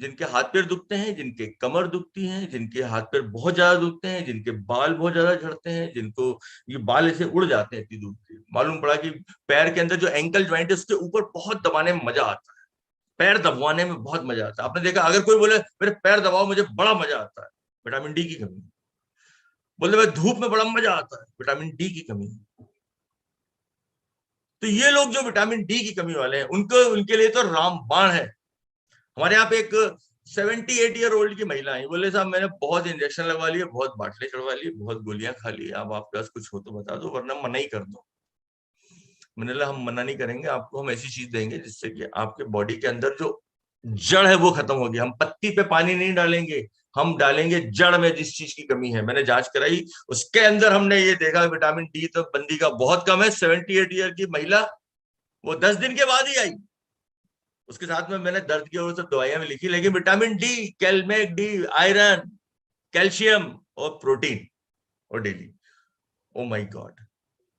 Speaker 2: जिनके हाथ पैर दुखते हैं, जिनके कमर दुखती है, जिनके हाथ पैर बहुत ज्यादा दुखते हैं, जिनके बाल बहुत ज्यादा झड़ते हैं, जिनको ये बाल ऐसे उड़ जाते हैं इतनी दूर से, मालूम पड़ा कि पैर के अंदर जो एंकल ज्वाइंट है उसके ऊपर बहुत दबाने में मजा आता है, पैर दबवाने में बहुत मजा आता है। आपने देखा, अगर कोई बोले मेरे पैर दबाओ मुझे बड़ा मजा आता है, विटामिन डी की कमी। बोले मैं धूप में बड़ा मजा आता है, विटामिन डी की कमी। तो ये लोग जो विटामिन डी की कमी वाले हैं, उनके लिए तो रामबाण है। हमारे यहाँ पे एक 78 ईयर ओल्ड की महिला है, बोले साहब मैंने बहुत इंजेक्शन लगवा लिए, बहुत बाटले चढ़वा लिए, बहुत गोलियां खा ली, अब आपके पास कुछ हो तो बता दो वरना मना ही कर दो। मैंने बोला हम मना नहीं करेंगे आपको, हम ऐसी चीज देंगे जिससे कि आपके बॉडी के अंदर जो जड़ है वो खत्म होगी। हम पत्ती पे पानी नहीं डालेंगे, हम डालेंगे जड़ में जिस चीज की कमी है। मैंने जांच कराई, उसके अंदर हमने ये देखा विटामिन डी तो बंदी का बहुत कम है। 78 ईयर की महिला, वो 10 दिन के बाद ही आई। उसके साथ में मैंने दर्द की और सब दवाइयां भी लिखी, लेकिन विटामिन डी, कैल्मेक डी, आयरन, कैल्शियम और प्रोटीन और डेली। ओ माय गॉड,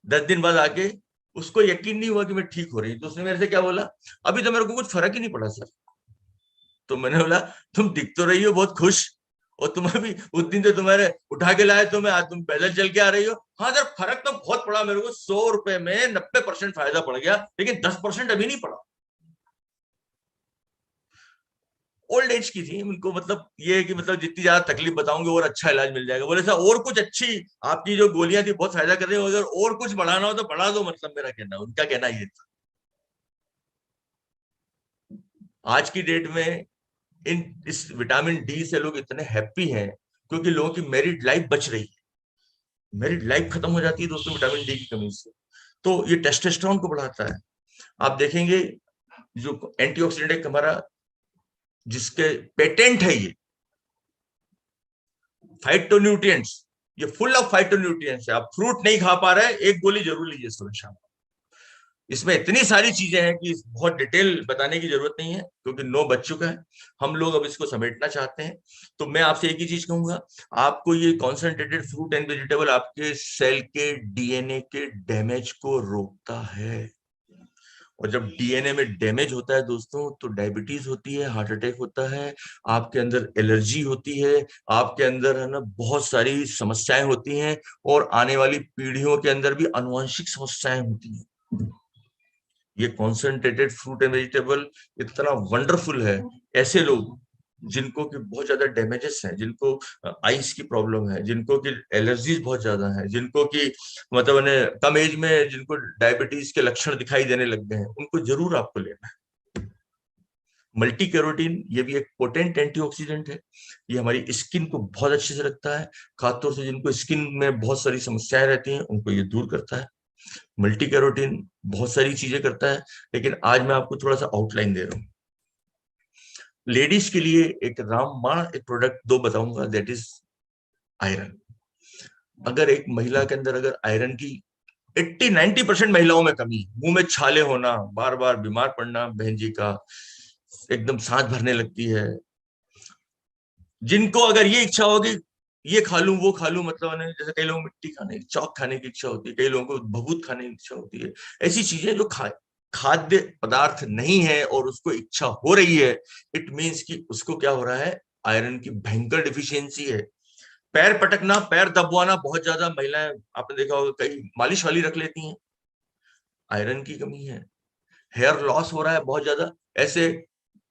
Speaker 2: 10 दिन बाद आके उसको यकीन नहीं हुआ कि मैं ठीक हो रही। तो उसने मेरे से क्या बोला, अभी तो मेरे को कुछ फर्क ही नहीं पड़ा सर। तो मैंने बोला तुम दिख तो रही हो बहुत खुश, और तुम अभी उस दिन तो तुम्हारे उठा के लाए तुम्हें, आज तुम पैदल चल के आ रही हो। हाँ सर फर्क तो बहुत पड़ा मेरे को, 100 रुपए में 90% फायदा पड़ गया, लेकिन 10% अभी नहीं पड़ा। ओल्ड एज की थी, उनको मतलब ये है कि मतलब जितनी ज्यादा तकलीफ बताऊंगे और अच्छा इलाज मिल जाएगा। बोले सर और कुछ अच्छी आपकी जो गोलियां थी बहुत फायदा कर रही है, अगर और कुछ बढ़ाना हो तो बढ़ा दो, मतलब मेरा कहना, उनका कहना ये था। आज की डेट में इस विटामिन डी से लोग इतने हैप्पी हैं क्योंकि लोगों की मैरिड लाइफ बच रही है। मैरिड लाइफ खत्म हो जाती है दोस्तों विटामिन डी की कमी से। तो ये टेस्टोस्टेरोन को बढ़ाता है। आप देखेंगे जो एंटीऑक्सीडेंट एक हमारा जिसके पेटेंट है, ये फाइटोन्यूट्रिएंट्स, ये फुल ऑफ फाइटोन्यूट्रिएंट्स है। आप फ्रूट नहीं खा पा रहे, एक गोली जरूर लीजिए सुबह शाम। इसमें इतनी सारी चीजें हैं कि बहुत डिटेल बताने की जरूरत नहीं है क्योंकि 9 बज चुका है। हम लोग अब इसको समेटना चाहते हैं। तो मैं आपसे एक ही चीज कहूंगा, आपको ये कॉन्सेंट्रेटेड फ्रूट एंड वेजिटेबल आपके सेल के डीएनए के डैमेज को रोकता है। और जब डीएनए में डैमेज होता है दोस्तों, तो डायबिटीज होती है, हार्ट अटैक होता है, आपके अंदर एलर्जी होती है, आपके अंदर है ना बहुत सारी समस्याएं होती हैं, और आने वाली पीढ़ियों के अंदर भी आनुवंशिक समस्याएं होती हैं। ये कॉन्सेंट्रेटेड फ्रूट एंड वेजिटेबल इतना वंडरफुल है। ऐसे लोग जिनको कि बहुत ज्यादा डैमेजेस हैं, जिनको आइस की प्रॉब्लम है, जिनको कि एलर्जीज बहुत ज्यादा है, जिनको कि मतलब कम एज में जिनको डायबिटीज के लक्षण दिखाई देने लग गए हैं, उनको जरूर आपको लेना है। मल्टी कैरोटीन ये भी एक पोटेंट एंटीऑक्सीडेंट है। ये हमारी स्किन को बहुत अच्छे से रखता है, खासतौर से जिनको स्किन में बहुत सारी समस्याएं रहती हैं उनको ये दूर करता है। मल्टी कैरोटीन बहुत सारी चीजें करता है, लेकिन आज मैं आपको थोड़ा सा आउटलाइन दे रहा हूँ। लेडीज के लिए एक रामबाण एक प्रोडक्ट 2 बताऊंगा, दैट इज आयरन। अगर एक महिला के अंदर अगर आयरन की 80-90% महिलाओं में कमी, मुंह में छाले होना, बार बार बीमार पड़ना, बहन जी का एकदम सांस भरने लगती है, जिनको अगर ये इच्छा होगी ये खा लूं वो खा लूं, मतलब जैसे कई लोगों मिट्टी खाने की, चौक खाने की इच्छा होती है, कई लोगों को भभूत खाने की इच्छा होती है, ऐसी चीजें जो खाद्य पदार्थ नहीं है और उसको इच्छा हो रही है, इट मीन्स कि उसको क्या हो रहा है, आयरन की भयंकर डिफिशियंसी है। पैर पटकना, पैर दबवाना बहुत ज्यादा महिलाएं, आपने देखा होगा कई मालिश वाली रख लेती हैं, आयरन की कमी है। हेयर लॉस हो रहा है बहुत ज्यादा, ऐसे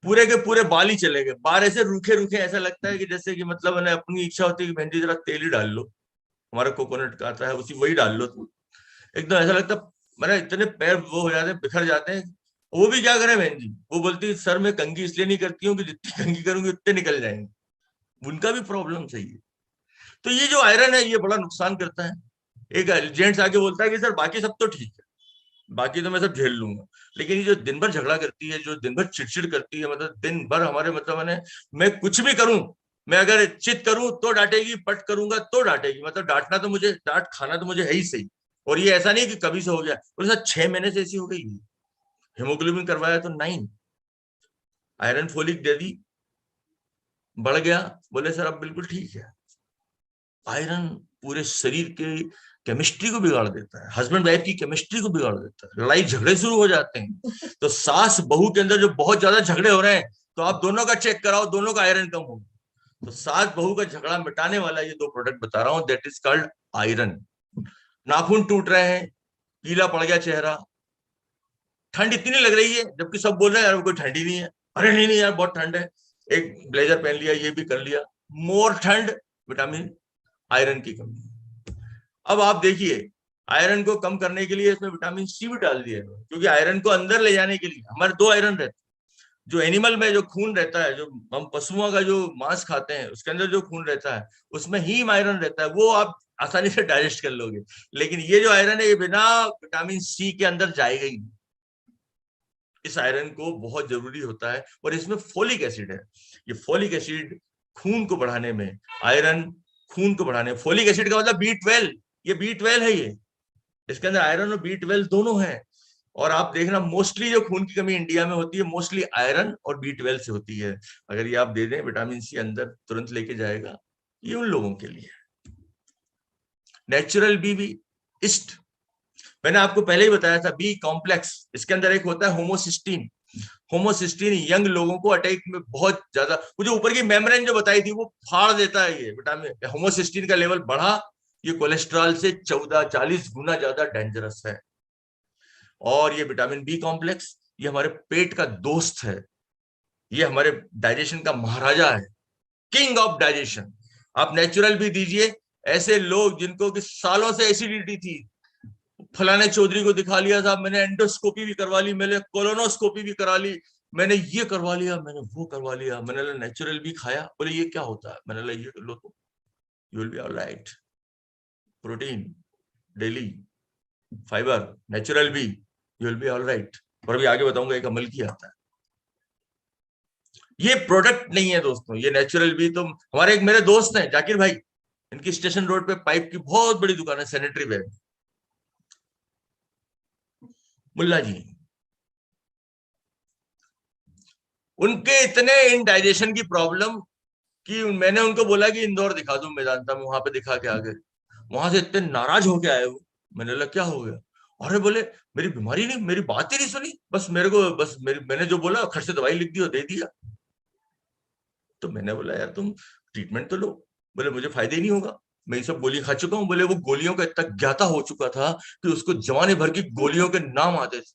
Speaker 2: पूरे के पूरे बाल ही चले गए, बाल ऐसे रूखे रूखे, ऐसा लगता है कि जैसे कि मतलब मैंने अपनी इच्छा होती है कि बहन जी जरा तेल ही डाल लो, हमारा कोकोनट का आता है उसी वही डाल लो, तो एकदम ऐसा लगता है मेरा इतने पैर वो हो जाते हैं, बिखर जाते हैं। वो भी क्या करें बहन जी, वो बोलती है सर मैं कंघी इसलिए नहीं करती हूँ कि जितनी कंघी करूंगी उतने निकल जाएंगे। उनका भी प्रॉब्लम सही है। तो ये जो आयरन है ये बड़ा नुकसान करता है। एक जेंट्स आके बोलता है कि सर बाकी सब तो ठीक है, बाकी तो मैं सब झेल लूंगा। लेकिन ये जो दिन भर झगड़ा करती है, जो दिन भर चिड़चिड़ करती है, मतलब दिन भर हमारे मतलब मैं कुछ भी करूं, मैं अगर चित करूं तो डांटेगी, पट करूंगा तो डांटेगी। मतलब डांटना तो मुझे, डांट खाना तो मुझे है ही सही। और ये ऐसा नहीं कि कभी से हो गया, और साथ 6 महीने से ऐसी हो गई। हेमोग्लोबिन करवाया तो 9, आयरन फोलिक दे दी, बढ़ गया, बोले सर अब बिल्कुल ठीक है। आयरन पूरे शरीर के केमिस्ट्री को बिगाड़ देता है, हस्बैंड वाइफ की केमिस्ट्री को बिगाड़ देता है, लड़ाई झगड़े शुरू हो जाते हैं। तो सास बहू के अंदर जो बहुत ज्यादा झगड़े हो रहे हैं, तो आप दोनों का चेक कराओ, दोनों का आयरन कम हो। तो सास बहू का झगड़ा मिटाने वाला ये 2 प्रोडक्ट बता रहा हूं, दैट इज कॉल्ड आयरन। नाखून टूट रहे हैं, पीला पड़ गया चेहरा, ठंड इतनी लग रही है, जबकि सब बोल रहे हैं यार कोई ठंड ही नहीं है, अरे नहीं नहीं यार बहुत ठंड है, एक ब्लेजर पहन लिया, ये भी कर लिया, मोर ठंड, विटामिन आयरन की कमी। अब आप देखिए, आयरन को कम करने के लिए इसमें विटामिन सी भी डाल दिया है, क्योंकि आयरन को अंदर ले जाने के लिए हमारे 2 आयरन रहते हैं। जो एनिमल में जो खून रहता है, जो हम पशुओं का जो मांस खाते हैं उसके अंदर जो खून रहता है, उसमें हीम आयरन रहता है, वो आप आसानी से डाइजेस्ट कर लोगे। लेकिन ये जो आयरन है, ये बिना विटामिन सी के अंदर जाएगा ही। इस आयरन को बहुत जरूरी होता है, और इसमें फोलिक एसिड है। ये फोलिक एसिड खून को बढ़ाने में, आयरन खून को बढ़ाने, फोलिक एसिड का मतलब B12, ये B12 है, ये इसके अंदर आयरन और B12 दोनों है। और आप देखना, मोस्टली जो खून की कमी इंडिया में होती है, मोस्टली आयरन और B12 से होती है। अगर ये आप दे दें, विटामिन सी अंदर तुरंत लेके जाएगा। ये उन लोगों के लिए। नेचुरल बी इस्ट, मैंने आपको पहले ही बताया था, बी कॉम्प्लेक्स, इसके अंदर एक होता है होमोसिस्टीन। होमोसिस्टीन यंग लोगों को अटैक में बहुत ज्यादा, वो जो ऊपर की मेम्ब्रेन जो बताई थी वो फाड़ देता है। ये विटामिन होमोसिस्टीन का लेवल बढ़ा, ये कोलेस्ट्रॉल से 14-40 गुना ज्यादा डेंजरस है। और ये विटामिन बी कॉम्प्लेक्स, ये हमारे पेट का दोस्त है, ये हमारे डाइजेशन का महाराजा है, किंग ऑफ डाइजेशन। आप नेचुरल भी दीजिए, ऐसे लोग जिनको कि सालों से एसिडिटी थी, फलाने चौधरी को दिखा लिया था, मैंने एंडोस्कोपी भी करवा ली, मैंने कोलोनोस्कोपी भी करा ली, मैंने ये करवा लिया, मैंने वो करवा लिया, मैंने नेचुरल भी खाया, बोले ये क्या होता है, मैंने ये लो तो you will be alright. Protein daily, fibre, natural भी, यू विल बी ऑलराइट। और अभी आगे बताऊंगा एक अमल की आता है। ये प्रोडक्ट नहीं है दोस्तों, ये नेचुरल भी। तो हमारे एक मेरे दोस्त हैं जाकिर भाई, इनकी स्टेशन रोड पे पाइप की बहुत बड़ी दुकान है, सैनिटरी वेयर, मुल्ला जी। उनके इतने इनडाइजेशन की प्रॉब्लम कि मैंने उनको बोला कि इंदौर दिखा दूं, मेदांता में, वहां पे दिखा के आ गए। वहां से इतने नाराज होके आए वो। मैंने बोला क्या हो गया? अरे बोले मेरी बीमारी नहीं, मेरी बात ही नहीं सुनी, बस मेरे को, बस मैंने जो बोला खर्च से दवाई लिख दी और दे दिया। तो मैंने बोला यार तुम ट्रीटमेंट तो लो। बोले मुझे फायदा ही नहीं होगा, मैं ये सब गोली खा चुका हूँ। बोले वो गोलियों का इतना ज्ञाता हो चुका था कि उसको जमाने भर की गोलियों के नाम आते थे।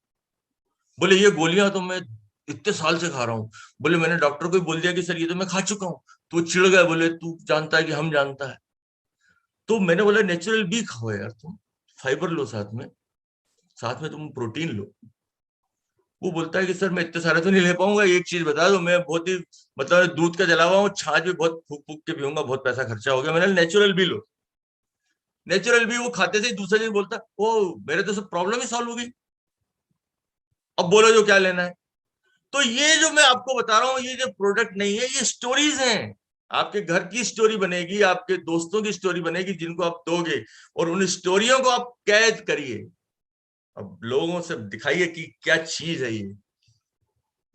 Speaker 2: बोले ये गोलियां तो मैं इतने साल से खा रहा हूँ। बोले मैंने डॉक्टर को ही बोल दिया कि सर ये तो मैं खा चुका हूँ, तो चिढ़ गए, बोले तू जानता है कि हम जानता है। तो मैंने बोला नेचुरल भी खाओ यार तुम, फाइबर लो साथ में तुम प्रोटीन लो। वो बोलता है कि सर मैं इतने सारे तो नहीं ले पाऊंगा, एक चीज बता दो, मैं बहुत ही मतलब दूध का जला हुआ हूँ, छाछ भी बहुत फूक फूक के पीऊंगा, बहुत पैसा खर्चा हो गया। मैंने नेचुरल भी लो। नेचुरल भी वो खाते से दूसरे दिन बोलता ओ मेरे तो सब प्रॉब्लम ही सॉल्व हो गई, अब बोलो जो क्या लेना है। तो ये जो मैं आपको बता रहा हूँ, ये जो प्रोडक्ट नहीं है, ये स्टोरीज हैं। आपके घर की स्टोरी बनेगी, आपके दोस्तों की स्टोरी बनेगी जिनको आप दोगे, और उन स्टोरियों को आप कैद करिए। अब लोगों से दिखाइए कि क्या चीज है ये।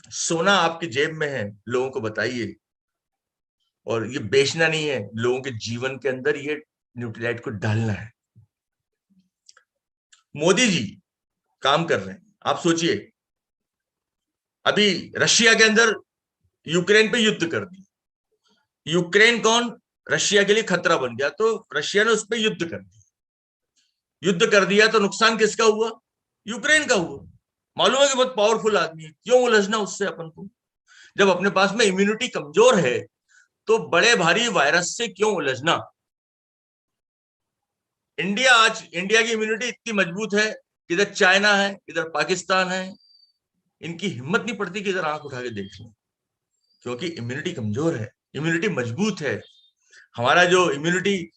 Speaker 2: सोना आपकी जेब में है, लोगों को बताइए। और ये बेचना नहीं है, लोगों के जीवन के अंदर ये न्यूट्रीलाइट को डालना है। मोदी जी काम कर रहे हैं। आप सोचिए, अभी रशिया के अंदर यूक्रेन पे युद्ध कर दिया। यूक्रेन कौन? रशिया के लिए खतरा बन गया, तो रशिया ने उस पर युद्ध कर दिया। युद्ध कर दिया तो नुकसान किसका हुआ? यूक्रेन का हुआ। मालूम है कि बहुत पावरफुल आदमी है, क्यों उलझना उससे अपन को? जब अपने पास में इम्यूनिटी कमजोर है तो बड़े भारी वायरस से क्यों उलझना? इंडिया की इम्यूनिटी इतनी मजबूत है, इधर चाइना है, इधर पाकिस्तान है, इनकी हिम्मत नहीं पड़ती कि इधर आंख उठा के देख लें, क्योंकि इम्यूनिटी कमजोर है, इम्यूनिटी मजबूत है। हमारा जो इम्यूनिटी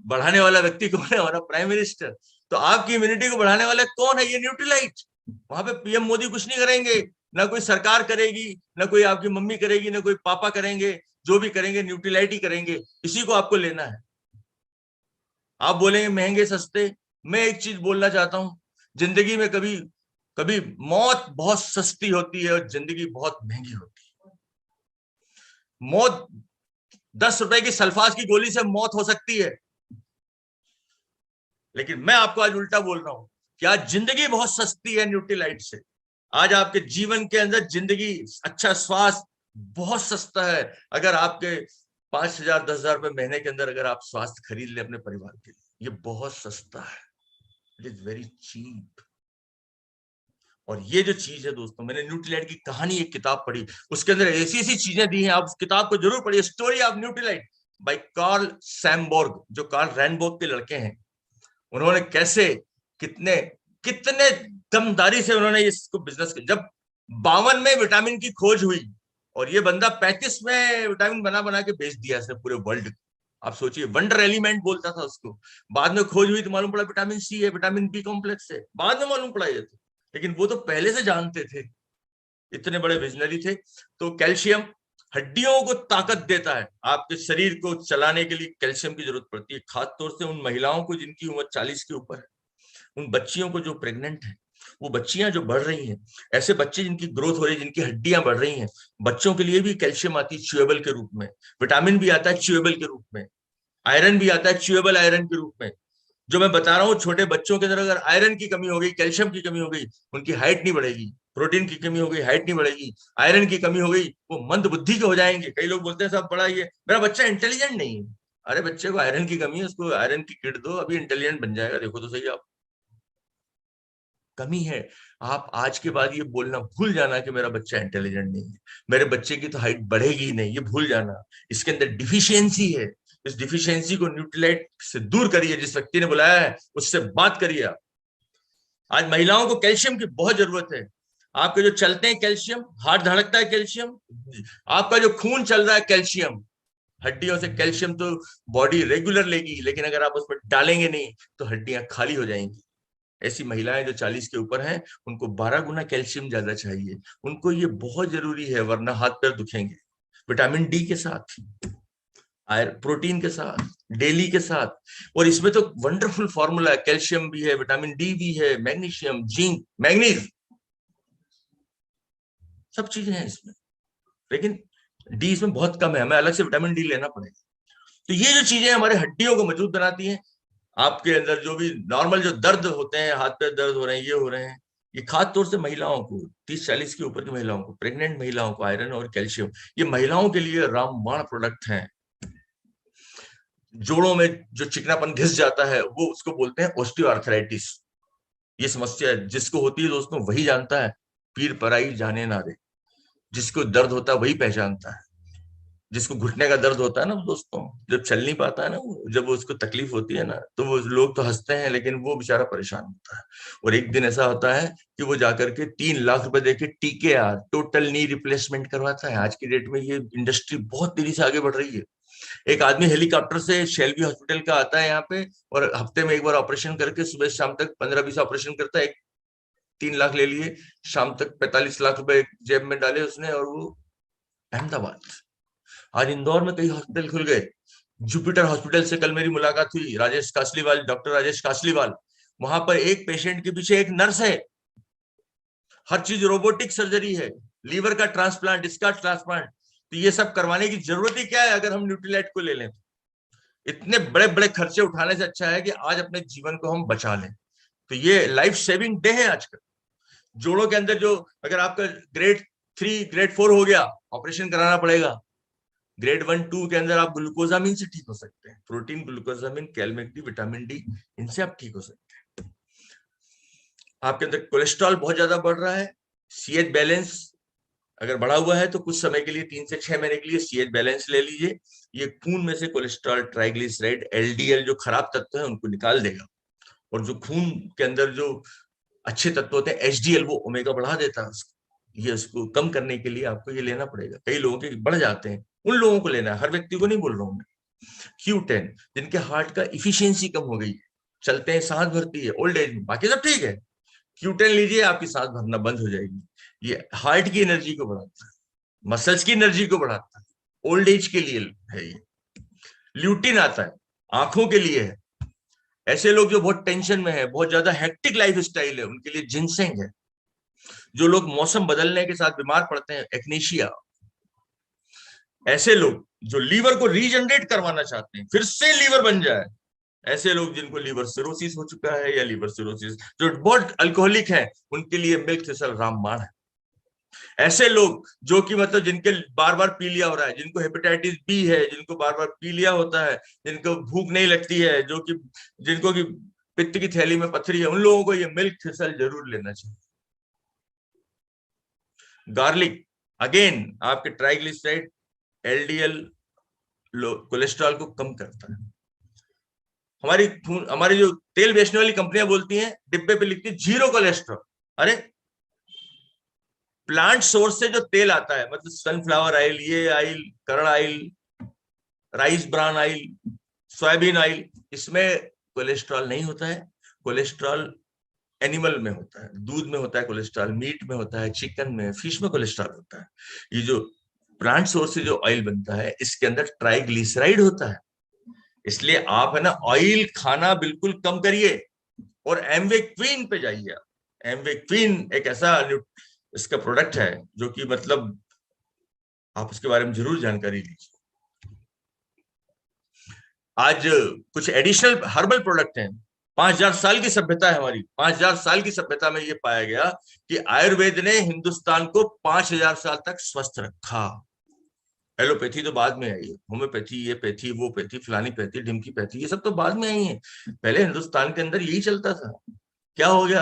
Speaker 2: बढ़ाने वाला व्यक्ति कौन है? हमारा प्राइम मिनिस्टर। तो आपकी इम्यूनिटी को बढ़ाने वाला कौन है? ये न्यूट्रीलाइट। वहां पे पीएम मोदी कुछ नहीं करेंगे, ना कोई सरकार करेगी, ना कोई आपकी मम्मी करेगी, ना कोई पापा करेंगे। जो भी करेंगे न्यूट्रीलाइट ही करेंगे, इसी को आपको लेना है। आप बोलेंगे महंगे सस्ते, मैं एक चीज बोलना चाहता हूं, जिंदगी में कभी कभी मौत बहुत सस्ती होती है और जिंदगी बहुत महंगी होती है। मौत 10 रुपए की सल्फास की गोली से मौत हो सकती है, लेकिन मैं आपको आज उल्टा बोल रहा हूं कि आज जिंदगी बहुत सस्ती है न्यूट्रीलाइट से। आज आपके जीवन के अंदर जिंदगी, अच्छा स्वास्थ्य बहुत सस्ता है। अगर आपके 5,000 10,000 रुपए महीने के अंदर अगर आप स्वास्थ्य खरीद ले अपने परिवार के लिए, ये बहुत सस्ता है। It is very cheap. और ये जो चीज है दोस्तों, मैंने न्यूट्रीलाइट की कहानी, एक किताब पढ़ी, उसके अंदर ऐसी ऐसी चीजें दी हैं, आप उस किताब को जरूर पढ़िए, story of Nutrilite by Carl सैमबोर्ग, जो कार्ल रैनबोर्ग के लड़के हैं। उन्होंने कैसे, कितने कितने दमदारी से उन्होंने इसको बिजनेस किया। जब 52 में विटामिन की खोज हुई, और ये बंदा 35 में विटामिन बना बना के बेच दिया इसने पूरे वर्ल्ड। आप सोचिए, वंडर एलिमेंट बोलता था उसको। बाद में खोज हुई तो मालूम पड़ा विटामिन सी है, विटामिन बी कॉम्प्लेक्स है, बाद में मालूम पड़ा ये तो। लेकिन वो तो पहले से जानते थे, इतने बड़े विजनरी थे। तो कैल्शियम हड्डियों को ताकत देता है, आपके शरीर को चलाने के लिए कैल्शियम की जरूरत पड़ती है, खासतौर से उन महिलाओं को जिनकी उम्र 40 के ऊपर है, उन बच्चियों को जो प्रेग्नेंट है, वो बच्चियां जो बढ़ रही हैं, ऐसे बच्चे जिनकी ग्रोथ हो रही है, जिनकी हड्डियां बढ़ रही हैं, बच्चों के लिए भी कैल्शियम आती है च्यूएबल के रूप में, विटामिन भी आता है च्यूएबल के रूप में, आयरन भी आता है च्यूएबल आयरन के रूप में। जो मैं बता रहा हूँ, छोटे बच्चों के अंदर अगर आयरन की कमी हो गई, कैल्शियम की कमी हो गई, उनकी हाइट नहीं बढ़ेगी। प्रोटीन की कमी हो गई, हाइट नहीं बढ़ेगी। आयरन की कमी हो गई, वो मंद बुद्धि के हो जाएंगे। कई लोग बोलते हैं सब बड़ा ये मेरा बच्चा इंटेलिजेंट नहीं है। अरे बच्चे को आयरन की कमी है, उसको आयरन की किट दो, अभी इंटेलिजेंट बन जाएगा। देखो तो सही, आप कमी है। आप आज के बाद ये बोलना भूल जाना कि मेरा बच्चा इंटेलिजेंट नहीं है, मेरे बच्चे की तो हाइट बढ़ेगी ही नहीं, ये भूल जाना। इसके अंदर डिफिशियंसी है। इस डिफिशियंसी को न्यूट्रीलाइट से दूर करिए। जिस व्यक्ति ने बुलाया है उससे बात करिए आप। आज महिलाओं को कैल्शियम की बहुत जरूरत है। आपके जो चलते हैं कैल्शियम, हार्ट धड़कता है कैल्शियम, आपका जो खून चल रहा है कैल्शियम, हड्डियों से कैल्शियम तो बॉडी रेगुलर लेगी, लेकिन अगर आप उसमें डालेंगे नहीं तो हड्डियां खाली हो जाएंगी। ऐसी महिलाएं जो 40 के ऊपर हैं, उनको 12 गुना कैल्शियम ज्यादा चाहिए। उनको ये बहुत जरूरी है, वरना हाथ पैर दुखेंगे। विटामिन डी के साथ, प्रोटीन के साथ, डेली के साथ। और इसमें तो वंडरफुल फॉर्मूला है, कैल्शियम भी है, विटामिन डी भी है, मैग्नीशियम, जिंक, मैग्नीज, सब चीजें हैं इसमें। लेकिन डी इसमें बहुत कम है, हमें अलग से विटामिन डी लेना पड़ेगा। तो ये जो चीजें हमारे हड्डियों को मजबूत बनाती हैं। आपके अंदर जो भी नॉर्मल जो दर्द होते हैं, हाथ पैर दर्द हो रहे हैं, ये हो रहे हैं, ये खास तौर से महिलाओं को, 30-40 के ऊपर की महिलाओं को, प्रेग्नेंट महिलाओं को, आयरन और कैल्शियम, ये महिलाओं के लिए रामबाण प्रोडक्ट हैं। जोड़ों में जो चिकनापन घिस जाता है, वो उसको बोलते हैं ऑस्टियोआर्थराइटिस। ये समस्या जिसको होती है दोस्तों, वही जानता है, पीर पराई जाने ना दे। जिसको दर्द होता है वही पहचानता है। जिसको घुटने का दर्द होता है ना दोस्तों, जब चल नहीं पाता है ना, जब वो उसको तकलीफ होती है ना, तो वो लोग तो हंसते हैं, लेकिन वो बेचारा परेशान होता है। और एक दिन ऐसा होता है कि वो जाकर के 3 लाख रुपए देके TKR, टोटल नी रिप्लेसमेंट करवाता है। आज की डेट में ये इंडस्ट्री बहुत तेजी से आगे बढ़ रही है। एक आदमी हेलीकॉप्टर से शेल्बी हॉस्पिटल का आता है यहाँ पे, और हफ्ते में एक बार ऑपरेशन करके सुबह शाम तक 15-20 ऑपरेशन करता है। 3 लाख ले लिए, शाम तक 45 लाख रुपए जेब में डाले उसने, और वो अहमदाबाद। आज इंदौर में कई हॉस्पिटल खुल गए। जुपिटर हॉस्पिटल से कल मेरी मुलाकात हुई, राजेश कासलीवाल, डॉक्टर राजेश कासलीवाल। वहां पर एक पेशेंट के पीछे एक नर्स है, हर चीज रोबोटिक सर्जरी है, लीवर का ट्रांसप्लांट, इसका ट्रांसप्लांट। तो ये सब करवाने की जरूरत ही क्या है अगर हम न्यूट्रीलाइट को ले लें? इतने बड़े बड़े खर्चे उठाने से अच्छा है कि आज अपने जीवन को हम बचा लें। तो ये लाइफ सेविंग डे है आजकल। जोड़ों के अंदर जो, अगर आपका ग्रेड 3 ग्रेड 4 हो गया, ऑपरेशन कराना पड़ेगा। ग्रेड 1 2 के अंदर आप ग्लूकोजामिन से ठीक हो सकते हैं, प्रोटीन, ग्लूकोजामिन, कैलमेक्टी, विटामिन डी, इनसे आप ठीक हो सकते हैं। आपके अंदर कोलेस्ट्रॉल बहुत ज्यादा बढ़ रहा है, CH बैलेंस अगर बढ़ा हुआ है तो कुछ समय के लिए, 3 से 6 महीने के लिए CH बैलेंस ले लीजिए। ये खून में से कोलेस्ट्रॉल, ट्राइग्लिसराइड, LDL जो खराब तत्व है उनको निकाल देगा। और जो खून के अंदर जो अच्छे तत्व होते हैं, HDL, वो ओमेगा बढ़ा देता है उसको। ये उसको कम करने के लिए आपको ये लेना पड़ेगा। कई लोगों के बढ़ जाते हैं, उन लोगों को लेना है, हर व्यक्ति को नहीं बोल रहा हूं मैं। Q10, जिनके हार्ट का इफिशियंसी कम हो गई है, चलते हैं, सांस भरती है ओल्ड एज में, बाकी सब ठीक है, Q10 लीजिए, आपकी सांस भरना बंद हो जाएगी। ये हार्ट की एनर्जी को बढ़ाता है, मसल्स की एनर्जी को बढ़ाता है, ओल्ड एज के लिए है ये। ल्यूटिन आता है, आंखों के लिए है। ऐसे लोग जो बहुत टेंशन में है, बहुत ज्यादा हेक्टिक लाइफ स्टाइल है, उनके लिए जिनसेंग है। जो लोग मौसम बदलने के साथ बीमार पड़ते हैं, एक्नेशिया, ऐसे लोग जो लीवर को रीजनरेट करवाना चाहते हैं, फिर से लीवर बन जाए, ऐसे लोग जिनको लीवर सिरोसिस हो चुका है या लीवर सिरोसिस, जो बहुत अल्कोहलिक है, उनके लिए मिल्क थिसल रामबाण है। ऐसे लोग जो कि मतलब जिनके बार बार पीलिया हो रहा है, जिनको हेपेटाइटिस बी है, जिनको बार बार पीलिया होता है, जिनको भूख नहीं लगती है, जो कि जिनको कि पित्त की थैली में पत्थरी है, उन लोगों को ये मिल्क थिसल जरूर लेना चाहिए। गार्लिक अगेन आपके ट्राइग्लिसराइड, एलडीएल, कोलेस्ट्रॉल को कम करता है। हमारी जो तेल बेचने वाली कंपनियां बोलती हैं, डिब्बे पे लिखती है 0 कोलेस्ट्रॉल। अरे प्लांट सोर्स से जो तेल आता है, मतलब सनफ्लावर ऑयल, ये ऑयल, करण oil, rice bran oil, soybean oil, इसमें कोलेस्ट्रॉल नहीं होता है। कोलेस्ट्रॉल एनिमल में होता है, दूध में होता है कोलेस्ट्रॉल, मीट में होता है, चिकन में, फिश में कोलेस्ट्रॉल होता है। ये जो प्लांट सोर्स से जो ऑयल बनता है, इसके अंदर ट्राइग्लिसराइड होता है। इसलिए आप है ना ऑयल खाना बिल्कुल कम करिए और एमवे क्वीन पे जाइए। एमवे क्वीन एक ऐसा इसका प्रोडक्ट है जो कि मतलब आप उसके बारे में जरूर जानकारी लीजिए। आज कुछ एडिशनल हर्बल प्रोडक्ट हैं। 5000 साल की सभ्यता है हमारी, 5000 साल की सभ्यता में ये पाया गया कि आयुर्वेद ने हिंदुस्तान को 5000 साल तक स्वस्थ रखा। एलोपैथी तो बाद में आई है, होम्योपैथी, ये पैथी, वो पैथी, फलानी पैथी, ढिमकी पैथी, ये सब तो बाद में आई है। पहले हिंदुस्तान के अंदर यही चलता था। क्या हो गया?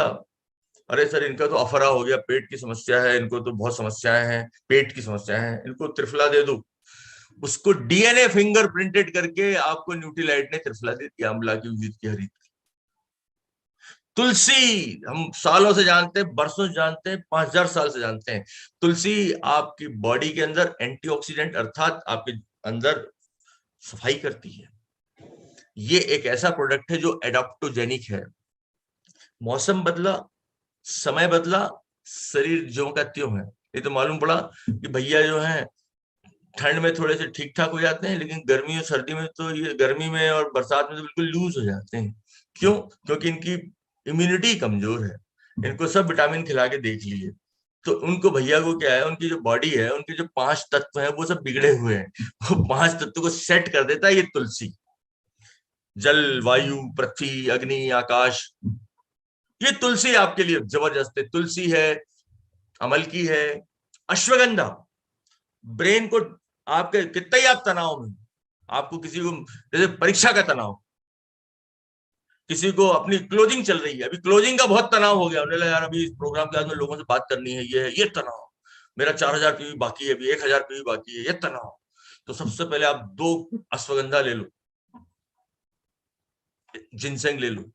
Speaker 2: अरे सर, इनका तो अफरा हो गया, पेट की समस्या है, इनको तो बहुत समस्याएं हैं, पेट की समस्याएं हैं, इनको त्रिफला दे दो। उसको डीएनए फिंगर प्रिंटेड करके आपको न्यूट्रीलाइट ने त्रिफला दे दिया, अम्ला की, उजीर की, हरी। तुलसी हम सालों से जानते हैं, बरसों से जानते हैं, 5000 साल से जानते हैं। तुलसी आपकी बॉडी के अंदर एंटीऑक्सीडेंट अर्थात आपके अंदर सफाई करती है। ये एक ऐसा प्रोडक्ट है जो एडाप्टोजेनिक है। मौसम बदला, समय बदला, शरीर ज्यों का त्यों है। ये तो मालूम पड़ा कि भैया जो है ठंड में थोड़े से ठीक ठाक हो जाते हैं, लेकिन गर्मी और सर्दी में तो, ये गर्मी में और बरसात में तो बिल्कुल लूज हो जाते हैं। क्यों? क्योंकि इनकी इम्यूनिटी कमजोर है। इनको सब विटामिन खिला के देख लिए, तो उनको भैया को क्या है, उनकी जो बॉडी है, उनके जो 5 तत्व हैं वो सब बिगड़े हुए हैं। वो 5 तत्व को सेट कर देता है ये तुलसी। जल, वायु, पृथ्वी, अग्नि, आकाश, ये तुलसी आपके लिए जबरदस्त है। तुलसी है, अमलकी है, अश्वगंधा। ब्रेन को आपके कितना ही आप तनाव में, आपको किसी को जैसे परीक्षा का तनाव, किसी को अपनी क्लोजिंग चल रही है, अभी क्लोजिंग का बहुत तनाव हो गया, उन्हें लगा यार अभी इस प्रोग्राम के बाद में लोगों से बात करनी है, ये तनाव, मेरा 4000 पीवी बाकी है, अभी 1000 पीवी बाकी है, ये तनाव। तो सबसे पहले आप 2 अश्वगंधा ले लो, जिनसेंग ले लो,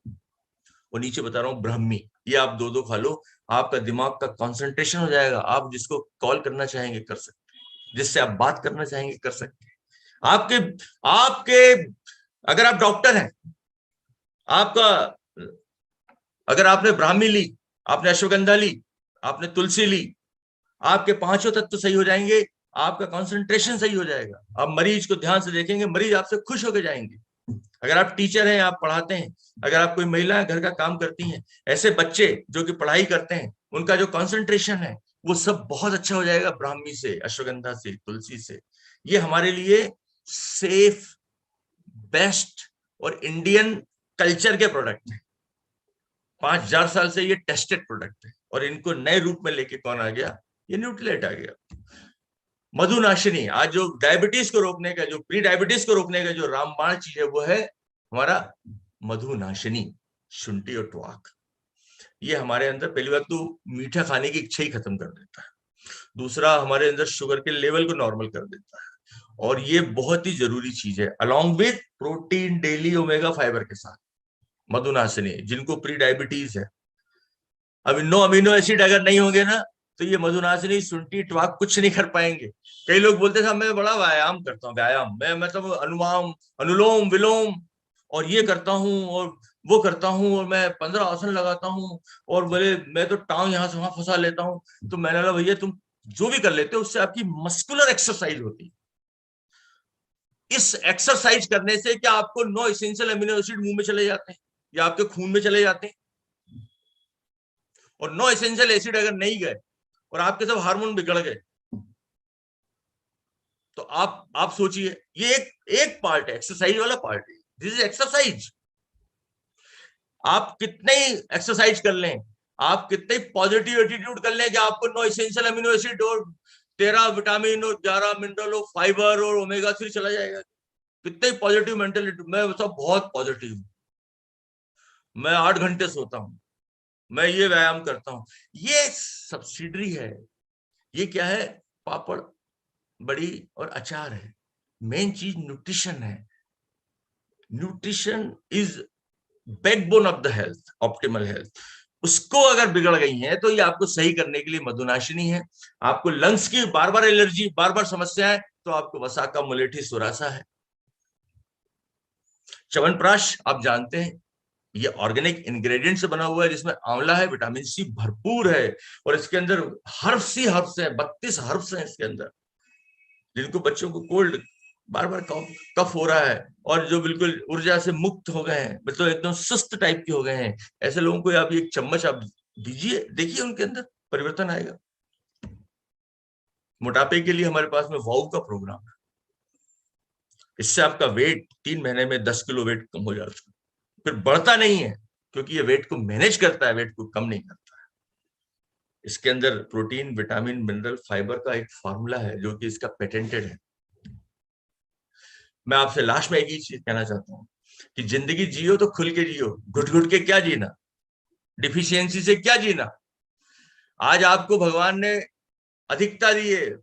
Speaker 2: और नीचे बता रहा हूँ ब्राह्मी, ये आप 2-2 खा लो। आपका दिमाग का कंसंट्रेशन हो जाएगा। आप जिसको कॉल करना चाहेंगे कर सकते हैं, जिससे आप बात करना चाहेंगे कर सकते हैं। आपके आपके अगर आप डॉक्टर हैं, आपका अगर आपने ब्राह्मी ली, आपने अश्वगंधा ली, आपने तुलसी ली, आपके 5 तत्व सही हो जाएंगे, आपका कंसंट्रेशन सही हो जाएगा। आप मरीज को ध्यान से देखेंगे, मरीज आपसे खुश होकर जाएंगे। अगर आप टीचर हैं, आप पढ़ाते हैं, अगर आप कोई महिला घर का काम करती हैं, ऐसे बच्चे जो कि पढ़ाई करते हैं, उनका जो कंसंट्रेशन है वो सब बहुत अच्छा हो जाएगा ब्राह्मी से, अश्वगंधा से, तुलसी से। ये हमारे लिए सेफ, बेस्ट और इंडियन कल्चर के प्रोडक्ट है। 5000 साल से ये टेस्टेड प्रोडक्ट है, और इनको नए रूप में लेके कौन आ गया? ये न्यूट्रीलाइट आ गया। मधुनाशिनी, आज जो डायबिटीज को रोकने का, जो प्री डायबिटीज को रोकने का जो रामबाण चीज है, वो है हमारा मधुनाशिनी, शुंठी और ट्वाक। ये हमारे अंदर पहली बात तो मीठा खाने की इच्छा ही खत्म कर देता है, दूसरा हमारे अंदर शुगर के लेवल को नॉर्मल कर देता है, और ये बहुत ही जरूरी चीज है along with protein daily omega fibre के साथ। मधुनाशिनी, जिनको प्री डायबिटीज है, अब नो अमीनो एसिड अगर नहीं होंगे ना, तो ये मधुनाशिनी, शुंठी, ट्वाक कुछ नहीं कर पाएंगे। कई लोग बोलते थे मैं बड़ा व्यायाम करता हूँ, व्यायाम मैं मतलब अनुलोम विलोम और ये करता हूँ, और वो करता हूँ और मैं 15 आसन लगाता हूँ और बोले मैं तो टांग यहां से वहां फंसा लेता हूँ। तो मैंने बोला भैया तुम जो भी कर लेते हो उससे आपकी मस्कुलर एक्सरसाइज होती है। इस एक्सरसाइज करने से क्या आपको 9 एसेंशियल अमीनो एसिड मुंह में चले जाते हैं या आपके खून में चले जाते हैं? और 9 एसेंशियल एसिड अगर नहीं गए और आपके सब हार्मोन बिगड़ गए तो आप सोचिए, ये एक पार्ट है, एक्सरसाइज वाला पार्ट है। This is exercise. आप कितने ही एक्सरसाइज कर लें, आप कितने पॉजिटिव एटीट्यूड कर लें कि आपको 9 एसेंशियल अमीनो एसिड और 13 विटामिन और 11 मिनरल और फाइबर और ओमेगा 3 चला जाएगा। कितने पॉजिटिव मेंटेलिटी, मैं सब बहुत पॉजिटिव हूँ, मैं 8 घंटे सोता हूँ, मैं ये व्यायाम करता हूँ। ये सब्सिडरी है। ये क्या है? पापड़ बड़ी और अचार है। मेन चीज न्यूट्रिशन है। Nutrition is backbone of the health, optimal health. उसको अगर बिगड़ गई है तो ये आपको सही करने के लिए मधुनाशिनी है। आपको लंग्स की बार बार एलर्जी, बार बार समस्या है, तो आपको वसाका मुलेठी सुरासा है। च्यवनप्राश आप जानते हैं, ये ऑर्गेनिक इंग्रेडिएंट से बना हुआ है, जिसमें आंवला है, विटामिन सी भरपूर है और इसके अंदर हर्ब्स ही हर्ब्स है, 32 हर्ब्स हैं इसके अंदर। जिनको बच्चों को कोल्ड बार बार कफ हो रहा है और जो बिल्कुल ऊर्जा से मुक्त हो गए हैं, मतलब एकदम सुस्त टाइप के हो गए हैं, ऐसे लोगों को आप एक चम्मच आप दीजिए, देखिए उनके अंदर परिवर्तन आएगा। मोटापे के लिए हमारे पास में वाउ का प्रोग्राम है। इससे आपका वेट 3 महीने में 10 किलो वेट कम हो जाता है। फिर बढ़ता नहीं है, क्योंकि ये वेट को मैनेज करता है, वेट को कम नहीं करता है। इसके अंदर प्रोटीन, विटामिन, मिनरल, फाइबर का एक फॉर्मूला है जो कि इसका पेटेंटेड है। मैं आपसे लास्ट में एक ही चीज कहना चाहता हूँ कि जिंदगी जियो तो खुल के जियो, घुट घुट के क्या जीना, डिफिशियंसी से क्या जीना। आज आपको भगवान ने अधिकता दी है,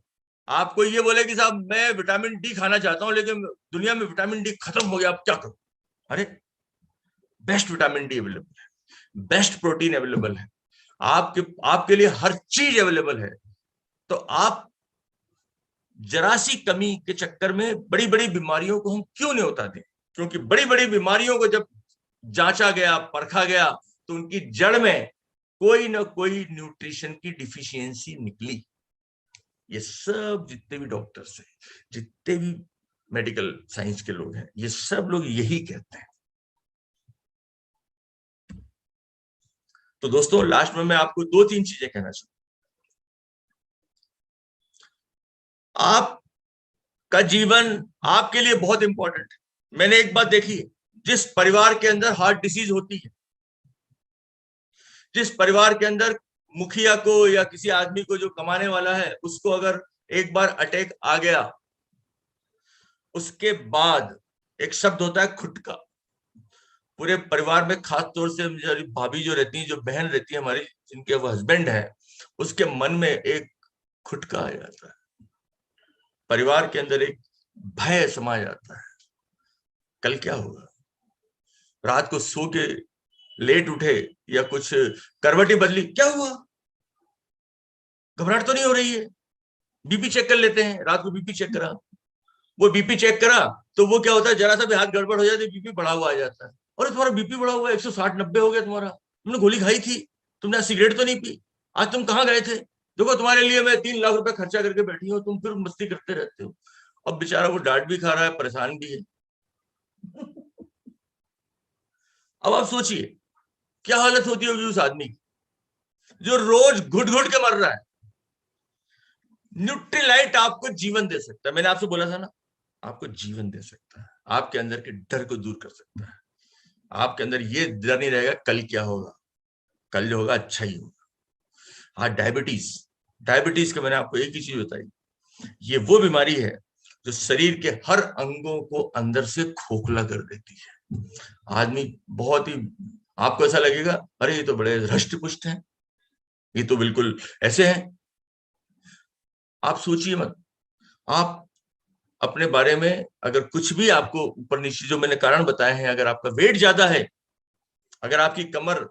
Speaker 2: आपको ये बोले कि साहब मैं विटामिन डी खाना चाहता हूं लेकिन दुनिया में विटामिन डी खत्म हो गया, आप क्या करो? अरे बेस्ट विटामिन डी अवेलेबल है, बेस्ट प्रोटीन अवेलेबल है, आपके लिए हर चीज अवेलेबल है। तो आप जरा सी कमी के चक्कर में बड़ी बड़ी बीमारियों को हम क्यों नहीं होता दें? क्योंकि बड़ी बड़ी बीमारियों को जब जांचा गया, परखा गया, तो उनकी जड़ में कोई ना कोई न्यूट्रिशन की डिफिशियंसी निकली। ये सब जितने भी डॉक्टर्स हैं, जितने भी मेडिकल साइंस के लोग हैं, ये सब लोग यही कहते हैं। तो दोस्तों लास्ट में मैं आपको 2-3 चीजें कहना चाहूंगा। आपका जीवन आपके लिए बहुत इंपॉर्टेंट है। मैंने एक बात देखी है, जिस परिवार के अंदर हार्ट डिसीज होती है, जिस परिवार के अंदर मुखिया को या किसी आदमी को जो कमाने वाला है उसको अगर एक बार अटैक आ गया, उसके बाद एक शब्द होता है खुटका। पूरे परिवार में खास तौर से मेरी भाभी जो रहती है, जो बहन रहती है हमारी, जिनके वो हस्बैंड है, उसके मन में एक खुटका आ जाता है। परिवार के अंदर एक भय समा जाता है, कल क्या होगा? रात को सो के लेट उठे या कुछ करवटी बदली, क्या हुआ? घबराहट तो नहीं हो रही है? बीपी चेक कर लेते हैं, रात को बीपी चेक करा, वो बीपी चेक करा तो वो क्या होता है, जरा सा भी हाथ गड़बड़ हो जाती है, बीपी बढ़ा हुआ आ जाता है। और तुम्हारा बीपी बढ़ा हुआ है, 160-90 हो गया तुम्हारा, तुमने गोली खाई थी, तुमने सिगरेट तो नहीं पी, आज तुम कहाँ गए थे? देखो तुम्हारे लिए मैं 3 लाख रुपए खर्चा करके बैठी हूँ, तुम फिर मस्ती करते रहते हो। अब बेचारा वो डांट भी खा रहा है, परेशान भी है। अब आप सोचिए क्या हालत होती होगी उस आदमी की, जो रोज घुट घुट के मर रहा है। न्यूट्रीलाइट आपको जीवन दे सकता है, मैंने आपसे बोला था ना, आपको जीवन दे सकता है, आपके अंदर के डर को दूर कर सकता है। आपके अंदर ये डर नहीं रहेगा कल क्या होगा, कल जो होगा अच्छा ही होगा। हाँ, डायबिटीज, डायबिटीज का मैंने आपको एक ही चीज बताई, ये वो बीमारी है जो शरीर के हर अंगों को अंदर से खोखला कर देती है। आदमी बहुत ही, आपको ऐसा लगेगा अरे ये तो बड़े हृष्ट पुष्ट हैं, ये तो बिल्कुल ऐसे हैं। आप सोचिए मत, आप अपने बारे में अगर कुछ भी आपको ऊपर नीचे जो मैंने कारण बताए हैं, अगर आपका वेट ज्यादा है, अगर आपकी कमर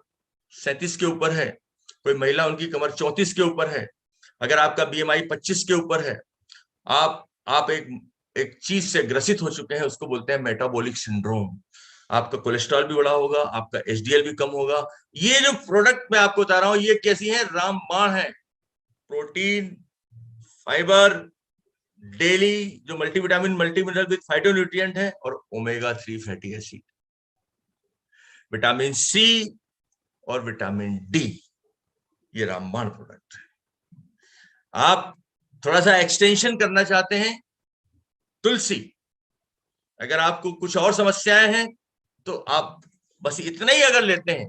Speaker 2: 37 के ऊपर है, कोई महिला उनकी कमर 34 के ऊपर है, अगर आपका बीएमआई 25 के ऊपर है, आप एक चीज से ग्रसित हो चुके हैं, उसको बोलते हैं मेटाबॉलिक सिंड्रोम। आपका कोलेस्ट्रॉल भी बढ़ा होगा, आपका एचडीएल भी कम होगा। ये जो प्रोडक्ट मैं आपको बता रहा हूं ये कैसी है, रामबाण है। प्रोटीन, फाइबर, डेली जो मल्टीविटामिन मल्टीमिनरल विद फाइटोन्यूट्रिएंट है, और omega 3 fatty acid, vitamin C और विटामिन डी, ये रामबाण प्रोडक्ट है। आप थोड़ा सा एक्सटेंशन करना चाहते हैं, तुलसी। अगर आपको कुछ और समस्याएं हैं तो आप बस इतना ही अगर लेते हैं,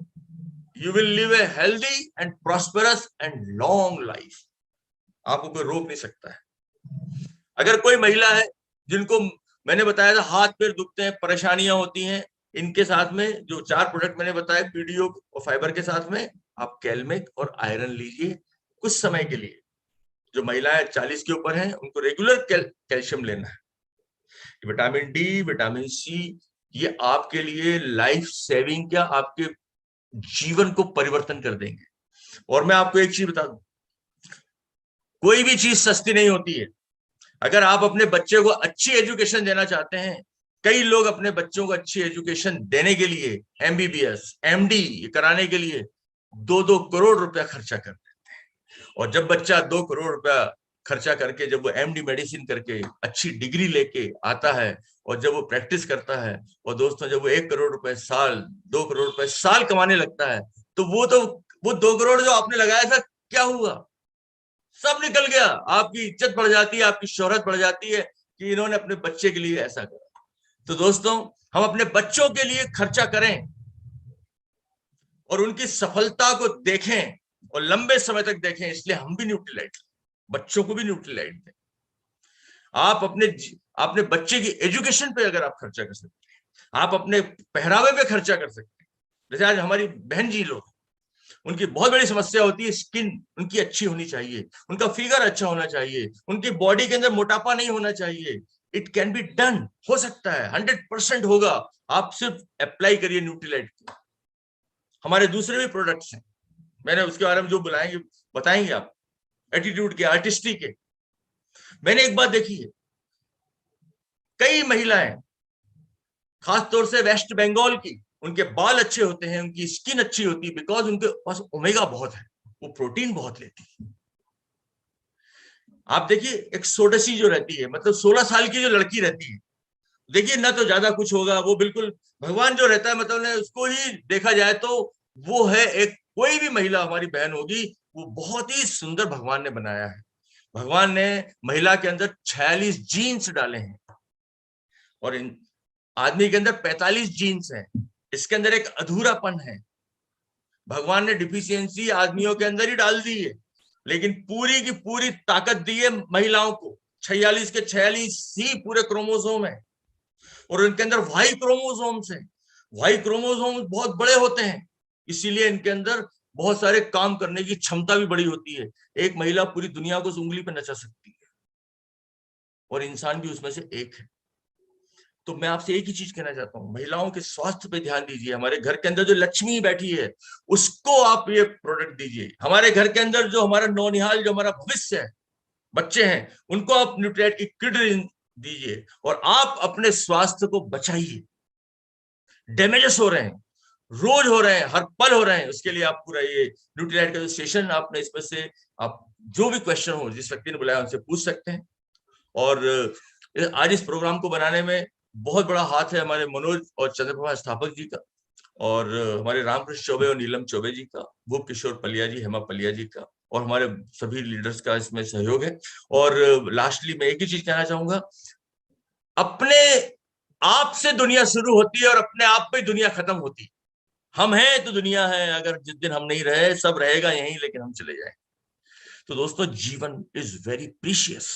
Speaker 2: you will live a healthy and prosperous and long life. आपको कोई रोक नहीं सकता है। अगर कोई महिला है जिनको मैंने बताया था हाथ पैर दुखते हैं, परेशानियां होती हैं, इनके साथ में जो 4 प्रोडक्ट मैंने बताए पीडीओ और फाइबर के साथ में, आप कैलमेक और आयरन लीजिए कुछ समय के लिए। जो महिलाएं 40 के ऊपर हैं उनको रेगुलर कैल्शियम लेना है। विटामिन डी, विटामिन सी, ये आपके लिए लाइफ सेविंग, क्या आपके जीवन को परिवर्तन कर देंगे। और मैं आपको एक चीज बता दूं, कोई भी चीज सस्ती नहीं होती है। अगर आप अपने बच्चे को अच्छी एजुकेशन देना चाहते हैं, कई लोग अपने बच्चों को अच्छी एजुकेशन देने के लिए एमबीबीएस, एमडी कराने के लिए 2-2 करोड़ रुपया खर्चा कर देते हैं। और जब बच्चा 2 करोड़ रुपया खर्चा करके जब वो एमडी मेडिसिन करके अच्छी डिग्री लेके आता है और जब वो प्रैक्टिस करता है, और दोस्तों जब वो 1 करोड़ रुपए साल, 2 करोड़ रुपए साल कमाने लगता है, तो वो 2 करोड़ जो आपने लगाया था क्या हुआ? सब निकल गया। आपकी इज्जत बढ़ जाती है, आपकी शोहरत बढ़ जाती है कि इन्होंने अपने बच्चे के लिए ऐसा करा। तो दोस्तों हम अपने बच्चों के लिए खर्चा करें और उनकी सफलता को देखें और लंबे समय तक देखें। इसलिए हम भी न्यूट्रीलाइट, बच्चों को भी न्यूट्रीलाइट दें। आप अपने बच्चे की एजुकेशन पे अगर आप खर्चा कर सकते हैं, आप अपने पहरावे पे खर्चा कर सकते हैं। जैसे आज हमारी बहन जी लोग, उनकी बहुत बड़ी समस्या होती है, स्किन उनकी अच्छी होनी चाहिए, उनका फिगर अच्छा होना चाहिए, उनकी बॉडी के अंदर मोटापा नहीं होना चाहिए। इट कैन बी डन, हो सकता है, 100% होगा। आप सिर्फ अप्लाई करिए न्यूट्रीलाइट। हमारे दूसरे भी प्रोडक्ट्स हैं, मैंने उसके बारे में जो बताएंगे आप, एटीट्यूड के, आर्टिस्टी के। मैंने एक बात देखी है, कई महिलाएं खासतौर से वेस्ट बंगाल की, उनके बाल अच्छे होते हैं, उनकी स्किन अच्छी होती है, बिकॉज उनके पास ओमेगा बहुत है, वो प्रोटीन बहुत लेती है। आप देखिए एक सोडसी जो रहती है, मतलब 16 साल की जो लड़की रहती है, देखिए ना तो ज्यादा कुछ होगा, वो बिल्कुल भगवान जो रहता है, मतलब ने उसको ही देखा जाए तो वो है एक, कोई भी महिला हमारी बहन होगी, वो बहुत ही सुंदर भगवान ने बनाया है। भगवान ने महिला के अंदर 46 जीन्स डाले हैं और इन आदमी के अंदर 45 जीन्स हैं। इसके अंदर एक अधूरापन है, भगवान ने डिफिशियंसी आदमियों के अंदर ही डाल दी है, लेकिन पूरी की पूरी ताकत दी है महिलाओं को। 46 के 46 ही पूरे क्रोमोसोम है और इनके अंदर वाई क्रोमोसोम्स है। वाई क्रोमोसोम्स बहुत बड़े होते हैं, इसीलिए इनके अंदर बहुत सारे काम करने की क्षमता भी बड़ी होती है। एक महिला पूरी दुनिया को उंगली पर नचा सकती है और इंसान भी उसमें से एक है। तो मैं आपसे एक ही चीज कहना चाहता हूँ, महिलाओं के स्वास्थ्य पे ध्यान दीजिए। हमारे घर के अंदर जो लक्ष्मी बैठी है उसको आप ये प्रोडक्ट दीजिए। हमारे घर के अंदर जो हमारा नौनिहाल, जो हमारा भविष्य है, बच्चे हैं, उनको आप न्यूट्रीलाइट की किट दीजिए और आप अपने स्वास्थ्य को बचाइए। डैमेजेस हो रहे हैं, रोज हो रहे हैं, हर पल हो रहे हैं, उसके लिए आप पूरा ये न्यूट्रीलाइट का जो सेशन आपने, इसमें से आप जो भी क्वेश्चन हो जिस व्यक्ति ने बुलाया उनसे पूछ सकते हैं। और आज इस प्रोग्राम को बनाने में बहुत बड़ा हाथ है हमारे मनोज और चंद्रप्रभा स्थापक जी का, और हमारे रामकृष्ण चौबे और नीलम चौबे जी का, भूप किशोर पलिया जी, हेमा पलिया जी का, और हमारे सभी लीडर्स का इसमें सहयोग है। और लास्टली मैं एक ही चीज कहना चाहूंगा, अपने आप से दुनिया शुरू होती है और अपने आप पे दुनिया खत्म होती है। हम हैं तो दुनिया है, अगर जिस दिन हम नहीं रहे, सब रहेगा यहीं लेकिन हम चले जाए। तो दोस्तों जीवन इज वेरी प्रीशियस,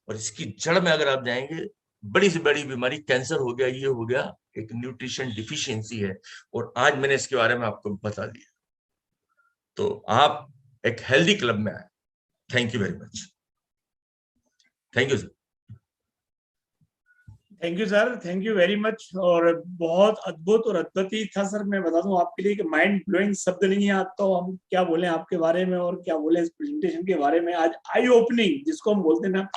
Speaker 2: और इसकी जड़ में अगर आप जाएंगे, बड़ी से बड़ी बीमारी कैंसर हो गया, ये हो गया, एक न्यूट्रिशन डिफिशियंसी है, और आज मैंने इसके बारे में आपको बता दिया। तो आप एक हेल्दी क्लब में आए। Thank you very much. Thank you sir.
Speaker 1: Thank you sir, thank you very much. और बहुत अद्भुत और अद्वितीय था सर। मैं बता दूं आपके लिए कि माइंड ब्लोइंग शब्द नहीं है, तो हम क्या बोले आपके बारे में और क्या बोले इस प्रेजेंटेशन के बारे में। आज आई ओपनिंग जिसको हम बोलते हैं ना,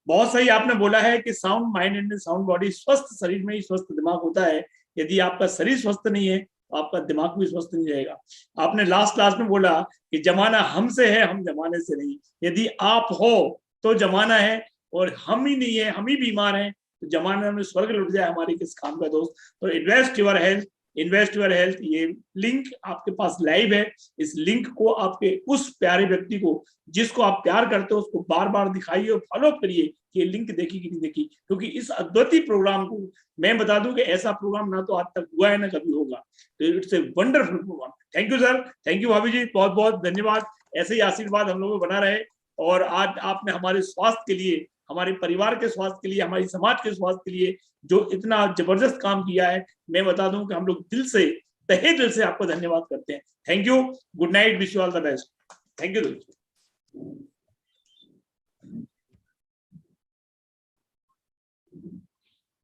Speaker 1: बहुत सही आपने बोला है कि sound mind and sound body, स्वस्थ शरीर में ही स्वस्थ दिमाग होता है। यदि आपका शरीर स्वस्थ नहीं है तो आपका दिमाग भी स्वस्थ नहीं रहेगा। आपने लास्ट क्लास में बोला कि जमाना हमसे है, हम जमाने से नहीं। यदि आप हो तो जमाना है, और हम ही नहीं है, हम ही बीमार हैं, तो जमाने में स्वर्ग लुट जाए हमारी किस काम का दोस्त। तो invest your health, invest your health, ये लिंक आपके पास लाइव है। इस लिंक को आपके उस प्यारे व्यक्ति को जिसको आप प्यार करते हो उसको बार बार दिखाइए और फॉलो करिए कि ये लिंक देखी कि नहीं देखी, क्योंकि इस अद्वितीय प्रोग्राम को मैं बता दूं कि ऐसा प्रोग्राम ना तो आज तक हुआ है ना कभी होगा। तो it's a wonderful programme. Thank you sir, thank you bhabhi ji, बहुत बहुत धन्यवाद। ऐसे ही आशीर्वाद हम लोगों को बना रहे। और आज आपने हमारे स्वास्थ्य के लिए, हमारे परिवार के स्वास्थ्य के लिए, हमारी समाज के स्वास्थ्य के लिए जो इतना जबरदस्त काम किया है, मैं बता दूं कि हम लोग दिल से, तहे दिल से आपको धन्यवाद करते हैं। Thank you, good night, wish you all the best. Thank you.